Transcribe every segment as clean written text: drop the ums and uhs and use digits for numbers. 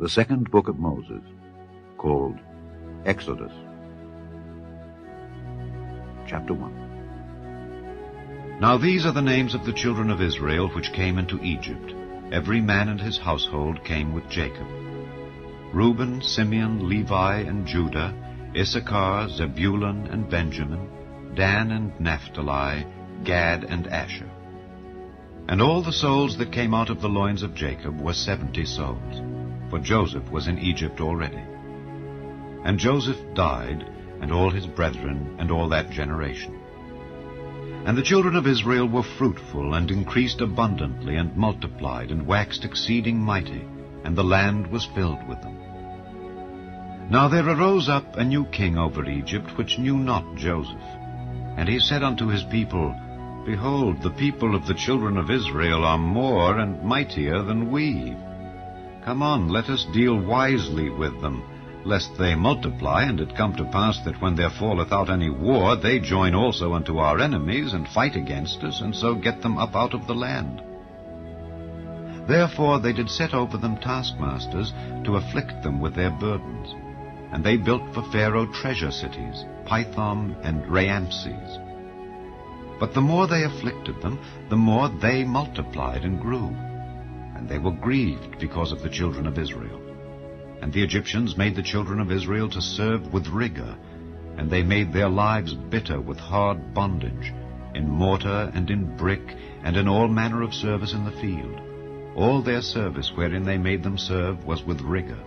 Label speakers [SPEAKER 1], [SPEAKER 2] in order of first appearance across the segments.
[SPEAKER 1] The second book of Moses, called Exodus. Chapter 1.
[SPEAKER 2] Now these are the names of the children of Israel which came into Egypt. Every man and his household came with Jacob. Reuben, Simeon, Levi, and Judah, Issachar, Zebulun, and Benjamin, Dan and Naphtali, Gad and Asher. And all the souls that came out of the loins of Jacob were 70 souls, for Joseph was in Egypt already. And Joseph died, and all his brethren, and all that generation. And the children of Israel were fruitful, and increased abundantly, and multiplied, and waxed exceeding mighty, and the land was filled with them. Now there arose up a new king over Egypt, which knew not Joseph. And he said unto his people, Behold, the people of the children of Israel are more and mightier than we. Come on, let us deal wisely with them, lest they multiply, and it come to pass that when there falleth out any war, they join also unto our enemies, and fight against us, and so get them up out of the land. Therefore they did set over them taskmasters, to afflict them with their burdens. And they built for Pharaoh treasure cities, Pithom and Raamses. But the more they afflicted them, the more they multiplied and grew. And they were grieved because of the children of Israel. And the Egyptians made the children of Israel to serve with rigor, and they made their lives bitter with hard bondage, in mortar and in brick, and in all manner of service in the field. All their service wherein they made them serve was with rigor.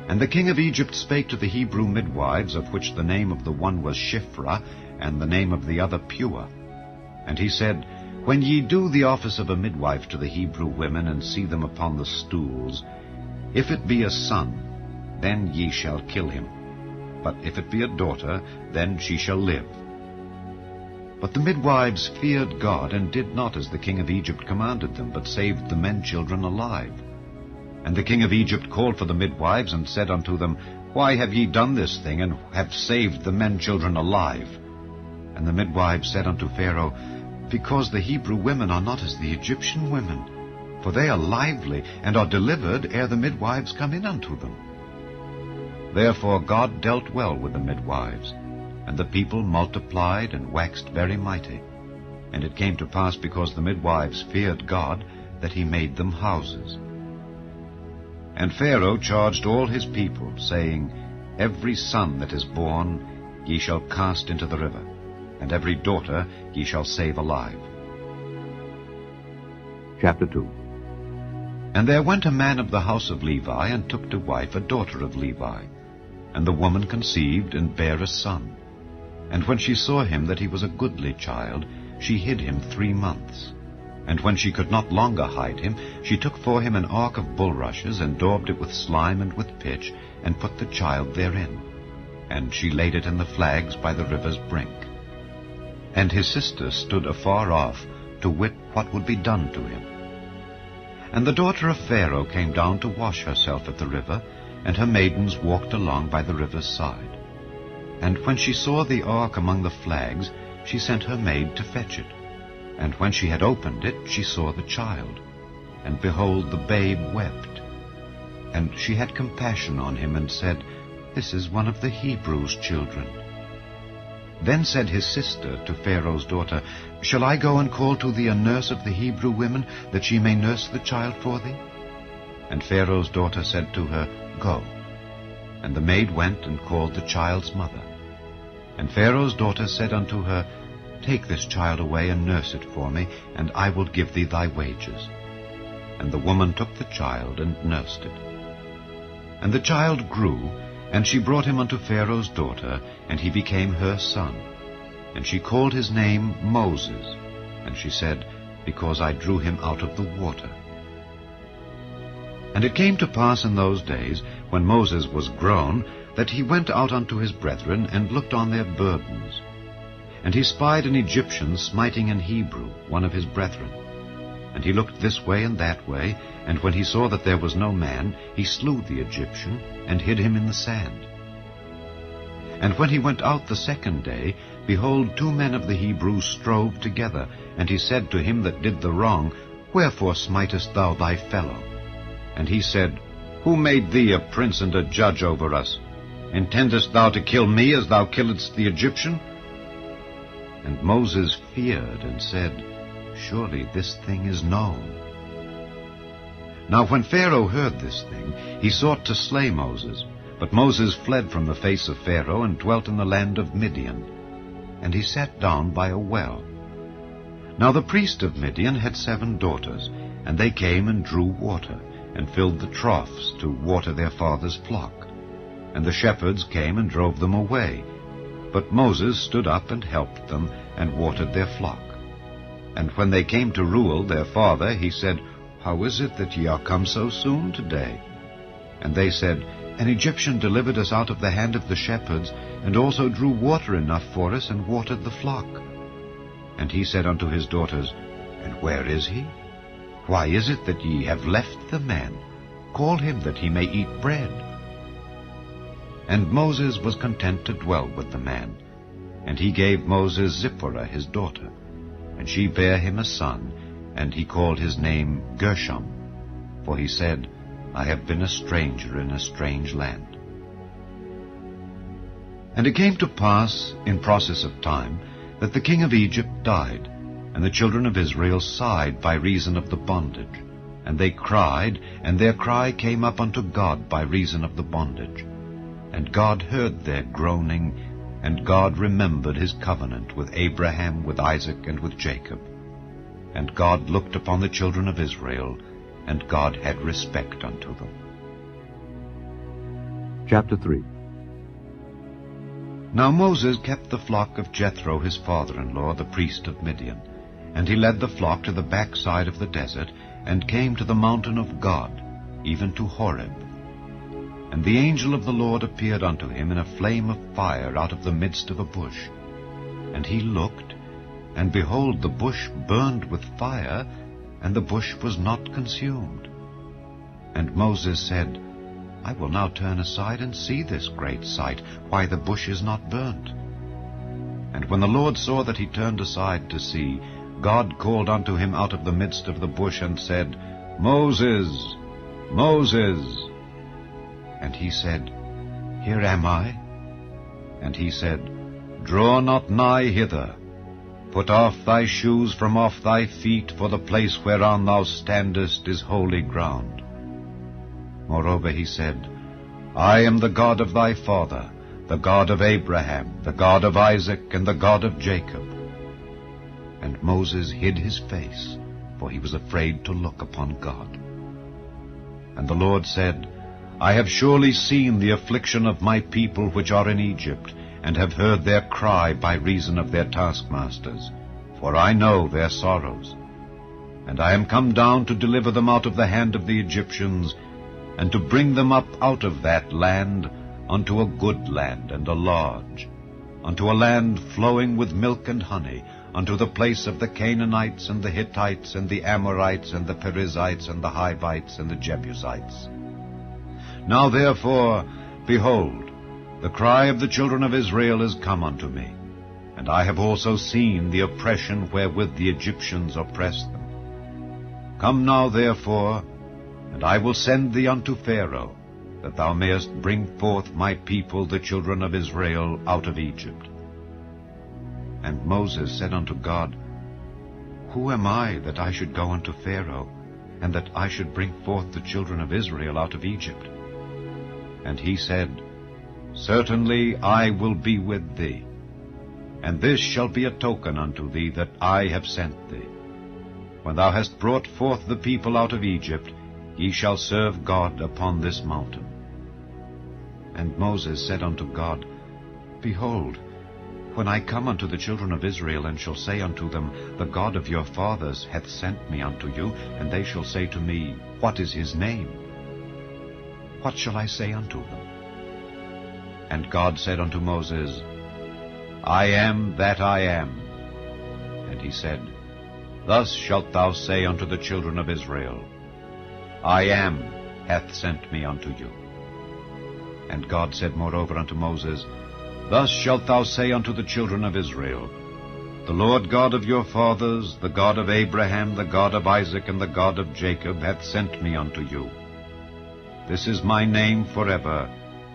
[SPEAKER 2] And the king of Egypt spake to the Hebrew midwives, of which the name of the one was Shiphrah, and the name of the other Pua. And he said, When ye do the office of a midwife to the Hebrew women, and see them upon the stools, if it be a son, then ye shall kill him. But if it be a daughter, then she shall live. But the midwives feared God, and did not as the king of Egypt commanded them, but saved the men children alive. And the king of Egypt called for the midwives, and said unto them, Why have ye done this thing, and have saved the men children alive? And the midwives said unto Pharaoh, Because the Hebrew women are not as the Egyptian women, for they are lively, and are delivered ere the midwives come in unto them. Therefore God dealt well with the midwives, and the people multiplied and waxed very mighty. And it came to pass, because the midwives feared God, that he made them houses. And Pharaoh charged all his people, saying, Every son that is born ye shall cast into the river, and every daughter ye shall save alive.
[SPEAKER 1] Chapter 2.
[SPEAKER 2] And there went a man of the house of Levi, and took to wife a daughter of Levi. And the woman conceived, and bare a son. And when she saw him that he was a goodly child, she hid him 3 months. And when she could not longer hide him, she took for him an ark of bulrushes, and daubed it with slime and with pitch, and put the child therein. And she laid it in the flags by the river's brink. And his sister stood afar off, to wit what would be done to him. And the daughter of Pharaoh came down to wash herself at the river, and her maidens walked along by the river's side. And when she saw the ark among the flags, she sent her maid to fetch it. And when she had opened it, she saw the child. And behold, the babe wept. And she had compassion on him, and said, This is one of the Hebrews' children. Then said his sister to Pharaoh's daughter, Shall I go and call to thee a nurse of the Hebrew women, that she may nurse the child for thee? And Pharaoh's daughter said to her, Go. And the maid went and called the child's mother. And Pharaoh's daughter said unto her, Take this child away, and nurse it for me, and I will give thee thy wages. And the woman took the child, and nursed it. And the child grew, and she brought him unto Pharaoh's daughter, and he became her son. And she called his name Moses. And she said, Because I drew him out of the water. And it came to pass in those days, when Moses was grown, that he went out unto his brethren, and looked on their burdens. And he spied an Egyptian smiting an Hebrew, one of his brethren. And he looked this way and that way, and when he saw that there was no man, he slew the Egyptian, and hid him in the sand. And when he went out the second day, behold, 2 men of the Hebrews strove together. And he said to him that did the wrong, Wherefore smitest thou thy fellow? And he said, Who made thee a prince and a judge over us? Intendest thou to kill me as thou killedst the Egyptian? And Moses feared and said, Surely this thing is known. Now when Pharaoh heard this thing, he sought to slay Moses. But Moses fled from the face of Pharaoh and dwelt in the land of Midian. And he sat down by a well. Now the priest of Midian had 7 daughters, and they came and drew water, and filled the troughs to water their father's flock. And the shepherds came and drove them away. But Moses stood up and helped them, and watered their flock. And when they came to Reuel their father, he said, How is it that ye are come so soon today? And they said, An Egyptian delivered us out of the hand of the shepherds, and also drew water enough for us, and watered the flock. And he said unto his daughters, And where is he? Why is it that ye have left the man? Call him that he may eat bread. And Moses was content to dwell with the man. And he gave Moses Zipporah his daughter. And she bare him a son, and he called his name Gershom. For he said, I have been a stranger in a strange land. And it came to pass, in process of time, that the king of Egypt died, and the children of Israel sighed by reason of the bondage. And they cried, and their cry came up unto God by reason of the bondage. And God heard their groaning, and God remembered his covenant with Abraham, with Isaac, and with Jacob. And God looked upon the children of Israel, and God had respect unto them.
[SPEAKER 1] Chapter 3.
[SPEAKER 2] Now Moses kept the flock of Jethro his father-in-law, the priest of Midian. And he led the flock to the backside of the desert, and came to the mountain of God, even to Horeb. And the angel of the Lord appeared unto him in a flame of fire out of the midst of a bush. And he looked, and behold, the bush burned with fire, and the bush was not consumed. And Moses said, I will now turn aside and see this great sight, why the bush is not burnt. And when the Lord saw that he turned aside to see, God called unto him out of the midst of the bush, and said, Moses, Moses. And he said, Here am I. And he said, Draw not nigh hither. Put off thy shoes from off thy feet, for the place whereon thou standest is holy ground. Moreover he said, I am the God of thy father, the God of Abraham, the God of Isaac, and the God of Jacob. And Moses hid his face, for he was afraid to look upon God. And the Lord said, I have surely seen the affliction of my people which are in Egypt, and have heard their cry by reason of their taskmasters, for I know their sorrows. And I am come down to deliver them out of the hand of the Egyptians, and to bring them up out of that land unto a good land and a large, unto a land flowing with milk and honey, unto the place of the Canaanites and the Hittites and the Amorites and the Perizzites and the Hivites and the Jebusites. Now therefore, behold, the cry of the children of Israel is come unto me, and I have also seen the oppression wherewith the Egyptians oppress them. Come now therefore, and I will send thee unto Pharaoh, that thou mayest bring forth my people the children of Israel out of Egypt. And Moses said unto God, Who am I that I should go unto Pharaoh, and that I should bring forth the children of Israel out of Egypt? And he said, Certainly I will be with thee, and this shall be a token unto thee that I have sent thee. When thou hast brought forth the people out of Egypt, ye shall serve God upon this mountain. And Moses said unto God, Behold, when I come unto the children of Israel, and shall say unto them, The God of your fathers hath sent me unto you, and they shall say to me, What is his name? What shall I say unto them? And God said unto Moses, I am that I am. And he said, Thus shalt thou say unto the children of Israel, I am hath sent me unto you. And God said moreover unto Moses, Thus shalt thou say unto the children of Israel, The Lord God of your fathers, the God of Abraham, the God of Isaac, and the God of Jacob, hath sent me unto you. This is my name forever,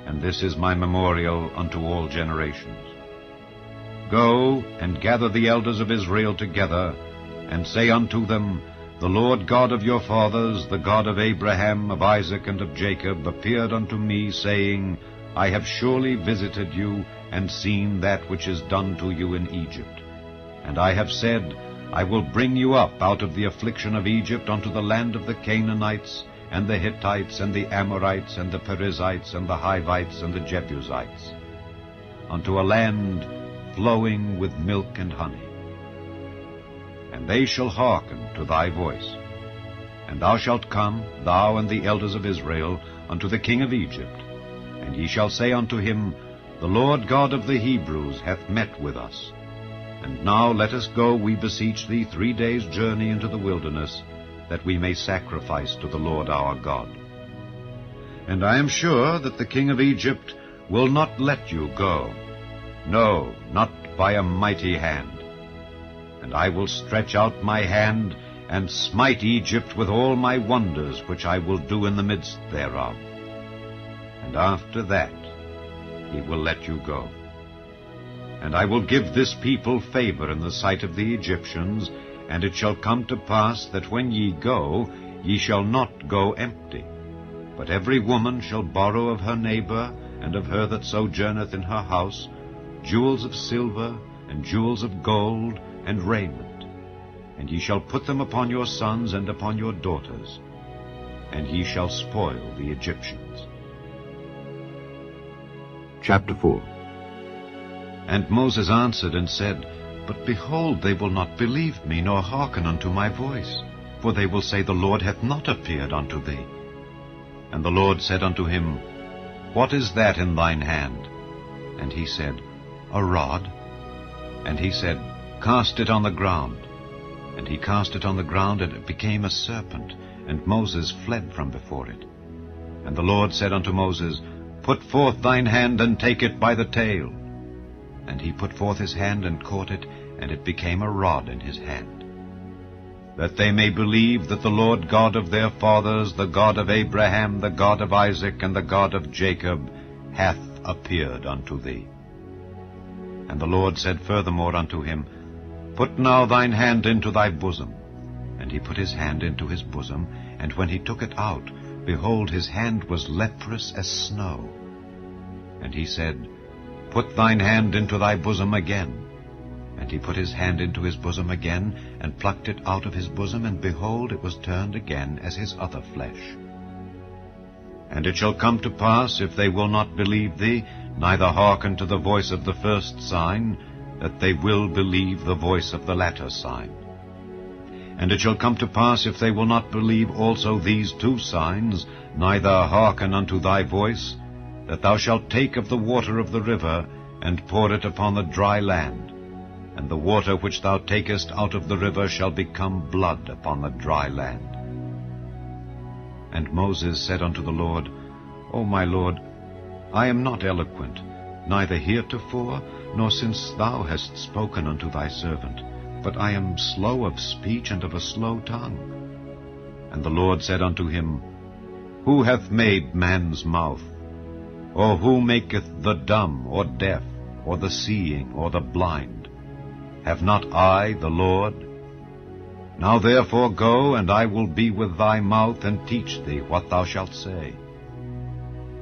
[SPEAKER 2] and this is my memorial unto all generations. Go and gather the elders of Israel together, and say unto them, The Lord God of your fathers, the God of Abraham, of Isaac, and of Jacob, appeared unto me, saying, I have surely visited you, and seen that which is done to you in Egypt. And I have said, I will bring you up out of the affliction of Egypt unto the land of the Canaanites, and the Hittites, and the Amorites, and the Perizzites, and the Hivites, and the Jebusites, unto a land flowing with milk and honey. And they shall hearken to thy voice. And thou shalt come, thou and the elders of Israel, unto the king of Egypt, and ye shall say unto him, The Lord God of the Hebrews hath met with us. And now let us go, we beseech thee, 3 days' journey into the wilderness, that we may sacrifice to the Lord our God. And I am sure that the king of Egypt will not let you go, no, not by a mighty hand. And I will stretch out my hand, and smite Egypt with all my wonders, which I will do in the midst thereof. And after that he will let you go. And I will give this people favor in the sight of the Egyptians, and it shall come to pass that when ye go, ye shall not go empty. But every woman shall borrow of her neighbor, and of her that sojourneth in her house, jewels of silver, and jewels of gold, and raiment. And ye shall put them upon your sons and upon your daughters, and ye shall spoil the Egyptians.
[SPEAKER 1] Chapter 4.
[SPEAKER 2] And Moses answered and said, But behold, they will not believe me, nor hearken unto my voice. For they will say, The Lord hath not appeared unto thee. And the Lord said unto him, What is that in thine hand? And he said, A rod. And he said, Cast it on the ground. And he cast it on the ground, and it became a serpent, and Moses fled from before it. And the Lord said unto Moses, Put forth thine hand, and take it by the tail. And he put forth his hand, and caught it, and it became a rod in his hand. That they may believe that the Lord God of their fathers, the God of Abraham, the God of Isaac, and the God of Jacob, hath appeared unto thee. And the Lord said furthermore unto him, Put now thine hand into thy bosom. And he put his hand into his bosom, and when he took it out, behold, his hand was leprous as snow. And he said, Put thine hand into thy bosom again. And he put his hand into his bosom again, and plucked it out of his bosom, and behold, it was turned again as his other flesh. And it shall come to pass, if they will not believe thee, neither hearken to the voice of the first sign, that they will believe the voice of the latter sign. And it shall come to pass, if they will not believe also these 2 signs, neither hearken unto thy voice, that thou shalt take of the water of the river, and pour it upon the dry land. And the water which thou takest out of the river shall become blood upon the dry land. And Moses said unto the Lord, O my Lord, I am not eloquent, neither heretofore, nor since thou hast spoken unto thy servant, but I am slow of speech and of a slow tongue. And the Lord said unto him, Who hath made man's mouth? Or who maketh the dumb, or deaf, or the seeing, or the blind? Have not I the Lord? Now therefore go, and I will be with thy mouth, and teach thee what thou shalt say.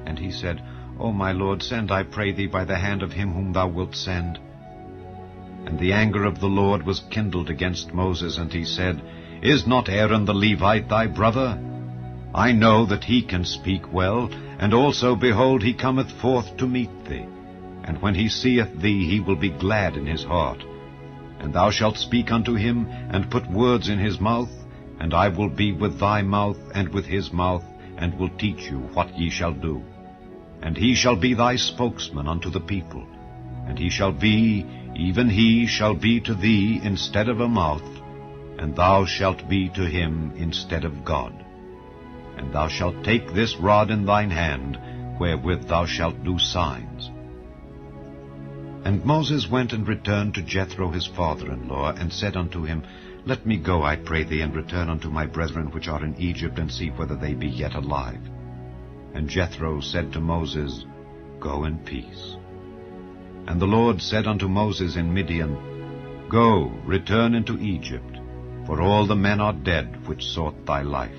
[SPEAKER 2] And he said, O my Lord, send, I pray thee, by the hand of him whom thou wilt send. And the anger of the Lord was kindled against Moses, and he said, Is not Aaron the Levite thy brother? I know that he can speak well, and also, behold, he cometh forth to meet thee. And when he seeth thee, he will be glad in his heart. And thou shalt speak unto him, and put words in his mouth, and I will be with thy mouth, and with his mouth, and will teach you what ye shall do. And he shall be thy spokesman unto the people, and he shall be, even he shall be to thee instead of a mouth, and thou shalt be to him instead of God. And thou shalt take this rod in thine hand, wherewith thou shalt do signs. And Moses went and returned to Jethro his father-in-law, and said unto him, Let me go, I pray thee, and return unto my brethren which are in Egypt, and see whether they be yet alive. And Jethro said to Moses, Go in peace. And the Lord said unto Moses in Midian, Go, return into Egypt, for all the men are dead which sought thy life.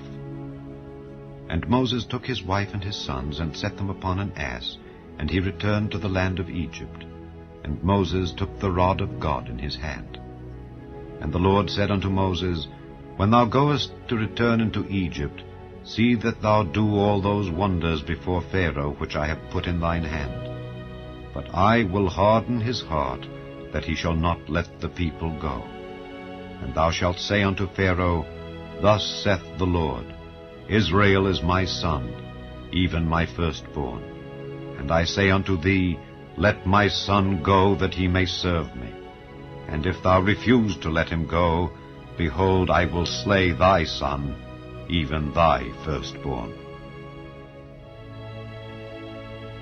[SPEAKER 2] And Moses took his wife and his sons, and set them upon an ass, and he returned to the land of Egypt. And Moses took the rod of God in his hand. And the Lord said unto Moses, When thou goest to return into Egypt, see that thou do all those wonders before Pharaoh which I have put in thine hand. But I will harden his heart, that he shall not let the people go. And thou shalt say unto Pharaoh, Thus saith the Lord, Israel is my son, even my firstborn. And I say unto thee, Let my son go, that he may serve me. And if thou refuse to let him go, behold, I will slay thy son, even thy firstborn.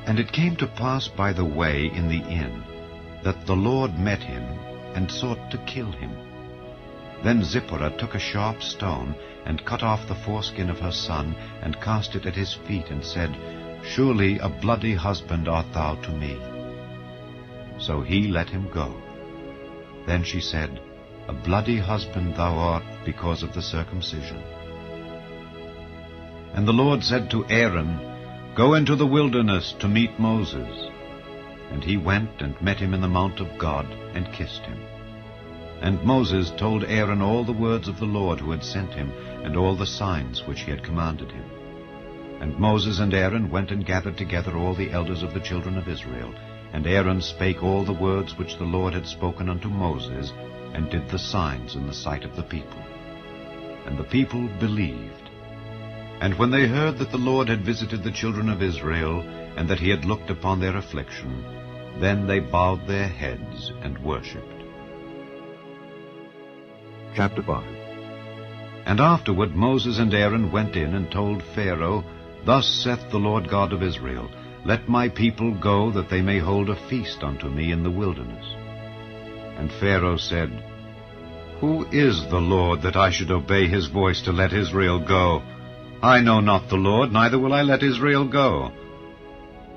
[SPEAKER 2] And it came to pass by the way in the inn, that the Lord met him, and sought to kill him. Then Zipporah took a sharp stone, and cut off the foreskin of her son, and cast it at his feet, and said, Surely a bloody husband art thou to me. So he let him go. Then she said, A bloody husband thou art because of the circumcision. And the Lord said to Aaron, Go into the wilderness to meet Moses. And he went and met him in the mount of God, and kissed him. And Moses told Aaron all the words of the Lord who had sent him, and all the signs which he had commanded him. And Moses and Aaron went and gathered together all the elders of the children of Israel. And Aaron spake all the words which the Lord had spoken unto Moses, and did the signs in the sight of the people. And the people believed. And when they heard that the Lord had visited the children of Israel, and that he had looked upon their affliction, then they bowed their heads and worshipped.
[SPEAKER 1] Chapter 5.
[SPEAKER 2] And afterward Moses and Aaron went in and told Pharaoh, Thus saith the Lord God of Israel, Let my people go, that they may hold a feast unto me in the wilderness. And Pharaoh said, Who is the Lord, that I should obey his voice to let Israel go? I know not the Lord, neither will I let Israel go.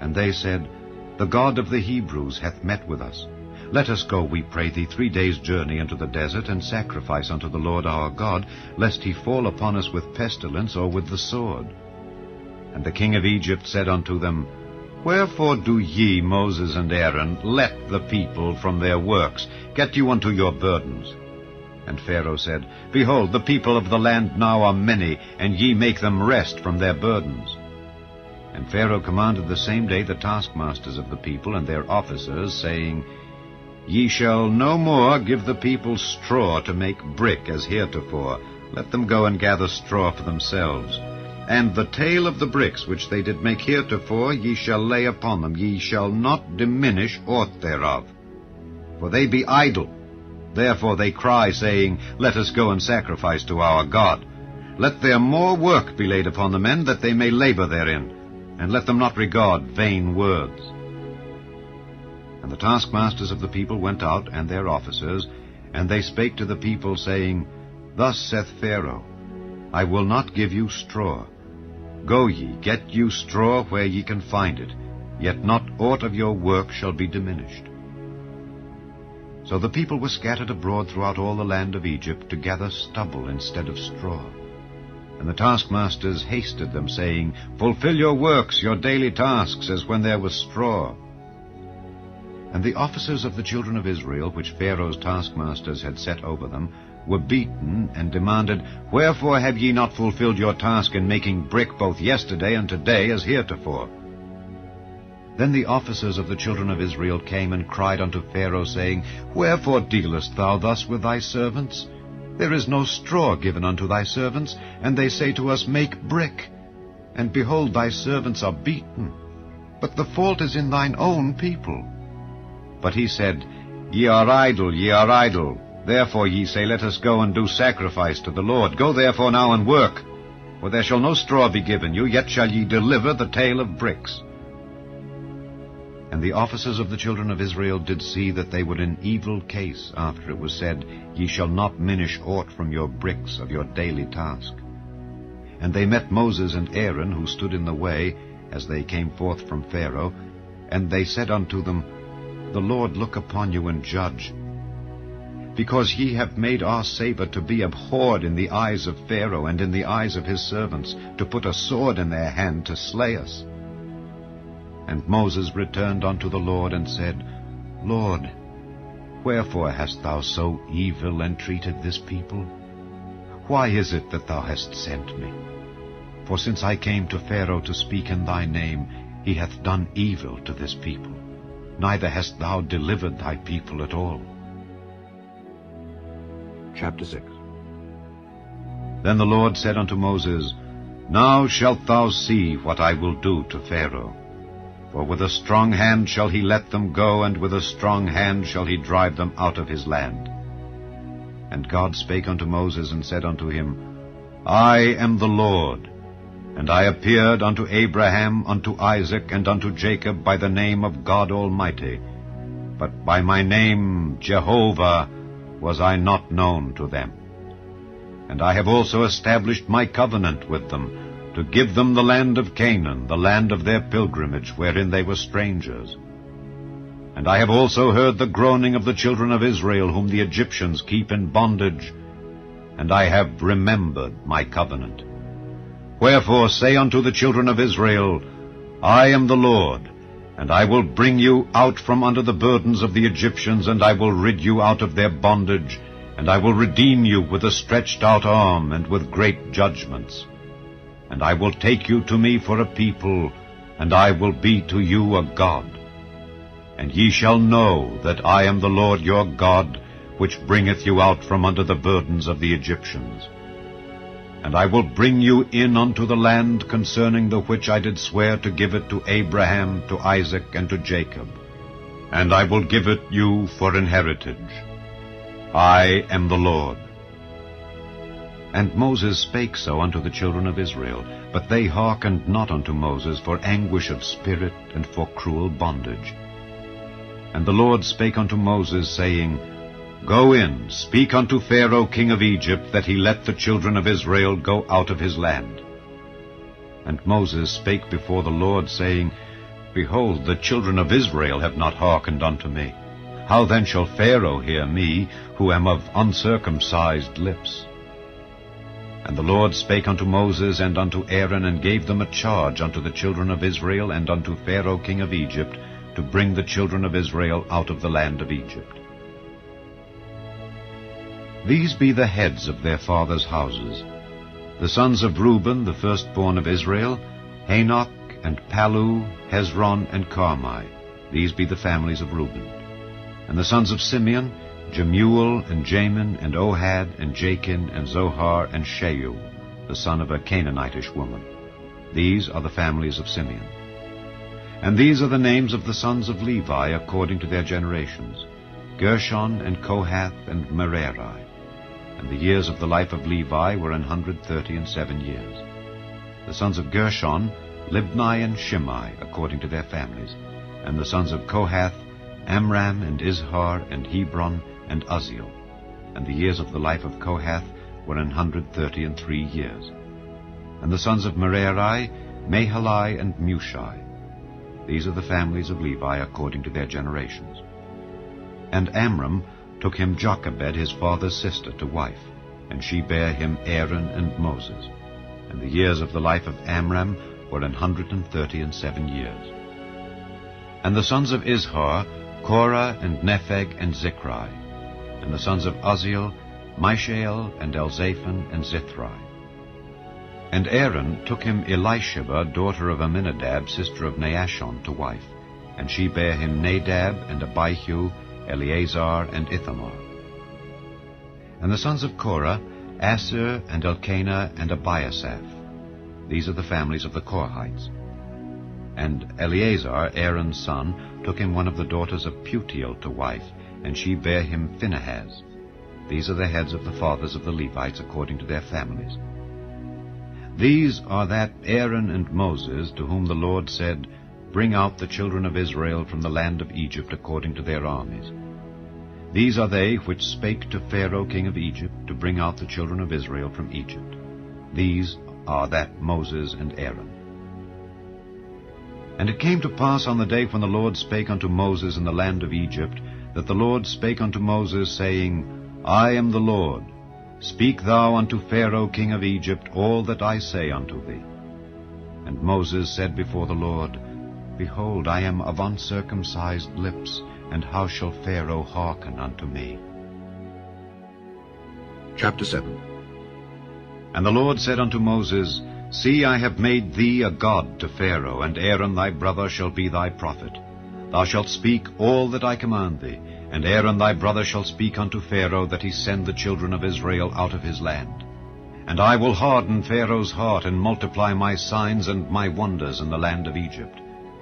[SPEAKER 2] And they said, The God of the Hebrews hath met with us. Let us go, we pray thee, 3 days' journey into the desert, and sacrifice unto the Lord our God, lest he fall upon us with pestilence or with the sword. And the king of Egypt said unto them, Wherefore do ye, Moses and Aaron, let the people from their works? Get you unto your burdens. And Pharaoh said, Behold, the people of the land now are many, and ye make them rest from their burdens. And Pharaoh commanded the same day the taskmasters of the people and their officers, saying, Ye shall no more give the people straw to make brick as heretofore. Let them go and gather straw for themselves. And the tale of the bricks which they did make heretofore ye shall lay upon them. Ye shall not diminish aught thereof. For they be idle. Therefore they cry, saying, Let us go and sacrifice to our God. Let their more work be laid upon the men, that they may labor therein, and let them not regard vain words. And the taskmasters of the people went out, and their officers, and they spake to the people, saying, Thus saith Pharaoh, I will not give you straw. Go ye, get you straw where ye can find it, yet not aught of your work shall be diminished. So the people were scattered abroad throughout all the land of Egypt, to gather stubble instead of straw. And the taskmasters hasted them, saying, Fulfill your works, your daily tasks, as when there was straw. And the officers of the children of Israel, which Pharaoh's taskmasters had set over them, were beaten, and demanded, Wherefore have ye not fulfilled your task in making brick both yesterday and today as heretofore? Then the officers of the children of Israel came and cried unto Pharaoh, saying, Wherefore dealest thou thus with thy servants? There is no straw given unto thy servants, and they say to us, Make brick. And behold, thy servants are beaten. But the fault is in thine own people. But he said, Ye are idle, ye are idle. Therefore ye say, Let us go and do sacrifice to the Lord. Go therefore now and work. For there shall no straw be given you, yet shall ye deliver the tale of bricks. And the officers of the children of Israel did see that they were in evil case, after it was said, Ye shall not minish aught from your bricks of your daily task. And they met Moses and Aaron, who stood in the way, as they came forth from Pharaoh, and they said unto them, The Lord look upon you and judge. Because ye have made our savor to be abhorred in the eyes of Pharaoh and in the eyes of his servants, to put a sword in their hand to slay us. And Moses returned unto the Lord and said, Lord, wherefore hast thou so evil entreated this people? Why is it that thou hast sent me? For since I came to Pharaoh to speak in thy name, he hath done evil to this people. Neither hast thou delivered thy people at all.
[SPEAKER 1] Chapter 6.
[SPEAKER 2] Then the Lord said unto Moses, Now shalt thou see what I will do to Pharaoh. For with a strong hand shall he let them go, and with a strong hand shall he drive them out of his land. And God spake unto Moses, and said unto him, I am the Lord, and I appeared unto Abraham, unto Isaac, and unto Jacob by the name of God Almighty, but by my name Jehovah was I not known to them. And I have also established my covenant with them, to give them the land of Canaan, the land of their pilgrimage, wherein they were strangers. And I have also heard the groaning of the children of Israel, whom the Egyptians keep in bondage, and I have remembered my covenant. Wherefore say unto the children of Israel, I am the Lord, and I will bring you out from under the burdens of the Egyptians, and I will rid you out of their bondage, and I will redeem you with a stretched out arm, and with great judgments. And I will take you to me for a people, and I will be to you a God. And ye shall know that I am the Lord your God, which bringeth you out from under the burdens of the Egyptians. And I will bring you in unto the land concerning the which I did swear to give it to Abraham, to Isaac, and to Jacob. And I will give it you for an heritage. I am the Lord. And Moses spake so unto the children of Israel, but they hearkened not unto Moses for anguish of spirit and for cruel bondage. And the Lord spake unto Moses, saying, Go in, speak unto Pharaoh king of Egypt, that he let the children of Israel go out of his land. And Moses spake before the Lord, saying, Behold, the children of Israel have not hearkened unto me. How then shall Pharaoh hear me, who am of uncircumcised lips? And the Lord spake unto Moses and unto Aaron, and gave them a charge unto the children of Israel and unto Pharaoh king of Egypt, to bring the children of Israel out of the land of Egypt. These be the heads of their fathers' houses. The sons of Reuben, the firstborn of Israel, Hanok, and Palu, Hezron, and Carmi. These be the families of Reuben. And the sons of Simeon, Jemuel, and Jamin, and Ohad, and Jachin, and Zohar, and Shaul, the son of a Canaanitish woman. These are the families of Simeon. And these are the names of the sons of Levi according to their generations, Gershon, and Kohath, and Merari. And the years of the life of Levi were 137 years. The sons of Gershon, Libni and Shimei, according to their families. And the sons of Kohath, Amram, and Izhar, and Hebron, and Uzziel. And the years of the life of Kohath were 133 years. And the sons of Merari, Mahali, and Mushi. These are the families of Levi according to their generations. And Amram took him Jochebed his father's sister to wife, and she bare him Aaron and Moses. And the years of the life of Amram were 137 years. And the sons of Izhar, Korah, and Nepheg, and Zichri. And the sons of Uzziel, Mishael, and Elzaphan, and Zithri. And Aaron took him Elisheba, daughter of Amminadab, sister of Naashon, to wife, and she bare him Nadab, and Abihu, Eleazar, and Ithamar. And the sons of Korah, Assir, and Elkanah, and Abiasaph. These are the families of the Korhites. And Eleazar, Aaron's son, took him one of the daughters of Putiel to wife, and she bare him Phinehas. These are the heads of the fathers of the Levites according to their families. These are that Aaron and Moses, to whom the Lord said, Bring out the children of Israel from the land of Egypt according to their armies. These are they which spake to Pharaoh king of Egypt, to bring out the children of Israel from Egypt. These are that Moses and Aaron. And it came to pass on the day when the Lord spake unto Moses in the land of Egypt, that the Lord spake unto Moses, saying, I am the Lord. Speak thou unto Pharaoh king of Egypt all that I say unto thee. And Moses said before the Lord, Behold, I am of uncircumcised lips, and how shall Pharaoh hearken unto me?
[SPEAKER 1] Chapter 7.
[SPEAKER 2] And the Lord said unto Moses, See, I have made thee a god to Pharaoh, and Aaron thy brother shall be thy prophet. Thou shalt speak all that I command thee, and Aaron thy brother shall speak unto Pharaoh, that he send the children of Israel out of his land. And I will harden Pharaoh's heart, and multiply my signs and my wonders in the land of Egypt.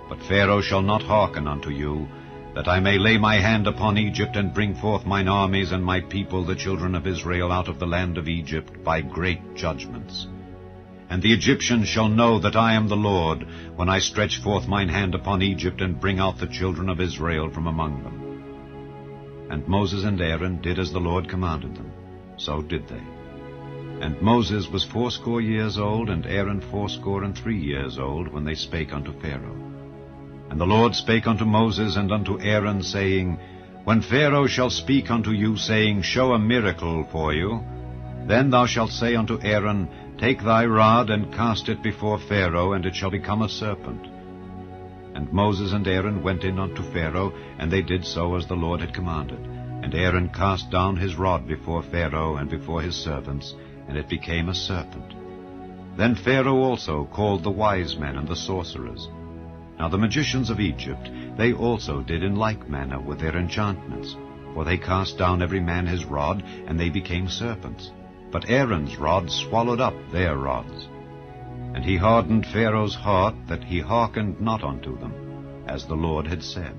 [SPEAKER 2] But Pharaoh shall not hearken unto you, that I may lay my hand upon Egypt, and bring forth mine armies and my people, the children of Israel, out of the land of Egypt, by great judgments. And the Egyptians shall know that I am the Lord, when I stretch forth mine hand upon Egypt, and bring out the children of Israel from among them. And Moses and Aaron did as the Lord commanded them. So did they. And Moses was 80 years old, and Aaron 83 years old, when they spake unto Pharaoh. And the Lord spake unto Moses and unto Aaron, saying, When Pharaoh shall speak unto you, saying, Show a miracle for you, then thou shalt say unto Aaron, Take thy rod, and cast it before Pharaoh, and it shall become a serpent. And Moses and Aaron went in unto Pharaoh, and they did so as the Lord had commanded. And Aaron cast down his rod before Pharaoh and before his servants, and it became a serpent. Then Pharaoh also called the wise men and the sorcerers. Now the magicians of Egypt, they also did in like manner with their enchantments. For they cast down every man his rod, and they became serpents. But Aaron's rod swallowed up their rods. And he hardened Pharaoh's heart, that he hearkened not unto them, as the Lord had said.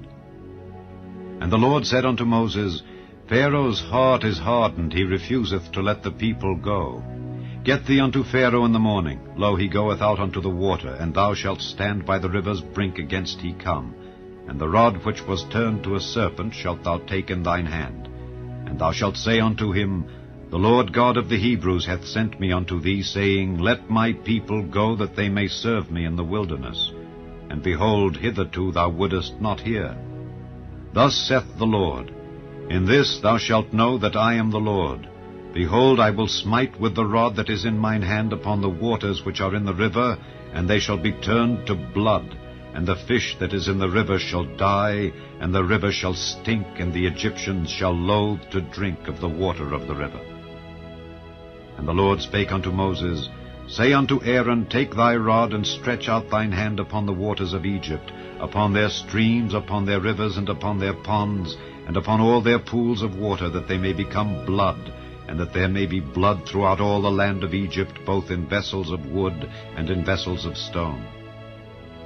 [SPEAKER 2] And the Lord said unto Moses, Pharaoh's heart is hardened, he refuseth to let the people go. Get thee unto Pharaoh in the morning. Lo, he goeth out unto the water, and thou shalt stand by the river's brink against he come. And the rod which was turned to a serpent shalt thou take in thine hand. And thou shalt say unto him, The Lord God of the Hebrews hath sent me unto thee, saying, Let my people go, that they may serve me in the wilderness. And behold, hitherto thou wouldest not hear. Thus saith the Lord, In this thou shalt know that I am the Lord. Behold, I will smite with the rod that is in mine hand upon the waters which are in the river, and they shall be turned to blood. And the fish that is in the river shall die, and the river shall stink, and the Egyptians shall loathe to drink of the water of the river. And the Lord spake unto Moses, Say unto Aaron, Take thy rod, and stretch out thine hand upon the waters of Egypt, upon their streams, upon their rivers, and upon their ponds, and upon all their pools of water, that they may become blood, and that there may be blood throughout all the land of Egypt, both in vessels of wood and in vessels of stone.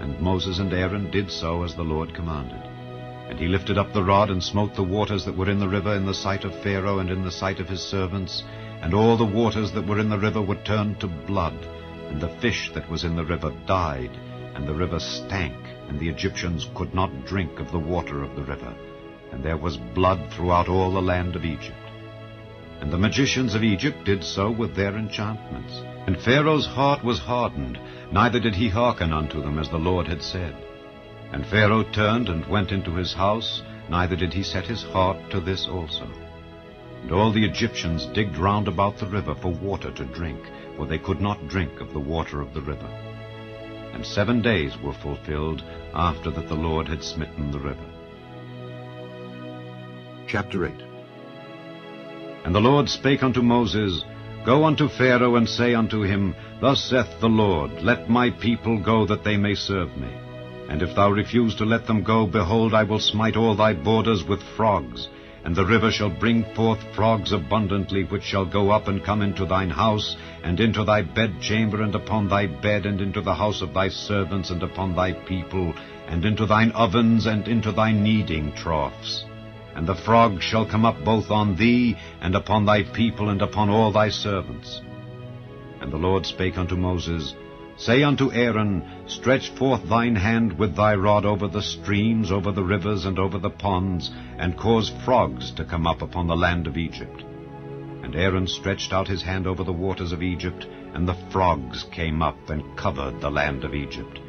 [SPEAKER 2] And Moses and Aaron did so as the Lord commanded. And he lifted up the rod, and smote the waters that were in the river in the sight of Pharaoh and in the sight of his servants, and all the waters that were in the river were turned to blood, and the fish that was in the river died, and the river stank, and the Egyptians could not drink of the water of the river, and there was blood throughout all the land of Egypt. And the magicians of Egypt did so with their enchantments. And Pharaoh's heart was hardened, neither did he hearken unto them, as the Lord had said. And Pharaoh turned and went into his house, neither did he set his heart to this also. And all the Egyptians digged round about the river for water to drink, for they could not drink of the water of the river. And 7 days were fulfilled after that the Lord had smitten the river.
[SPEAKER 1] Chapter 8.
[SPEAKER 2] And the Lord spake unto Moses, Go unto Pharaoh, and say unto him, Thus saith the Lord, Let my people go, that they may serve me. And if thou refuse to let them go, behold, I will smite all thy borders with frogs, and the river shall bring forth frogs abundantly, which shall go up and come into thine house, and into thy bedchamber, and upon thy bed, and into the house of thy servants, and upon thy people, and into thine ovens, and into thy kneading troughs. And the frogs shall come up both on thee, and upon thy people, and upon all thy servants. And the Lord spake unto Moses, Say unto Aaron, Stretch forth thine hand with thy rod over the streams, over the rivers, and over the ponds, and cause frogs to come up upon the land of Egypt. And Aaron stretched out his hand over the waters of Egypt, and the frogs came up and covered the land of Egypt.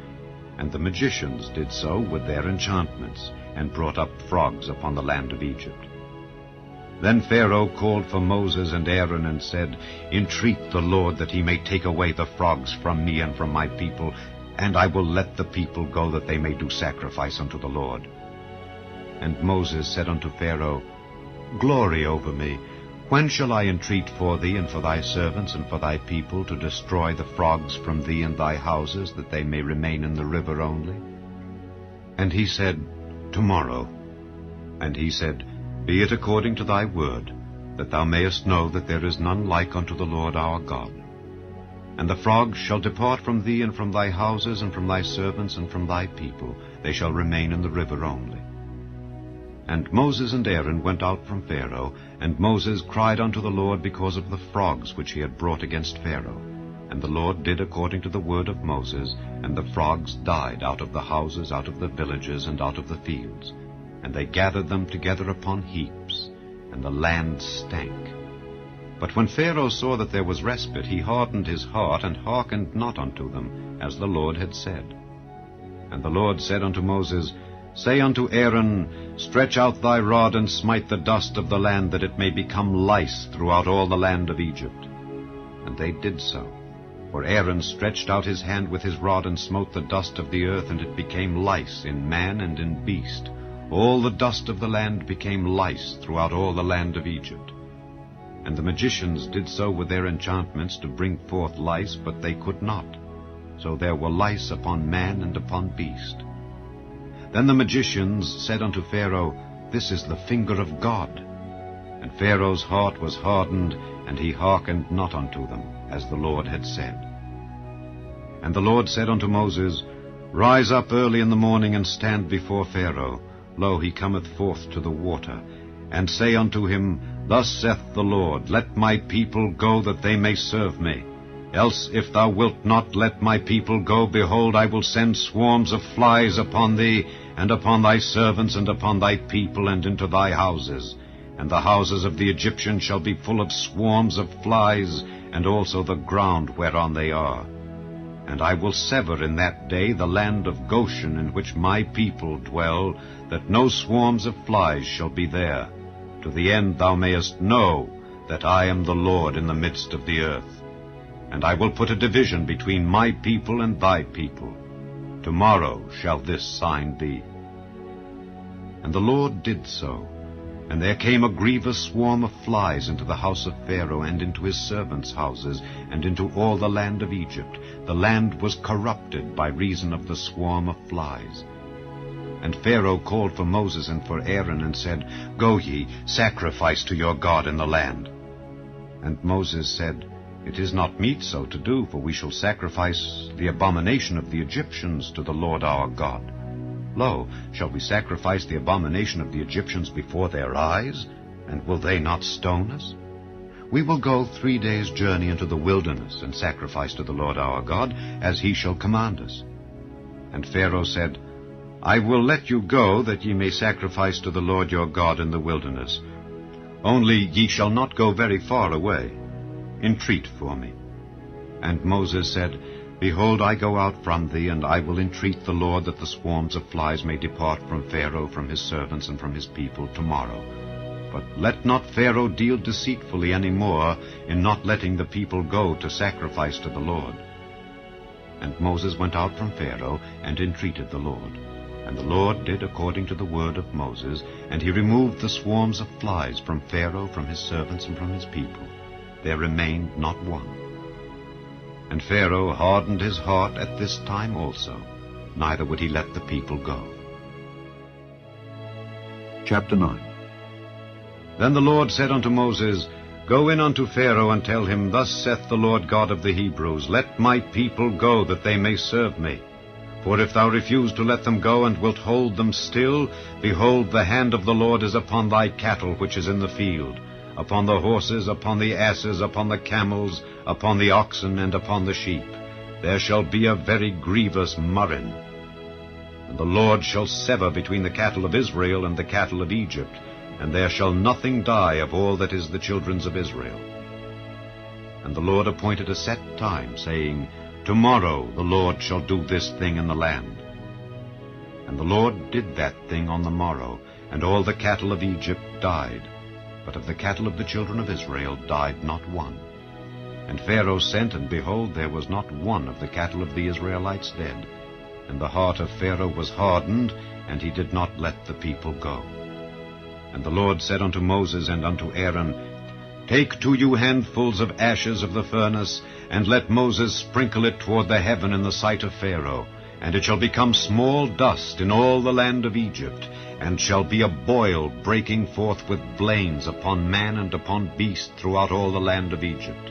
[SPEAKER 2] And the magicians did so with their enchantments, and brought up frogs upon the land of Egypt. Then Pharaoh called for Moses and Aaron, and said, Entreat the Lord that he may take away the frogs from me and from my people, and I will let the people go, that they may do sacrifice unto the Lord. And Moses said unto Pharaoh, Glory over me. When shall I entreat for thee and for thy servants and for thy people, to destroy the frogs from thee and thy houses, that they may remain in the river only? And he said, Tomorrow. And he said, Be it according to thy word, that thou mayest know that there is none like unto the Lord our God. And the frogs shall depart from thee and from thy houses and from thy servants and from thy people. They shall remain in the river only. And Moses and Aaron went out from Pharaoh, and Moses cried unto the Lord because of the frogs which he had brought against Pharaoh. And the Lord did according to the word of Moses, and the frogs died out of the houses, out of the villages, and out of the fields. And they gathered them together upon heaps, and the land stank. But when Pharaoh saw that there was respite, he hardened his heart, and hearkened not unto them, as the Lord had said. And the Lord said unto Moses, Say unto Aaron, Stretch out thy rod, and smite the dust of the land, that it may become lice throughout all the land of Egypt. And they did so. For Aaron stretched out his hand with his rod, and smote the dust of the earth, and it became lice in man and in beast. All the dust of the land became lice throughout all the land of Egypt. And the magicians did so with their enchantments to bring forth lice, but they could not. So there were lice upon man and upon beast. Then the magicians said unto Pharaoh, This is the finger of God. And Pharaoh's heart was hardened, and he hearkened not unto them, as the Lord had said. And the Lord said unto Moses, Rise up early in the morning, and stand before Pharaoh. Lo, he cometh forth to the water. And say unto him, Thus saith the Lord, Let my people go, that they may serve me. Else, if thou wilt not let my people go, behold, I will send swarms of flies upon thee, and upon thy servants, and upon thy people, and into thy houses. And the houses of the Egyptians shall be full of swarms of flies, and also the ground whereon they are. And I will sever in that day the land of Goshen, in which my people dwell, that no swarms of flies shall be there, to the end thou mayest know that I am the Lord in the midst of the earth. And I will put a division between my people and thy people. Tomorrow shall this sign be. And the Lord did so. And there came a grievous swarm of flies into the house of Pharaoh, and into his servants' houses, and into all the land of Egypt. The land was corrupted by reason of the swarm of flies. And Pharaoh called for Moses and for Aaron, and said, Go ye, sacrifice to your God in the land. And Moses said, It is not meet so to do, for we shall sacrifice the abomination of the Egyptians to the Lord our God. Lo, shall we sacrifice the abomination of the Egyptians before their eyes? And will they not stone us? We will go 3 days' journey into the wilderness, and sacrifice to the Lord our God, as he shall command us. And Pharaoh said, I will let you go, that ye may sacrifice to the Lord your God in the wilderness. Only ye shall not go very far away. Entreat for me. And Moses said, Behold, I go out from thee, and I will entreat the Lord that the swarms of flies may depart from Pharaoh, from his servants, and from his people tomorrow. But let not Pharaoh deal deceitfully any more in not letting the people go to sacrifice to the Lord. And Moses went out from Pharaoh, and entreated the Lord. And the Lord did according to the word of Moses, and he removed the swarms of flies from Pharaoh, from his servants, and from his people. There remained not one. And Pharaoh hardened his heart at this time also, neither would he let the people go.
[SPEAKER 1] Chapter 9.
[SPEAKER 2] Then the Lord said unto Moses, Go in unto Pharaoh, and tell him, Thus saith the Lord God of the Hebrews, Let my people go, that they may serve me. For if thou refuse to let them go, and wilt hold them still, behold, the hand of the Lord is upon thy cattle which is in the field, upon the horses, upon the asses, upon the camels, upon the oxen, and upon the sheep. There shall be a very grievous murrain. And the Lord shall sever between the cattle of Israel and the cattle of Egypt, and there shall nothing die of all that is the children's of Israel. And the Lord appointed a set time, saying, Tomorrow the Lord shall do this thing in the land. And the Lord did that thing on the morrow, and all the cattle of Egypt died. But of the cattle of the children of Israel died not one. And Pharaoh sent, and behold, there was not one of the cattle of the Israelites dead. And the heart of Pharaoh was hardened, and he did not let the people go. And the Lord said unto Moses and unto Aaron, Take to you handfuls of ashes of the furnace, and let Moses sprinkle it toward the heaven in the sight of Pharaoh, and it shall become small dust in all the land of Egypt, and shall be a boil breaking forth with blains upon man and upon beast throughout all the land of Egypt.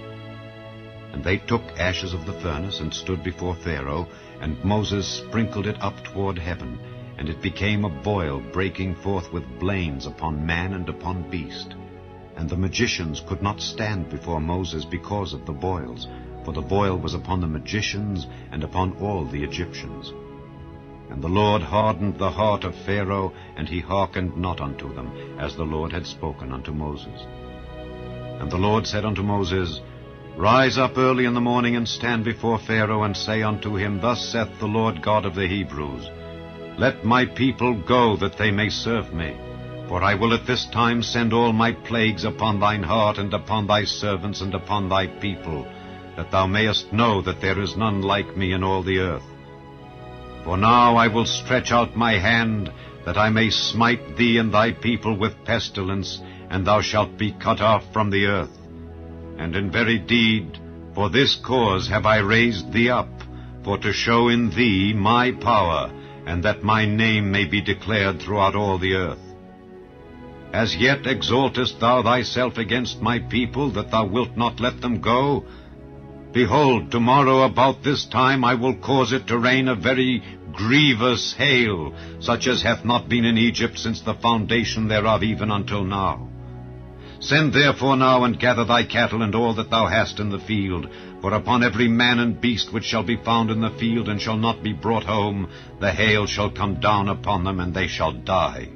[SPEAKER 2] And they took ashes of the furnace, and stood before Pharaoh, and Moses sprinkled it up toward heaven, and it became a boil breaking forth with blains upon man and upon beast. And the magicians could not stand before Moses because of the boils, for the boil was upon the magicians and upon all the Egyptians. And the Lord hardened the heart of Pharaoh, and he hearkened not unto them, as the Lord had spoken unto Moses. And the Lord said unto Moses, Rise up early in the morning, and stand before Pharaoh, and say unto him, Thus saith the Lord God of the Hebrews, Let my people go, that they may serve me. For I will at this time send all my plagues upon thine heart, and upon thy servants, and upon thy people, that thou mayest know that there is none like me in all the earth. For now I will stretch out my hand, that I may smite thee and thy people with pestilence, and thou shalt be cut off from the earth. And in very deed, for this cause have I raised thee up, for to show in thee my power, and that my name may be declared throughout all the earth. As yet exaltest thou thyself against my people, that thou wilt not let them go? Behold, tomorrow about this time I will cause it to rain a very grievous hail, such as hath not been in Egypt since the foundation thereof even until now. Send therefore now, and gather thy cattle and all that thou hast in the field, for upon every man and beast which shall be found in the field and shall not be brought home, the hail shall come down upon them, and they shall die.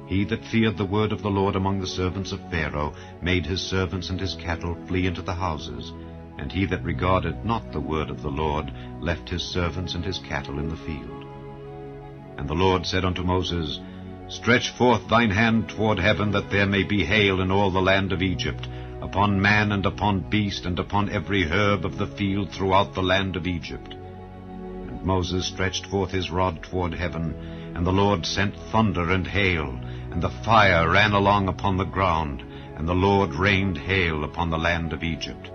[SPEAKER 2] He that feared the word of the Lord among the servants of Pharaoh made his servants and his cattle flee into the houses, and he that regarded not the word of the Lord left his servants and his cattle in the field. And the Lord said unto Moses, Stretch forth thine hand toward heaven, that there may be hail in all the land of Egypt, upon man and upon beast, and upon every herb of the field throughout the land of Egypt. And Moses stretched forth his rod toward heaven, and the Lord sent thunder and hail, and the fire ran along upon the ground, and the Lord rained hail upon the land of Egypt.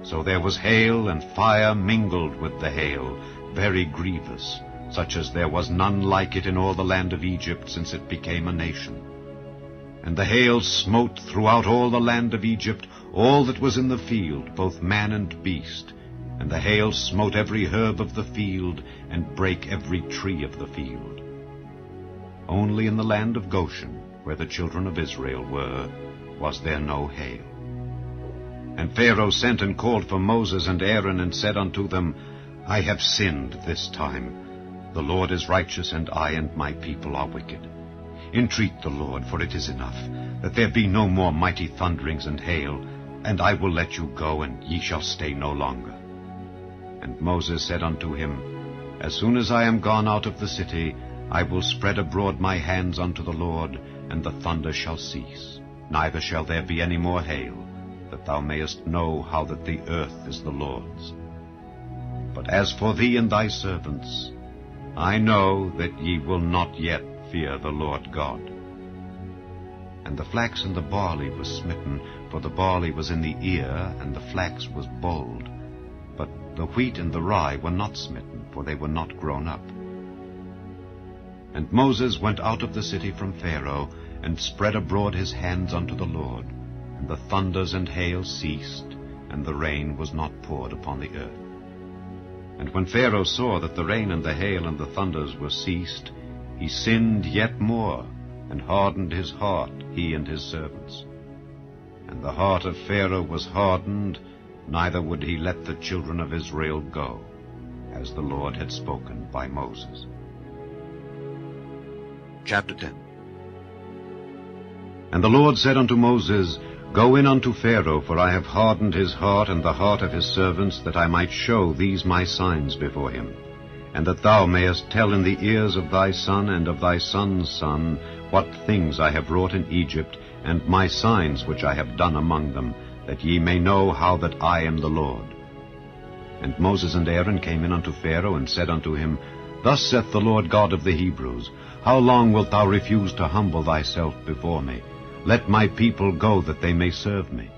[SPEAKER 2] So there was hail and fire mingled with the hail, very grievous, such as there was none like it in all the land of Egypt since it became a nation. And the hail smote throughout all the land of Egypt all that was in the field, both man and beast. And the hail smote every herb of the field, and brake every tree of the field. Only in the land of Goshen, where the children of Israel were, was there no hail. And Pharaoh sent and called for Moses and Aaron, and said unto them, I have sinned this time. The Lord is righteous, and I and my people are wicked. Entreat the Lord, for it is enough, that there be no more mighty thunderings and hail, and I will let you go, and ye shall stay no longer. And Moses said unto him, As soon as I am gone out of the city, I will spread abroad my hands unto the Lord, and the thunder shall cease, neither shall there be any more hail, that thou mayest know how that the earth is the Lord's. But as for thee and thy servants, I know that ye will not yet fear the Lord God. And the flax and the barley was smitten, for the barley was in the ear, and the flax was bold. But the wheat and the rye were not smitten, for they were not grown up. And Moses went out of the city from Pharaoh, and spread abroad his hands unto the Lord. And the thunders and hail ceased, and the rain was not poured upon the earth. And when Pharaoh saw that the rain and the hail and the thunders were ceased, he sinned yet more, and hardened his heart, he and his servants. And the heart of Pharaoh was hardened, neither would he let the children of Israel go, as the Lord had spoken by Moses.
[SPEAKER 1] Chapter 10.
[SPEAKER 2] And the Lord said unto Moses, Go in unto Pharaoh, for I have hardened his heart and the heart of his servants, that I might show these my signs before him. and that thou mayest tell in the ears of thy son and of thy son's son what things I have wrought in Egypt, and my signs which I have done among them, that ye may know how that I am the Lord. And Moses and Aaron came in unto Pharaoh, and said unto him, Thus saith the Lord God of the Hebrews, How long wilt thou refuse to humble thyself before me? Let my people go, that they may serve me.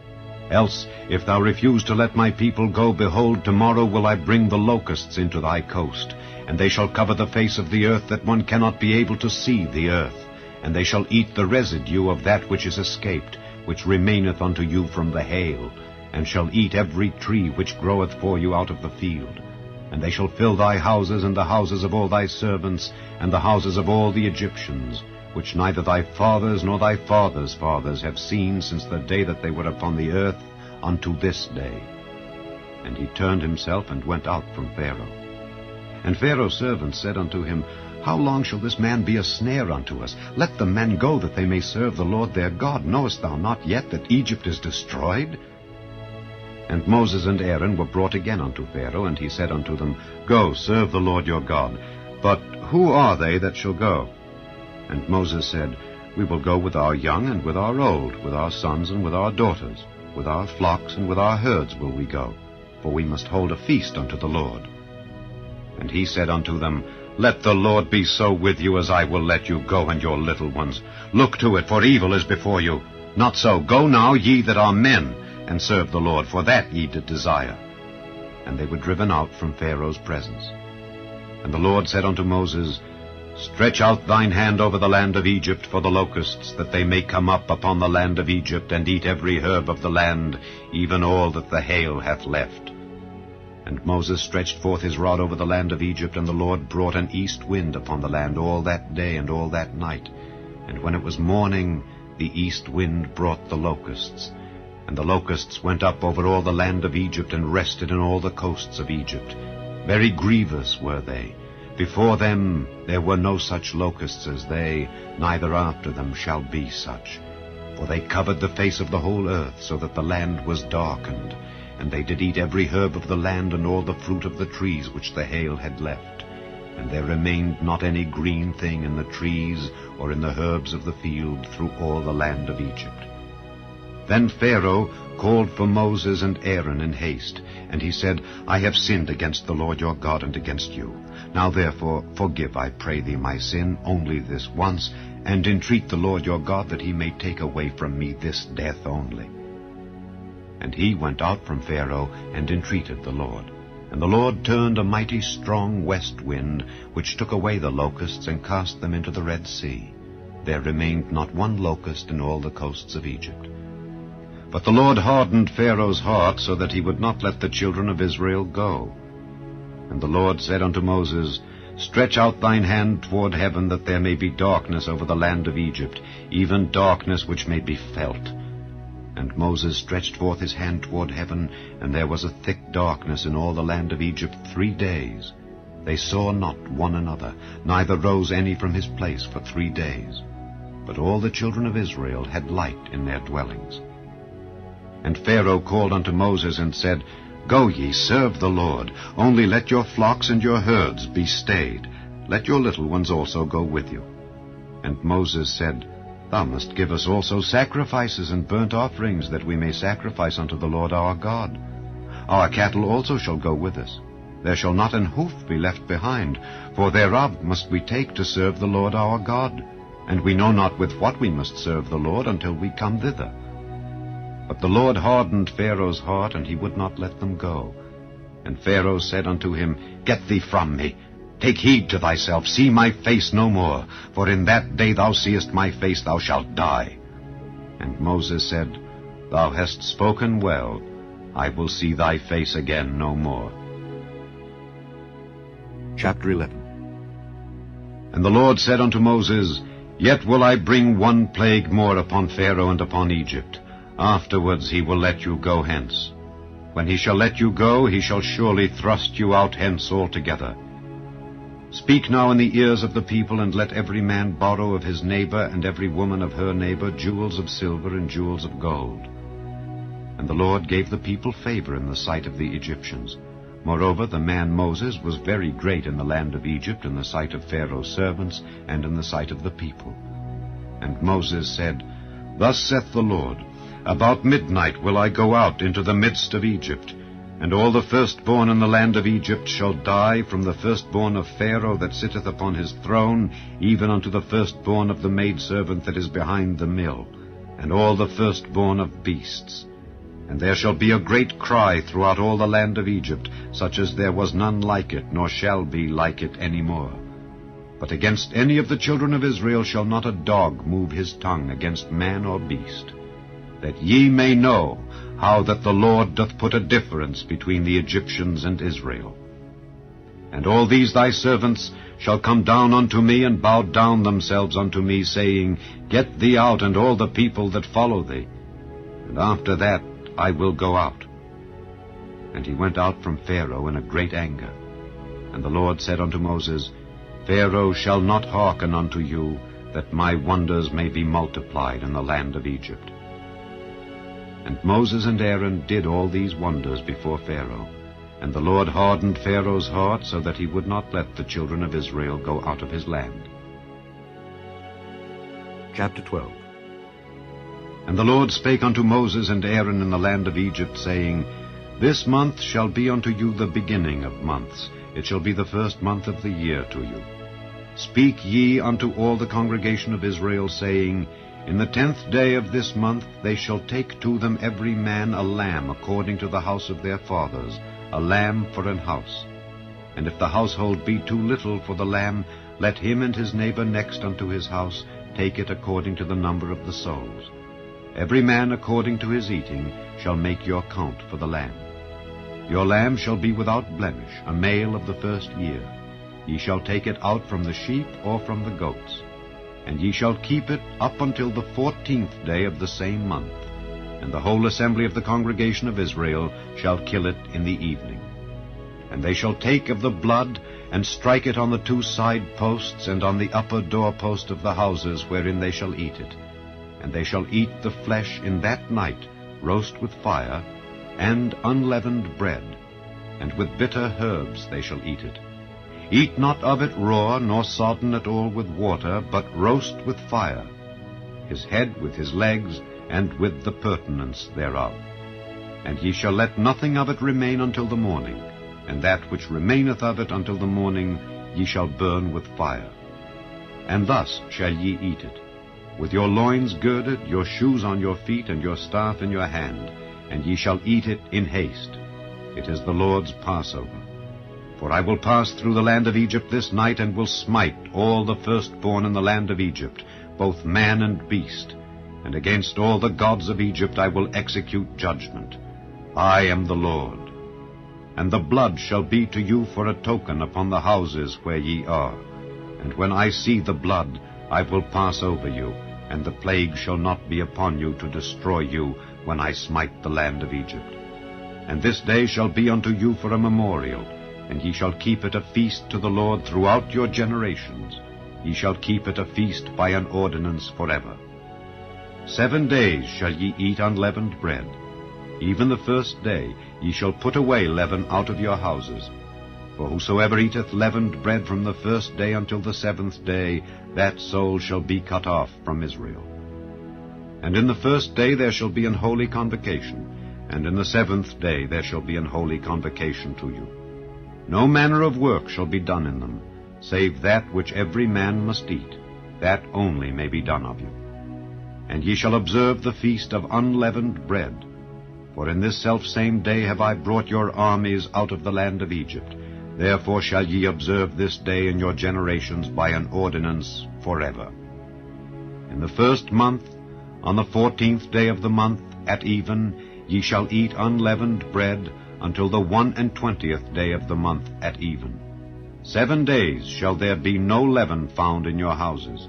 [SPEAKER 2] Else, if thou refuse to let my people go, behold, tomorrow will I bring the locusts into thy coast, and they shall cover the face of the earth, that one cannot be able to see the earth. And they shall eat the residue of that which is escaped, which remaineth unto you from the hail, and shall eat every tree which groweth for you out of the field. And they shall fill thy houses, and the houses of all thy servants, and the houses of all the Egyptians, which neither thy fathers nor thy fathers' fathers have seen since the day that they were upon the earth unto this day. And he turned himself and went out from Pharaoh. And Pharaoh's servants said unto him, How long shall this man be a snare unto us? Let the men go, that they may serve the Lord their God. Knowest thou not yet that Egypt is destroyed? And Moses and Aaron were brought again unto Pharaoh, and he said unto them, Go, serve the Lord your God. But who are they that shall go? And Moses said, We will go with our young and with our old, with our sons and with our daughters, with our flocks and with our herds will we go, for we must hold a feast unto the Lord. And he said unto them, Let the Lord be so with you as I will let you go and your little ones. Look to it, for evil is before you. Not so. Go now, ye that are men, and serve the Lord, for that ye did desire. And they were driven out from Pharaoh's presence. And the Lord said unto Moses, Stretch out thine hand over the land of Egypt for the locusts, that they may come up upon the land of Egypt, and eat every herb of the land, even all that the hail hath left. And Moses stretched forth his rod over the land of Egypt, and the Lord brought an east wind upon the land all that day and all that night. And when it was morning, the east wind brought the locusts. And the locusts went up over all the land of Egypt, and rested in all the coasts of Egypt. Very grievous were they. Before them there were no such locusts as they, neither after them shall be such. For they covered the face of the whole earth, so that the land was darkened. And they did eat every herb of the land, and all the fruit of the trees which the hail had left. And there remained not any green thing in the trees, or in the herbs of the field, through all the land of Egypt. Then Pharaoh called for Moses and Aaron in haste, and he said, I have sinned against the Lord your God and against you. Now therefore forgive, I pray thee, my sin only this once, and entreat the Lord your God that he may take away from me this death only. And he went out from Pharaoh and entreated the Lord. And the Lord turned a mighty strong west wind, which took away the locusts and cast them into the Red Sea. There remained not one locust in all the coasts of Egypt. But the Lord hardened Pharaoh's heart, so that he would not let the children of Israel go. And the Lord said unto Moses, Stretch out thine hand toward heaven, that there may be darkness over the land of Egypt, even darkness which may be felt. And Moses stretched forth his hand toward heaven, and there was a thick darkness in all the land of Egypt 3 days. They saw not one another, neither rose any from his place for 3 days. But all the children of Israel had light in their dwellings. And Pharaoh called unto Moses and said, Go ye, serve the Lord, only let your flocks and your herds be stayed. Let your little ones also go with you. And Moses said, Thou must give us also sacrifices and burnt offerings, that we may sacrifice unto the Lord our God. Our cattle also shall go with us. There shall not an hoof be left behind, for thereof must we take to serve the Lord our God. And we know not with what we must serve the Lord until we come thither. But the Lord hardened Pharaoh's heart, and he would not let them go. And Pharaoh said unto him, Get thee from me. Take heed to thyself, see my face no more, for in that day thou seest my face thou shalt die. And Moses said, Thou hast spoken well. I will see thy face again no more.
[SPEAKER 1] Chapter 11.
[SPEAKER 2] And the Lord said unto Moses, Yet will I bring one plague more upon Pharaoh and upon Egypt. Afterwards he will let you go hence. When he shall let you go, he shall surely thrust you out hence altogether. Speak now in the ears of the people, and let every man borrow of his neighbor, and every woman of her neighbor, jewels of silver and jewels of gold. And the Lord gave the people favor in the sight of the Egyptians. Moreover, the man Moses was very great in the land of Egypt in the sight of Pharaoh's servants and in the sight of the people. And Moses said, Thus saith the Lord, About midnight will I go out into the midst of Egypt, and all the firstborn in the land of Egypt shall die, from the firstborn of Pharaoh that sitteth upon his throne, even unto the firstborn of the maidservant that is behind the mill, and all the firstborn of beasts. And there shall be a great cry throughout all the land of Egypt, such as there was none like it, nor shall be like it any more. But against any of the children of Israel shall not a dog move his tongue against man or beast, that ye may know how that the Lord doth put a difference between the Egyptians and Israel. And all these thy servants shall come down unto me, and bow down themselves unto me, saying, Get thee out, and all the people that follow thee. And after that I will go out. And he went out from Pharaoh in a great anger. And the Lord said unto Moses, Pharaoh shall not hearken unto you, that my wonders may be multiplied in the land of Egypt. And Moses and Aaron did all these wonders before Pharaoh. And the Lord hardened Pharaoh's heart, so that he would not let the children of Israel go out of his land.
[SPEAKER 1] Chapter 12.
[SPEAKER 2] And the Lord spake unto Moses and Aaron in the land of Egypt, saying, This month shall be unto you the beginning of months. It shall be the first month of the year to you. Speak ye unto all the congregation of Israel, saying, In the 10th day of this month they shall take to them every man a lamb according to the house of their fathers, a lamb for an house. And if the household be too little for the lamb, let him and his neighbor next unto his house take it according to the number of the souls. Every man according to his eating shall make your count for the lamb. Your lamb shall be without blemish, a male of the first year. Ye shall take it out from the sheep or from the goats. And ye shall keep it up until the 14th day of the same month. And the whole assembly of the congregation of Israel shall kill it in the evening. And they shall take of the blood, and strike it on the 2 side posts, and on the upper doorpost of the houses wherein they shall eat it. And they shall eat the flesh in that night, roast with fire, and unleavened bread, and with bitter herbs they shall eat it. Eat not of it raw, nor sodden at all with water, but roast with fire, his head with his legs, and with the purtenance thereof. And ye shall let nothing of it remain until the morning, and that which remaineth of it until the morning ye shall burn with fire. And thus shall ye eat it, with your loins girded, your shoes on your feet, and your staff in your hand, and ye shall eat it in haste. It is the Lord's Passover. For I will pass through the land of Egypt this night, and will smite all the firstborn in the land of Egypt, both man and beast. And against all the gods of Egypt I will execute judgment. I am the Lord. And the blood shall be to you for a token upon the houses where ye are. And when I see the blood, I will pass over you, and the plague shall not be upon you to destroy you when I smite the land of Egypt. And this day shall be unto you for a memorial, and ye shall keep it a feast to the Lord throughout your generations. Ye shall keep it a feast by an ordinance forever. 7 days shall ye eat unleavened bread. Even the first day ye shall put away leaven out of your houses. For whosoever eateth leavened bread from the first day until the 7th day, that soul shall be cut off from Israel. And in the first day there shall be an holy convocation, and in the 7th day there shall be an holy convocation to you. No manner of work shall be done in them, save that which every man must eat, that only may be done of you. And ye shall observe the feast of unleavened bread. For in this selfsame day have I brought your armies out of the land of Egypt. Therefore shall ye observe this day in your generations by an ordinance forever. In the 1st month, on the 14th day of the month, at even, ye shall eat unleavened bread until the 21st day of the month at even. 7 days shall there be no leaven found in your houses.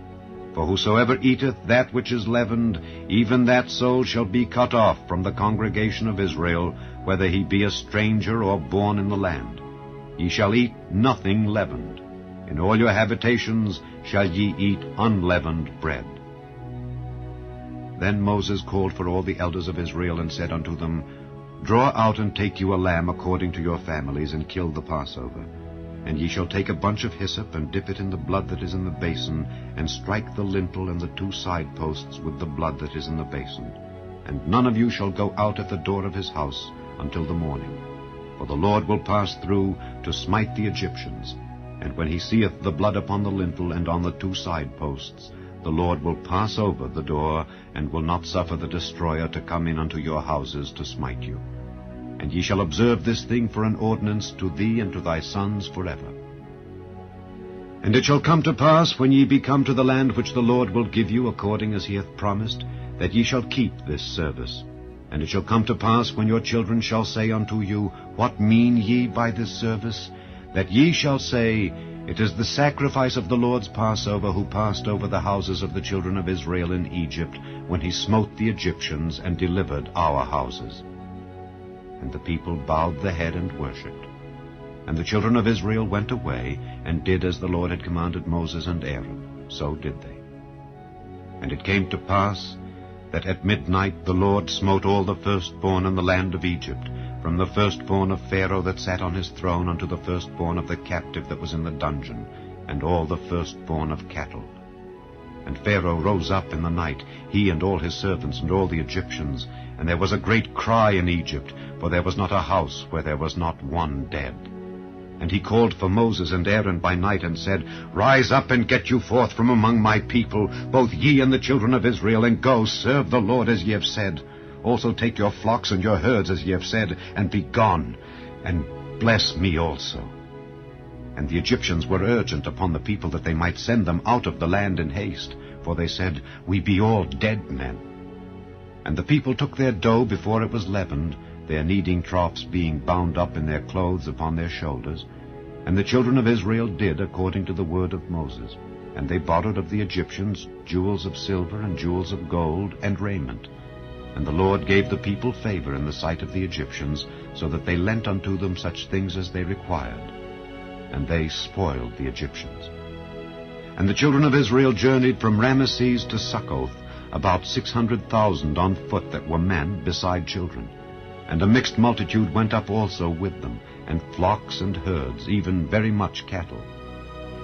[SPEAKER 2] For whosoever eateth that which is leavened, even that soul shall be cut off from the congregation of Israel, whether he be a stranger or born in the land. Ye shall eat nothing leavened. In all your habitations shall ye eat unleavened bread. Then Moses called for all the elders of Israel, and said unto them, Draw out and take you a lamb according to your families, and kill the Passover. And ye shall take a bunch of hyssop, and dip it in the blood that is in the basin, and strike the lintel and the 2 side posts with the blood that is in the basin. And none of you shall go out at the door of his house until the morning. For the Lord will pass through to smite the Egyptians. And when he seeth the blood upon the lintel and on the 2 side posts, the Lord will pass over the door, and will not suffer the destroyer to come in unto your houses to smite you. And ye shall observe this thing for an ordinance to thee and to thy sons forever. And it shall come to pass, when ye be come to the land which the Lord will give you, according as he hath promised, that ye shall keep this service. And it shall come to pass, when your children shall say unto you, What mean ye by this service? That ye shall say, It is the sacrifice of the Lord's Passover, who passed over the houses of the children of Israel in Egypt, when he smote the Egyptians and delivered our houses. And the people bowed the head and worshipped. And the children of Israel went away, and did as the Lord had commanded Moses and Aaron. So did they. And it came to pass, that at midnight the Lord smote all the firstborn in the land of Egypt, from the firstborn of Pharaoh that sat on his throne unto the firstborn of the captive that was in the dungeon, and all the firstborn of cattle. And Pharaoh rose up in the night, he and all his servants and all the Egyptians, and there was a great cry in Egypt, for there was not a house where there was not one dead. And he called for Moses and Aaron by night, and said, Rise up and get you forth from among my people, both ye and the children of Israel, and go, serve the Lord as ye have said. Also take your flocks and your herds as ye have said, and be gone, and bless me also. And the Egyptians were urgent upon the people that they might send them out of the land in haste, for they said, We be all dead men. And the people took their dough before it was leavened, their kneading troughs being bound up in their clothes upon their shoulders. And the children of Israel did according to the word of Moses. And they borrowed of the Egyptians jewels of silver and jewels of gold and raiment. And the Lord gave the people favor in the sight of the Egyptians, so that they lent unto them such things as they required. And they spoiled the Egyptians. And the children of Israel journeyed from Ramesses to Succoth, about 600,000 on foot that were men, beside children. And a mixed multitude went up also with them, and flocks and herds, even very much cattle.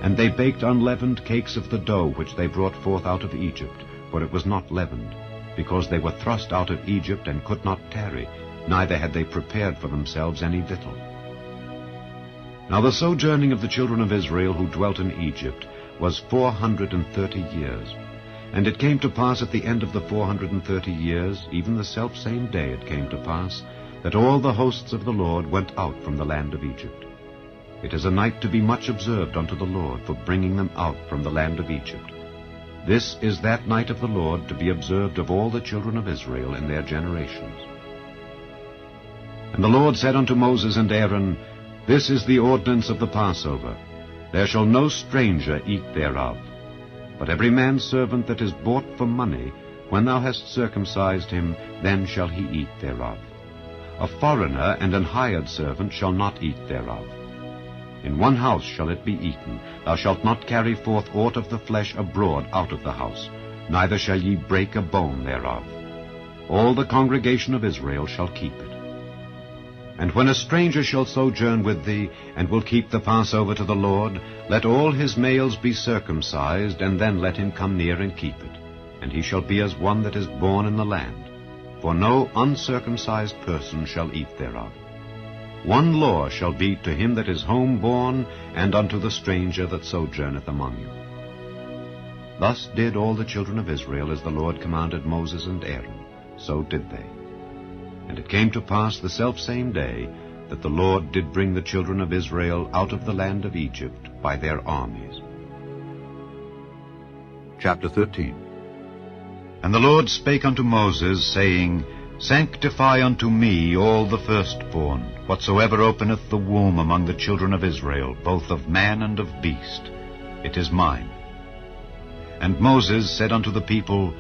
[SPEAKER 2] And they baked unleavened cakes of the dough which they brought forth out of Egypt, for it was not leavened, because they were thrust out of Egypt and could not tarry, neither had they prepared for themselves any victual. Now the sojourning of the children of Israel who dwelt in Egypt was 430 years. And it came to pass at the end of the 430 years, even the selfsame day it came to pass, that all the hosts of the Lord went out from the land of Egypt. It is a night to be much observed unto the Lord, for bringing them out from the land of Egypt. This is that night of the Lord to be observed of all the children of Israel in their generations. And the Lord said unto Moses and Aaron, This is the ordinance of the Passover. There shall no stranger eat thereof. But every man's servant that is bought for money, when thou hast circumcised him, then shall he eat thereof. A foreigner and an hired servant shall not eat thereof. In one house shall it be eaten. Thou shalt not carry forth aught of the flesh abroad out of the house, neither shall ye break a bone thereof. All the congregation of Israel shall keep it. And when a stranger shall sojourn with thee, and will keep the Passover to the Lord, let all his males be circumcised, and then let him come near and keep it. And he shall be as one that is born in the land. For no uncircumcised person shall eat thereof. One law shall be to him that is home-born, and unto the stranger that sojourneth among you. Thus did all the children of Israel as the Lord commanded Moses and Aaron. So did they. And it came to pass the selfsame day that the Lord did bring the children of Israel out of the land of Egypt by their armies.
[SPEAKER 1] Chapter 13.
[SPEAKER 2] And the Lord spake unto Moses, saying, Sanctify unto me all the firstborn, whatsoever openeth the womb among the children of Israel, both of man and of beast. It is mine. And Moses said unto the people,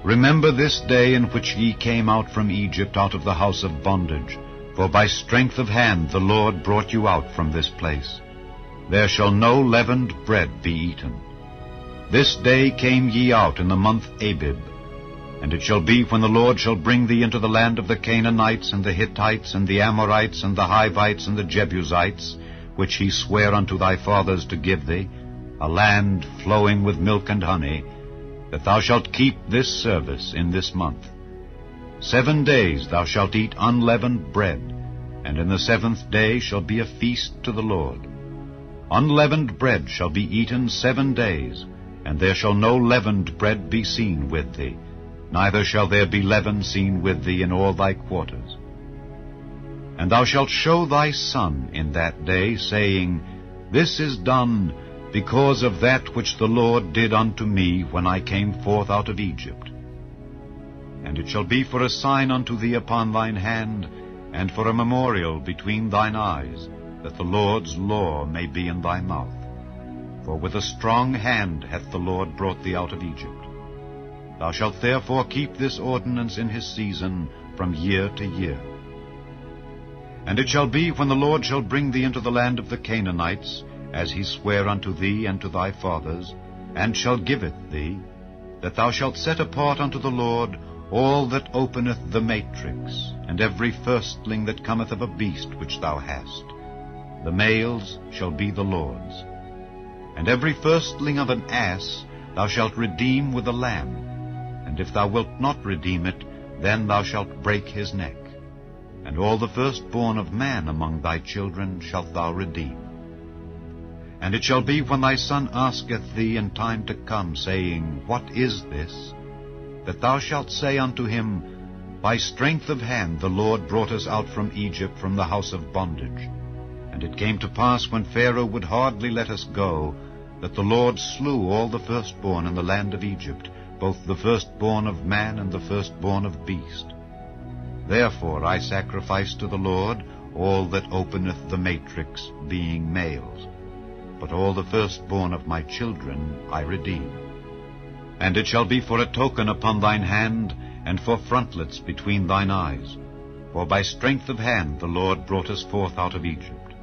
[SPEAKER 2] Remember this day in which ye came out from Egypt out of the house of bondage, for by strength of hand the Lord brought you out from this place. There shall no leavened bread be eaten. This day came ye out in the month Abib. And it shall be, when the Lord shall bring thee into the land of the Canaanites, and the Hittites, and the Amorites, and the Hivites, and the Jebusites, which he sware unto thy fathers to give thee, a land flowing with milk and honey, that thou shalt keep this service in this month. 7 days thou shalt eat unleavened bread, and in the 7th day shall be a feast to the Lord. Unleavened bread shall be eaten 7 days, and there shall no leavened bread be seen with thee, neither shall there be leaven seen with thee in all thy quarters. And thou shalt show thy son in that day, saying, This is done because of that which the Lord did unto me when I came forth out of Egypt. And it shall be for a sign unto thee upon thine hand, and for a memorial between thine eyes, that the Lord's law may be in thy mouth. For with a strong hand hath the Lord brought thee out of Egypt. Thou shalt therefore keep this ordinance in his season from year to year. And it shall be, when the Lord shall bring thee into the land of the Canaanites, as he sware unto thee and to thy fathers, and shall give it thee, that thou shalt set apart unto the Lord all that openeth the matrix, and every firstling that cometh of a beast which thou hast. The males shall be the Lord's. And every firstling of an ass thou shalt redeem with a lamb. And if thou wilt not redeem it, then thou shalt break his neck. And all the firstborn of man among thy children shalt thou redeem. And it shall be, when thy son asketh thee in time to come, saying, What is this? That thou shalt say unto him, By strength of hand the Lord brought us out from Egypt, from the house of bondage. And it came to pass, when Pharaoh would hardly let us go, that the Lord slew all the firstborn in the land of Egypt, both the firstborn of man and the firstborn of beast. Therefore I sacrifice to the Lord all that openeth the matrix, being males. But all the firstborn of my children I redeem. And it shall be for a token upon thine hand, and for frontlets between thine eyes. For by strength of hand the Lord brought us forth out of Egypt.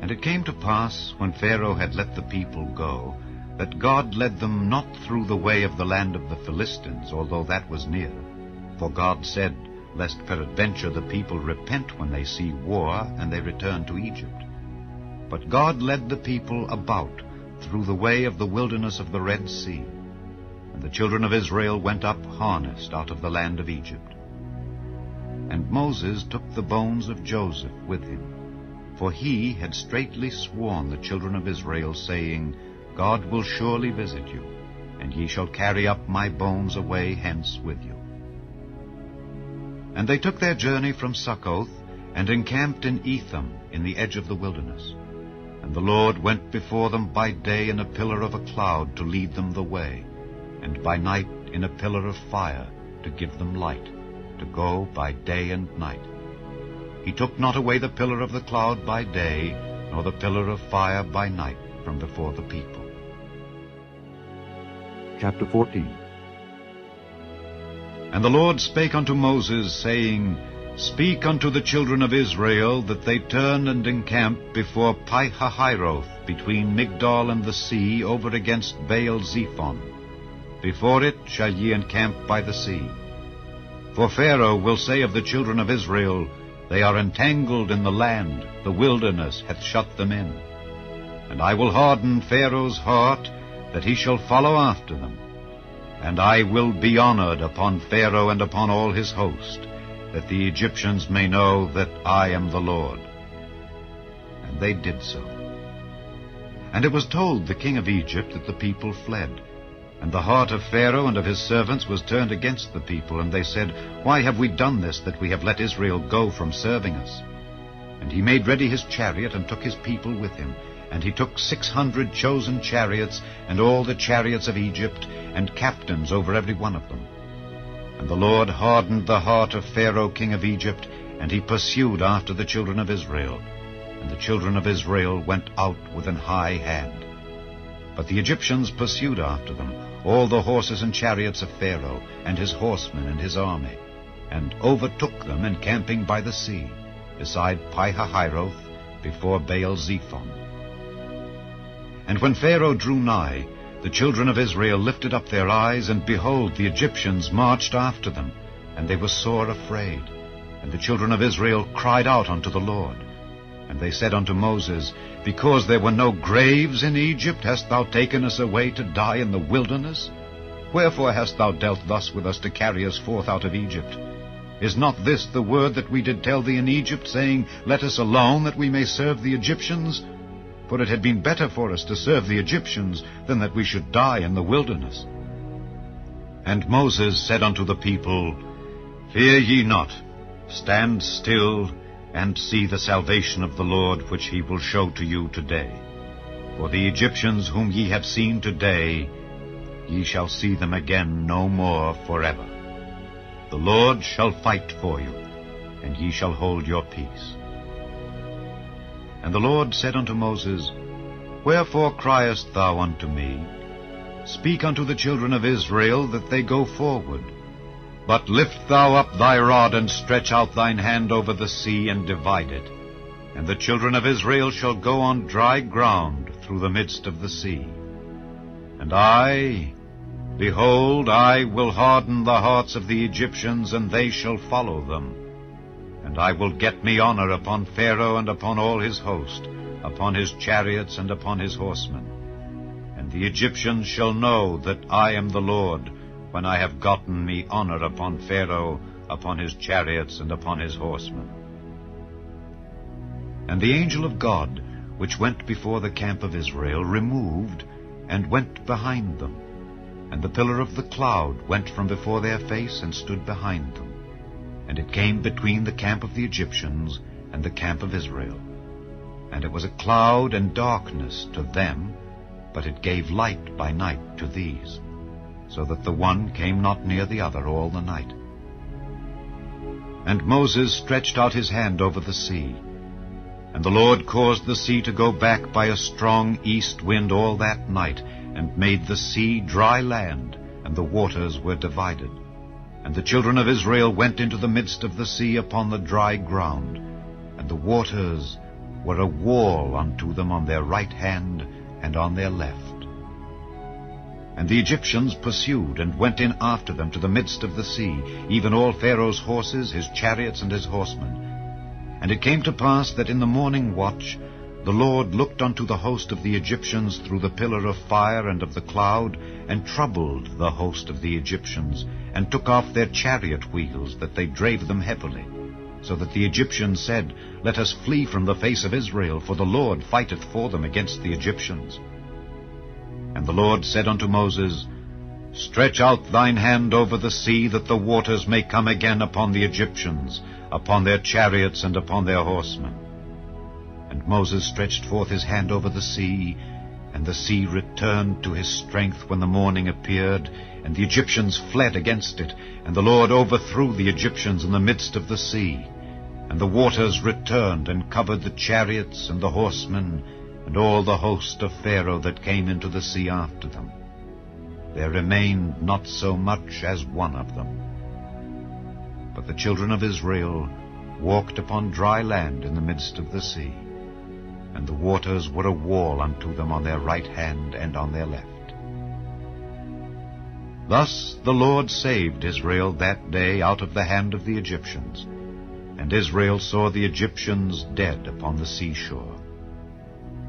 [SPEAKER 2] And it came to pass, when Pharaoh had let the people go, that God led them not through the way of the land of the Philistines, although that was near. For God said, Lest peradventure the people repent when they see war, and they return to Egypt. But God led the people about through the way of the wilderness of the Red Sea. And the children of Israel went up harnessed out of the land of Egypt. And Moses took the bones of Joseph with him, for he had straitly sworn the children of Israel, saying, God will surely visit you, and ye shall carry up my bones away hence with you. And they took their journey from Succoth, and encamped in Etham, in the edge of the wilderness. And the Lord went before them by day in a pillar of a cloud to lead them the way, and by night in a pillar of fire to give them light, to go by day and night. He took not away the pillar of the cloud by day, nor the pillar of fire by night from before the people.
[SPEAKER 1] Chapter 14.
[SPEAKER 2] And the Lord spake unto Moses, saying, Speak unto the children of Israel, that they turn and encamp before Pi-hahiroth, between Migdol and the sea, over against Baal-zephon. Before it shall ye encamp by the sea. For Pharaoh will say of the children of Israel, They are entangled in the land, the wilderness hath shut them in. And I will harden Pharaoh's heart, that he shall follow after them. And I will be honored upon Pharaoh and upon all his host, that the Egyptians may know that I am the Lord. And they did so. And it was told the king of Egypt that the people fled. And the heart of Pharaoh and of his servants was turned against the people, and they said, Why have we done this, that we have let Israel go from serving us? And he made ready his chariot, and took his people with him. And he took 600 chosen chariots, and all the chariots of Egypt, and captains over every one of them. And the Lord hardened the heart of Pharaoh king of Egypt, and he pursued after the children of Israel. And the children of Israel went out with an high hand. But the Egyptians pursued after them, all the horses and chariots of Pharaoh, and his horsemen and his army, and overtook them encamping by the sea, beside Pi-hahiroth, before Baal-zephon. And when Pharaoh drew nigh, the children of Israel lifted up their eyes, and behold, the Egyptians marched after them, and they were sore afraid. And the children of Israel cried out unto the Lord. And they said unto Moses, Because there were no graves in Egypt, hast thou taken us away to die in the wilderness? Wherefore hast thou dealt thus with us to carry us forth out of Egypt? Is not this the word that we did tell thee in Egypt, saying, Let us alone, that we may serve the Egyptians? For it had been better for us to serve the Egyptians than that we should die in the wilderness. And Moses said unto the people, Fear ye not, stand still, and see the salvation of the Lord, which he will show to you today. For the Egyptians whom ye have seen today, ye shall see them again no more forever. The Lord shall fight for you, and ye shall hold your peace. And the Lord said unto Moses, Wherefore criest thou unto me? Speak unto the children of Israel that they go forward. But lift thou up thy rod, and stretch out thine hand over the sea, and divide it. And the children of Israel shall go on dry ground through the midst of the sea. And I, behold, I will harden the hearts of the Egyptians, and they shall follow them. And I will get me honor upon Pharaoh and upon all his host, upon his chariots and upon his horsemen. And the Egyptians shall know that I am the Lord, when I have gotten me honor upon Pharaoh, upon his chariots, and upon his horsemen. And the angel of God, which went before the camp of Israel, removed, and went behind them. And the pillar of the cloud went from before their face, and stood behind them. And it came between the camp of the Egyptians and the camp of Israel. And it was a cloud and darkness to them, but it gave light by night to these, so that the one came not near the other all the night. And Moses stretched out his hand over the sea, and the Lord caused the sea to go back by a strong east wind all that night, and made the sea dry land, and the waters were divided. And the children of Israel went into the midst of the sea upon the dry ground, and the waters were a wall unto them on their right hand and on their left. And the Egyptians pursued, and went in after them to the midst of the sea, even all Pharaoh's horses, his chariots, and his horsemen. And it came to pass that in the morning watch the Lord looked unto the host of the Egyptians through the pillar of fire and of the cloud, and troubled the host of the Egyptians, and took off their chariot wheels, that they drave them heavily. So that the Egyptians said, Let us flee from the face of Israel, for the Lord fighteth for them against the Egyptians. And the Lord said unto Moses, Stretch out thine hand over the sea, that the waters may come again upon the Egyptians, upon their chariots, and upon their horsemen. And Moses stretched forth his hand over the sea, and the sea returned to his strength when the morning appeared, and the Egyptians fled against it, and the Lord overthrew the Egyptians in the midst of the sea. And the waters returned, and covered the chariots and the horsemen, and all the host of Pharaoh that came into the sea after them. There remained not so much as one of them. But the children of Israel walked upon dry land in the midst of the sea, and the waters were a wall unto them on their right hand and on their left. Thus the Lord saved Israel that day out of the hand of the Egyptians, and Israel saw the Egyptians dead upon the seashore.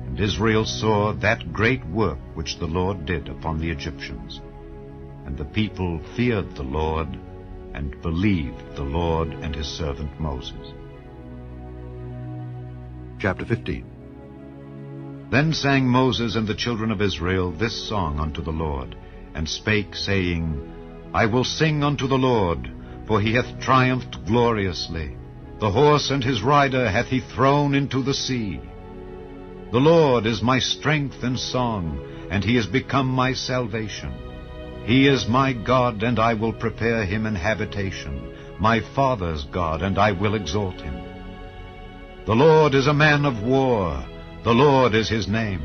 [SPEAKER 2] And Israel saw that great work which the Lord did upon the Egyptians. And the people feared the Lord, and believed the Lord and his servant Moses.
[SPEAKER 1] Chapter 15.
[SPEAKER 2] Then sang Moses and the children of Israel this song unto the Lord, and spake, saying, I will sing unto the Lord, for he hath triumphed gloriously. The horse and his rider hath he thrown into the sea. The Lord is my strength and song, and he is become my salvation. He is my God, and I will prepare him an habitation, my father's God, and I will exalt him. The Lord is a man of war, the Lord is his name.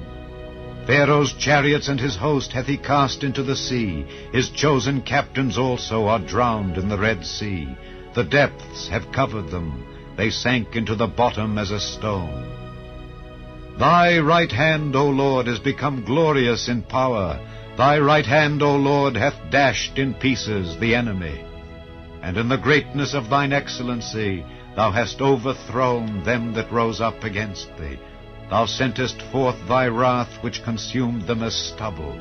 [SPEAKER 2] Pharaoh's chariots and his host hath he cast into the sea. His chosen captains also are drowned in the Red Sea. The depths have covered them. They sank into the bottom as a stone. Thy right hand, O Lord, is become glorious in power. Thy right hand, O Lord, hath dashed in pieces the enemy, and in the greatness of thine excellency thou hast overthrown them that rose up against thee. Thou sentest forth thy wrath, which consumed them as stubble.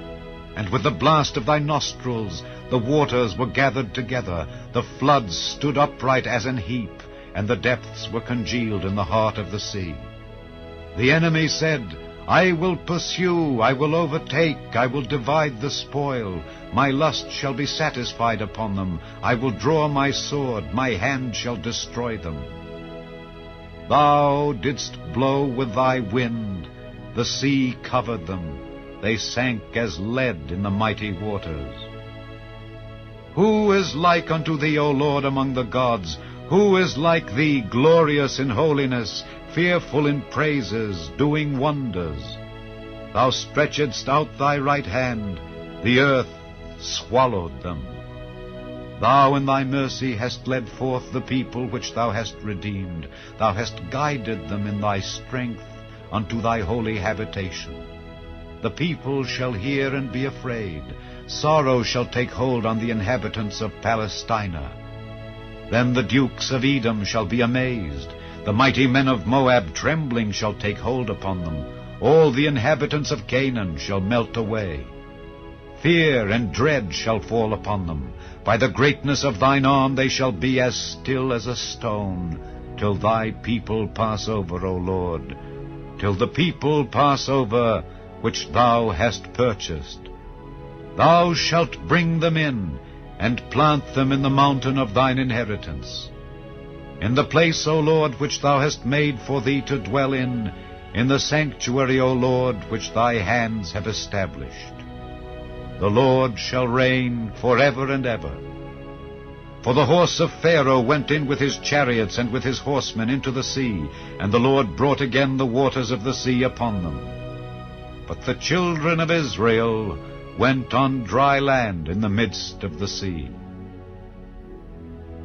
[SPEAKER 2] And with the blast of thy nostrils the waters were gathered together, the floods stood upright as an heap, and the depths were congealed in the heart of the sea. The enemy said, I will pursue, I will overtake, I will divide the spoil. My lust shall be satisfied upon them. I will draw my sword, my hand shall destroy them. Thou didst blow with thy wind, the sea covered them. They sank as lead in the mighty waters. Who is like unto thee, O Lord, among the gods? Who is like thee, glorious in holiness, fearful in praises, doing wonders? Thou stretchedst out thy right hand, the earth swallowed them. Thou in thy mercy hast led forth the people which thou hast redeemed. Thou hast guided them in thy strength unto thy holy habitation. The people shall hear and be afraid. Sorrow shall take hold on the inhabitants of Palestina. Then the dukes of Edom shall be amazed. The mighty men of Moab trembling shall take hold upon them. All the inhabitants of Canaan shall melt away. Fear and dread shall fall upon them. By the greatness of thine arm they shall be as still as a stone, till thy people pass over, O Lord, till the people pass over which thou hast purchased. Thou shalt bring them in, and plant them in the mountain of thine inheritance. In the place, O Lord, which thou hast made for thee to dwell in the sanctuary, O Lord, which thy hands have established. The Lord shall reign forever and ever. For the horse of Pharaoh went in with his chariots and with his horsemen into the sea, and the Lord brought again the waters of the sea upon them. But the children of Israel went on dry land in the midst of the sea.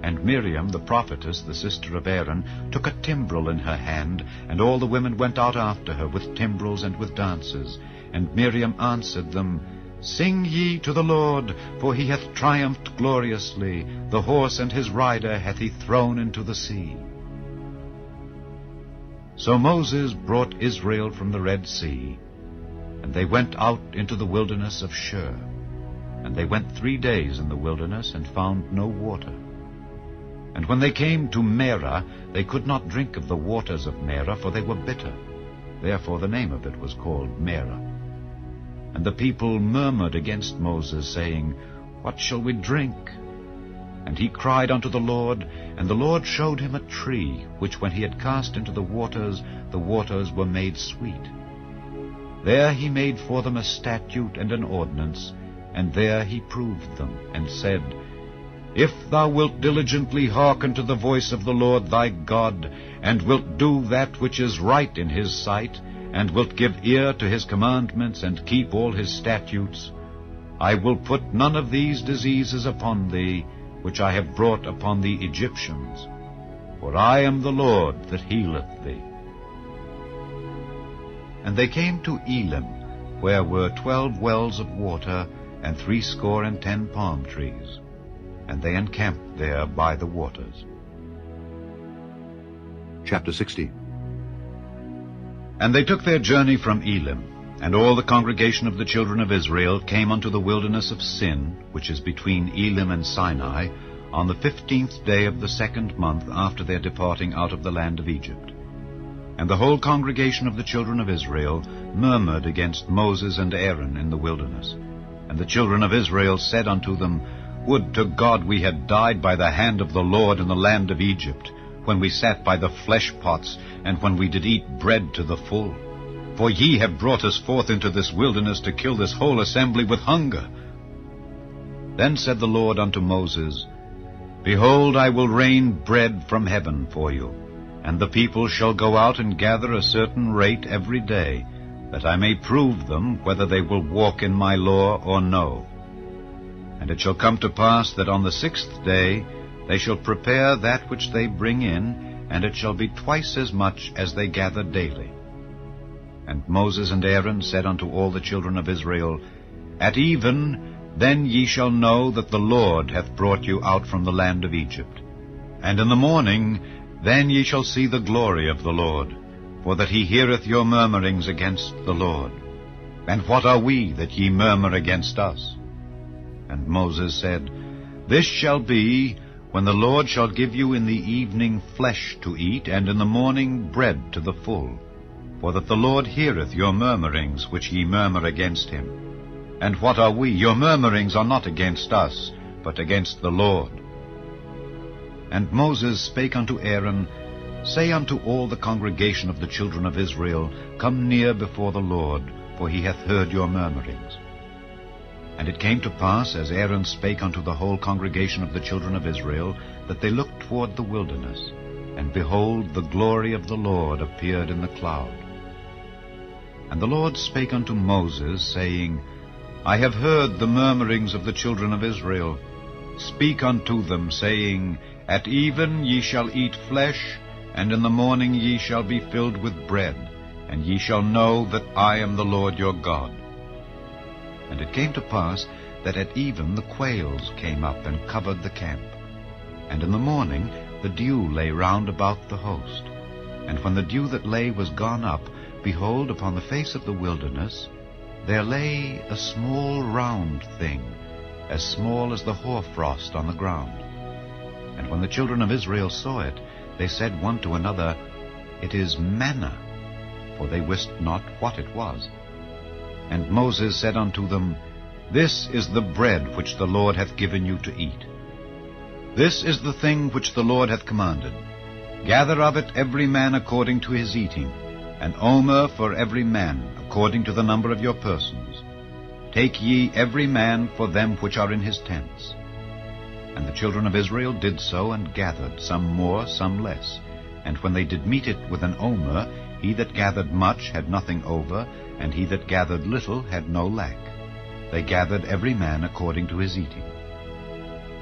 [SPEAKER 2] And Miriam, the prophetess, the sister of Aaron, took a timbrel in her hand, and all the women went out after her with timbrels and with dances. And Miriam answered them, Sing ye to the Lord, for he hath triumphed gloriously. The horse and his rider hath he thrown into the sea. So Moses brought Israel from the Red Sea, and they went out into the wilderness of Shur. And they went 3 days in the wilderness, and found no water. And when they came to Merah, they could not drink of the waters of Merah, for they were bitter. Therefore the name of it was called Merah. And the people murmured against Moses, saying, What shall we drink? And he cried unto the Lord, and the Lord showed him a tree, which when he had cast into the waters were made sweet. There he made for them a statute and an ordinance, and there he proved them, and said, If thou wilt diligently hearken to the voice of the Lord thy God, and wilt do that which is right in his sight, and wilt give ear to his commandments, and keep all his statutes, I will put none of these diseases upon thee, which I have brought upon the Egyptians. For I am the Lord that healeth thee. And they came to Elim, where were 12 wells of water, and 70 palm trees. And they encamped there by the waters.
[SPEAKER 1] Chapter 60.
[SPEAKER 2] And they took their journey from Elim, and all the congregation of the children of Israel came unto the wilderness of Sin, which is between Elim and Sinai, on the 15th day of the 2nd month after their departing out of the land of Egypt. And the whole congregation of the children of Israel murmured against Moses and Aaron in the wilderness. And the children of Israel said unto them, Would to God we had died by the hand of the Lord in the land of Egypt, when we sat by the flesh pots, and when we did eat bread to the full. For ye have brought us forth into this wilderness to kill this whole assembly with hunger. Then said the Lord unto Moses, Behold, I will rain bread from heaven for you, and the people shall go out and gather a certain rate every day, that I may prove them whether they will walk in my law or no. And it shall come to pass that on the 6th day they shall prepare that which they bring in, and it shall be twice as much as they gather daily. And Moses and Aaron said unto all the children of Israel, At even, then ye shall know that the Lord hath brought you out from the land of Egypt. And in the morning, then ye shall see the glory of the Lord, for that he heareth your murmurings against the Lord. And what are we that ye murmur against us? And Moses said, This shall be, when the Lord shall give you in the evening flesh to eat, and in the morning bread to the full. For that the Lord heareth your murmurings which ye murmur against him. And what are we? Your murmurings are not against us, but against the Lord. And Moses spake unto Aaron, Say unto all the congregation of the children of Israel, Come near before the Lord, for he hath heard your murmurings. And it came to pass, as Aaron spake unto the whole congregation of the children of Israel, that they looked toward the wilderness, and behold, the glory of the Lord appeared in the cloud. And the Lord spake unto Moses, saying, I have heard the murmurings of the children of Israel. Speak unto them, saying, At even ye shall eat flesh, and in the morning ye shall be filled with bread, and ye shall know that I am the Lord your God. And it came to pass that at even the quails came up and covered the camp. And in the morning the dew lay round about the host. And when the dew that lay was gone up, behold, upon the face of the wilderness there lay a small round thing, as small as the hoarfrost on the ground. And when the children of Israel saw it, they said one to another, It is manna, for they wist not what it was. And Moses said unto them, This is the bread which the Lord hath given you to eat. This is the thing which the Lord hath commanded. Gather of it every man according to his eating, an omer for every man, according to the number of your persons. Take ye every man for them which are in his tents. And the children of Israel did so, and gathered, some more, some less. And when they did meet it with an omer, he that gathered much had nothing over, and he that gathered little had no lack. They gathered every man according to his eating.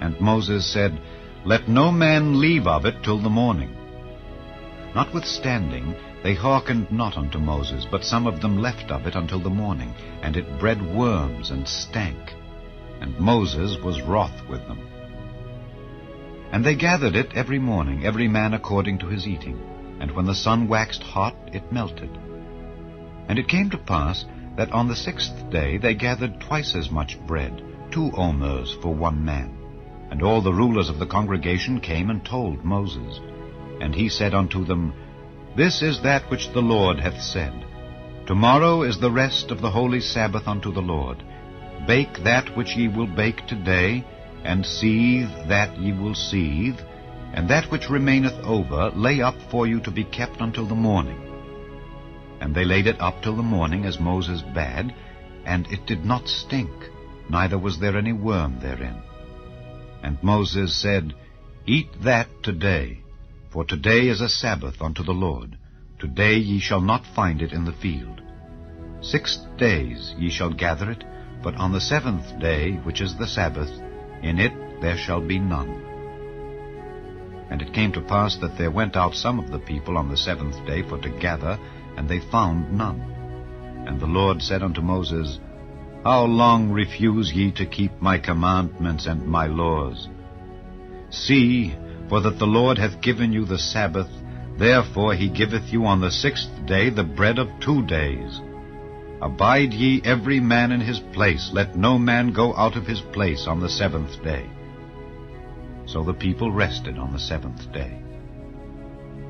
[SPEAKER 2] And Moses said, Let no man leave of it till the morning. Notwithstanding, they hearkened not unto Moses, but some of them left of it until the morning, and it bred worms and stank. And Moses was wroth with them. And they gathered it every morning, every man according to his eating. And when the sun waxed hot, it melted. And it came to pass that on the 6th day they gathered twice as much bread, 2 omers for one man. And all the rulers of the congregation came and told Moses. And he said unto them, This is that which the Lord hath said. Tomorrow is the rest of the holy Sabbath unto the Lord. Bake that which ye will bake today, and seethe that ye will seethe, and that which remaineth over lay up for you to be kept until the morning. And they laid it up till the morning, as Moses bade, and it did not stink, neither was there any worm therein. And Moses said, Eat that today, for today is a Sabbath unto the Lord. Today ye shall not find it in the field. 6 days ye shall gather it, but on the 7th day, which is the Sabbath, in it there shall be none. And it came to pass that there went out some of the people on the 7th day for to gather, and they found none. And the Lord said unto Moses, How long refuse ye to keep my commandments and my laws? See, for that the Lord hath given you the Sabbath, therefore he giveth you on the 6th day the bread of 2 days. Abide ye every man in his place, let no man go out of his place on the 7th day. So the people rested on the 7th day.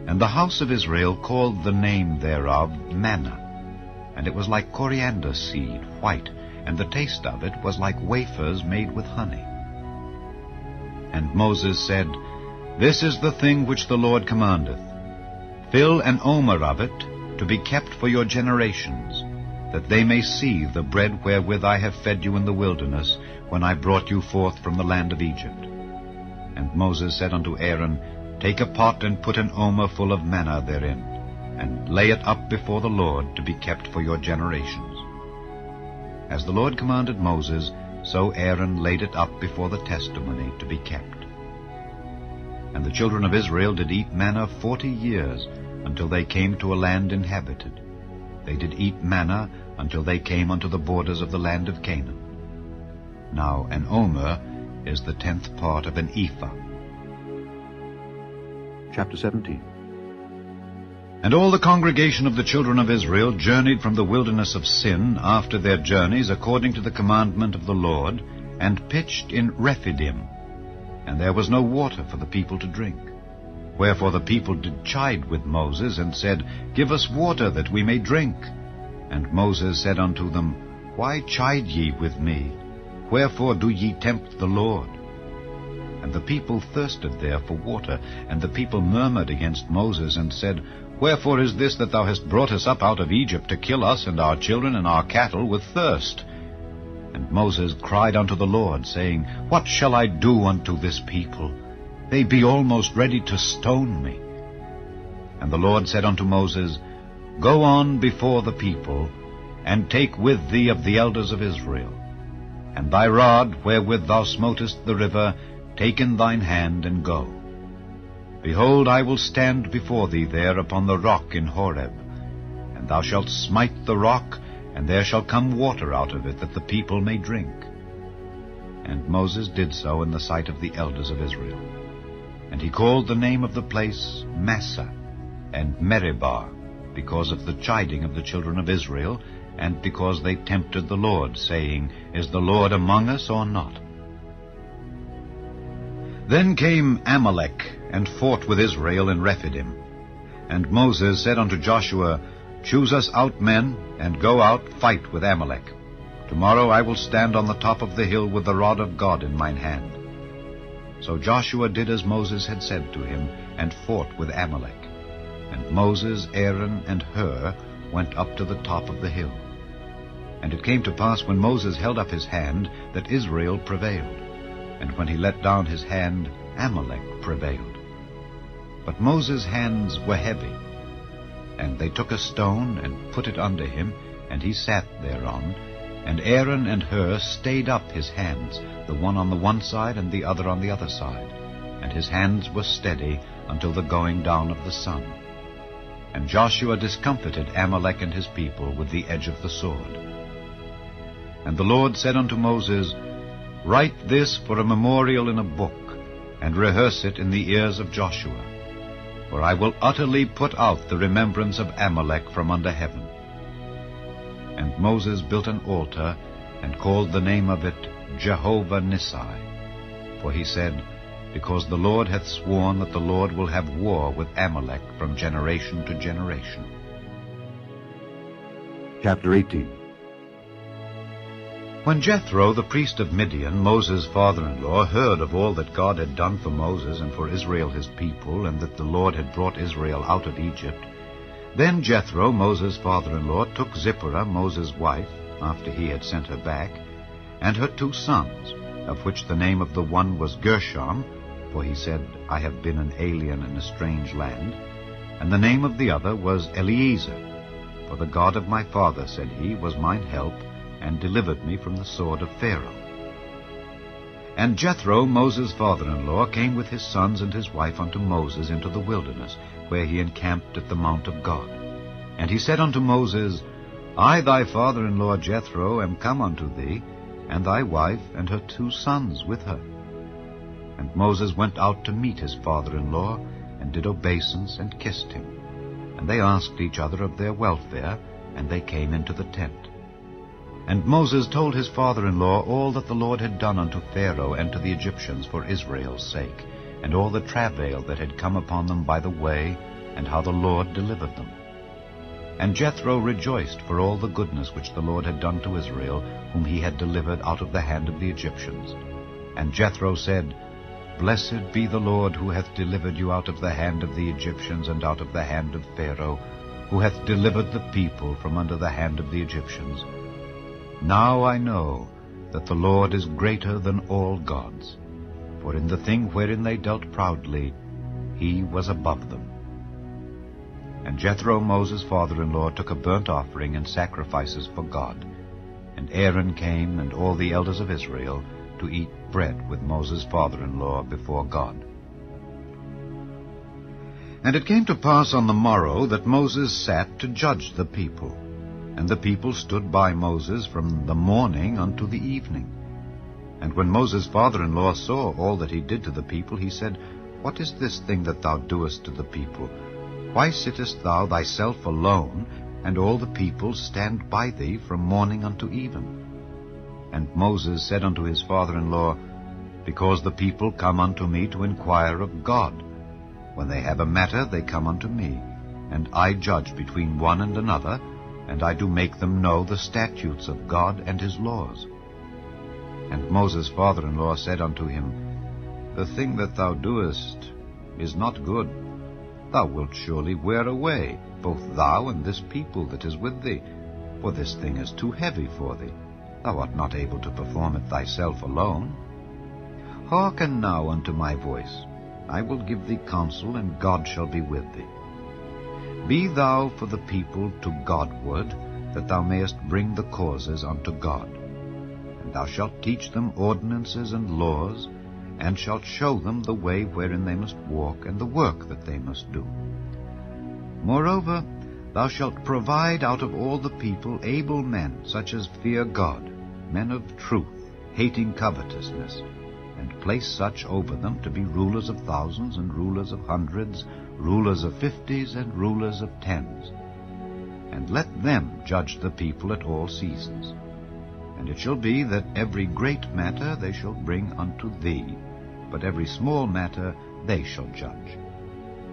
[SPEAKER 2] And the house of Israel called the name thereof manna, and it was like coriander seed, white, and the taste of it was like wafers made with honey. And Moses said, This is the thing which the Lord commandeth. Fill an omer of it, to be kept for your generations, that they may see the bread wherewith I have fed you in the wilderness, when I brought you forth from the land of Egypt. And Moses said unto Aaron, Take a pot, and put an omer full of manna therein, and lay it up before the Lord, to be kept for your generations. As the Lord commanded Moses, so Aaron laid it up before the testimony, to be kept. And the children of Israel did eat manna 40 years, until they came to a land inhabited. They did eat manna until they came unto the borders of the land of Canaan. Now an omer is the 10th part of an ephah.
[SPEAKER 1] Chapter 17.
[SPEAKER 2] And all the congregation of the children of Israel journeyed from the wilderness of Sin after their journeys according to the commandment of the Lord, and pitched in Rephidim. And there was no water for the people to drink. Wherefore the people did chide with Moses, and said, Give us water, that we may drink. And Moses said unto them, Why chide ye with me? Wherefore do ye tempt the Lord? And the people thirsted there for water, and the people murmured against Moses, and said, Wherefore is this that thou hast brought us up out of Egypt, to kill us and our children and our cattle with thirst? And Moses cried unto the Lord, saying, What shall I do unto this people? They be almost ready to stone me. And the Lord said unto Moses, Go on before the people, and take with thee of the elders of Israel. And thy rod, wherewith thou smotest the river, take in thine hand, and go. Behold, I will stand before thee there upon the rock in Horeb. And thou shalt smite the rock, and there shall come water out of it, that the people may drink. And Moses did so in the sight of the elders of Israel. And he called the name of the place Massah and Meribah, because of the chiding of the children of Israel, and because they tempted the Lord, saying, Is the Lord among us or not? Then came Amalek, and fought with Israel in Rephidim. And Moses said unto Joshua, Choose us out men, and go out, fight with Amalek. Tomorrow I will stand on the top of the hill with the rod of God in mine hand. So Joshua did as Moses had said to him, and fought with Amalek. And Moses, Aaron, and Hur went up to the top of the hill. And it came to pass, when Moses held up his hand, that Israel prevailed. And when he let down his hand, Amalek prevailed. But Moses' hands were heavy. And they took a stone, and put it under him, and he sat thereon. And Aaron and Hur stayed up his hands, the one on the one side, and the other on the other side. And his hands were steady until the going down of the sun. And Joshua discomfited Amalek and his people with the edge of the sword. And the Lord said unto Moses, Write this for a memorial in a book, and rehearse it in the ears of Joshua. For I will utterly put out the remembrance of Amalek from under heaven. And Moses built an altar, and called the name of it Jehovah Nissi. For he said, Because the Lord hath sworn that the Lord will have war with Amalek from generation to generation.
[SPEAKER 1] Chapter 18.
[SPEAKER 2] When Jethro, the priest of Midian, Moses' father-in-law, heard of all that God had done for Moses and for Israel his people, and that the Lord had brought Israel out of Egypt, then Jethro, Moses' father-in-law, took Zipporah, Moses' wife, after he had sent her back, and her 2 sons, of which the name of the one was Gershom, for he said, I have been an alien in a strange land, and the name of the other was Eliezer. For the God of my father, said he, was mine help, and delivered me from the sword of Pharaoh. And Jethro, Moses' father-in-law, came with his sons and his wife unto Moses into the wilderness, where he encamped at the mount of God. And he said unto Moses, I, thy father-in-law Jethro, am come unto thee, and thy wife and her 2 sons with her. And Moses went out to meet his father-in-law, and did obeisance, and kissed him. And they asked each other of their welfare, and they came into the tent. And Moses told his father-in-law all that the Lord had done unto Pharaoh and to the Egyptians for Israel's sake, and all the travail that had come upon them by the way, and how the Lord delivered them. And Jethro rejoiced for all the goodness which the Lord had done to Israel, whom he had delivered out of the hand of the Egyptians. And Jethro said, Blessed be the Lord, who hath delivered you out of the hand of the Egyptians and out of the hand of Pharaoh, who hath delivered the people from under the hand of the Egyptians. Now I know that the Lord is greater than all gods, for in the thing wherein they dealt proudly, he was above them. And Jethro, Moses' father-in-law, took a burnt offering and sacrifices for God. And Aaron came, and all the elders of Israel, to eat bread with Moses' father-in-law before God. And it came to pass on the morrow that Moses sat to judge the people. And the people stood by Moses from the morning unto the evening. And when Moses' father-in-law saw all that he did to the people, he said, What is this thing that thou doest to the people? Why sittest thou thyself alone, and all the people stand by thee from morning unto even? And Moses said unto his father-in-law, Because the people come unto me to inquire of God. When they have a matter, they come unto me, and I judge between one and another, and I do make them know the statutes of God and his laws. And Moses' father-in-law said unto him, The thing that thou doest is not good. Thou wilt surely wear away, both thou and this people that is with thee, for this thing is too heavy for thee. Thou art not able to perform it thyself alone. Hearken now unto my voice. I will give thee counsel, and God shall be with thee. Be thou for the people to Godward, that thou mayest bring the causes unto God. And thou shalt teach them ordinances and laws, and shalt show them the way wherein they must walk, and the work that they must do. Moreover, thou shalt provide out of all the people able men, such as fear God, men of truth, hating covetousness, and place such over them to be rulers of thousands, and rulers of hundreds, rulers of 50s, and rulers of 10s. And let them judge the people at all seasons. And it shall be that every great matter they shall bring unto thee, but every small matter they shall judge.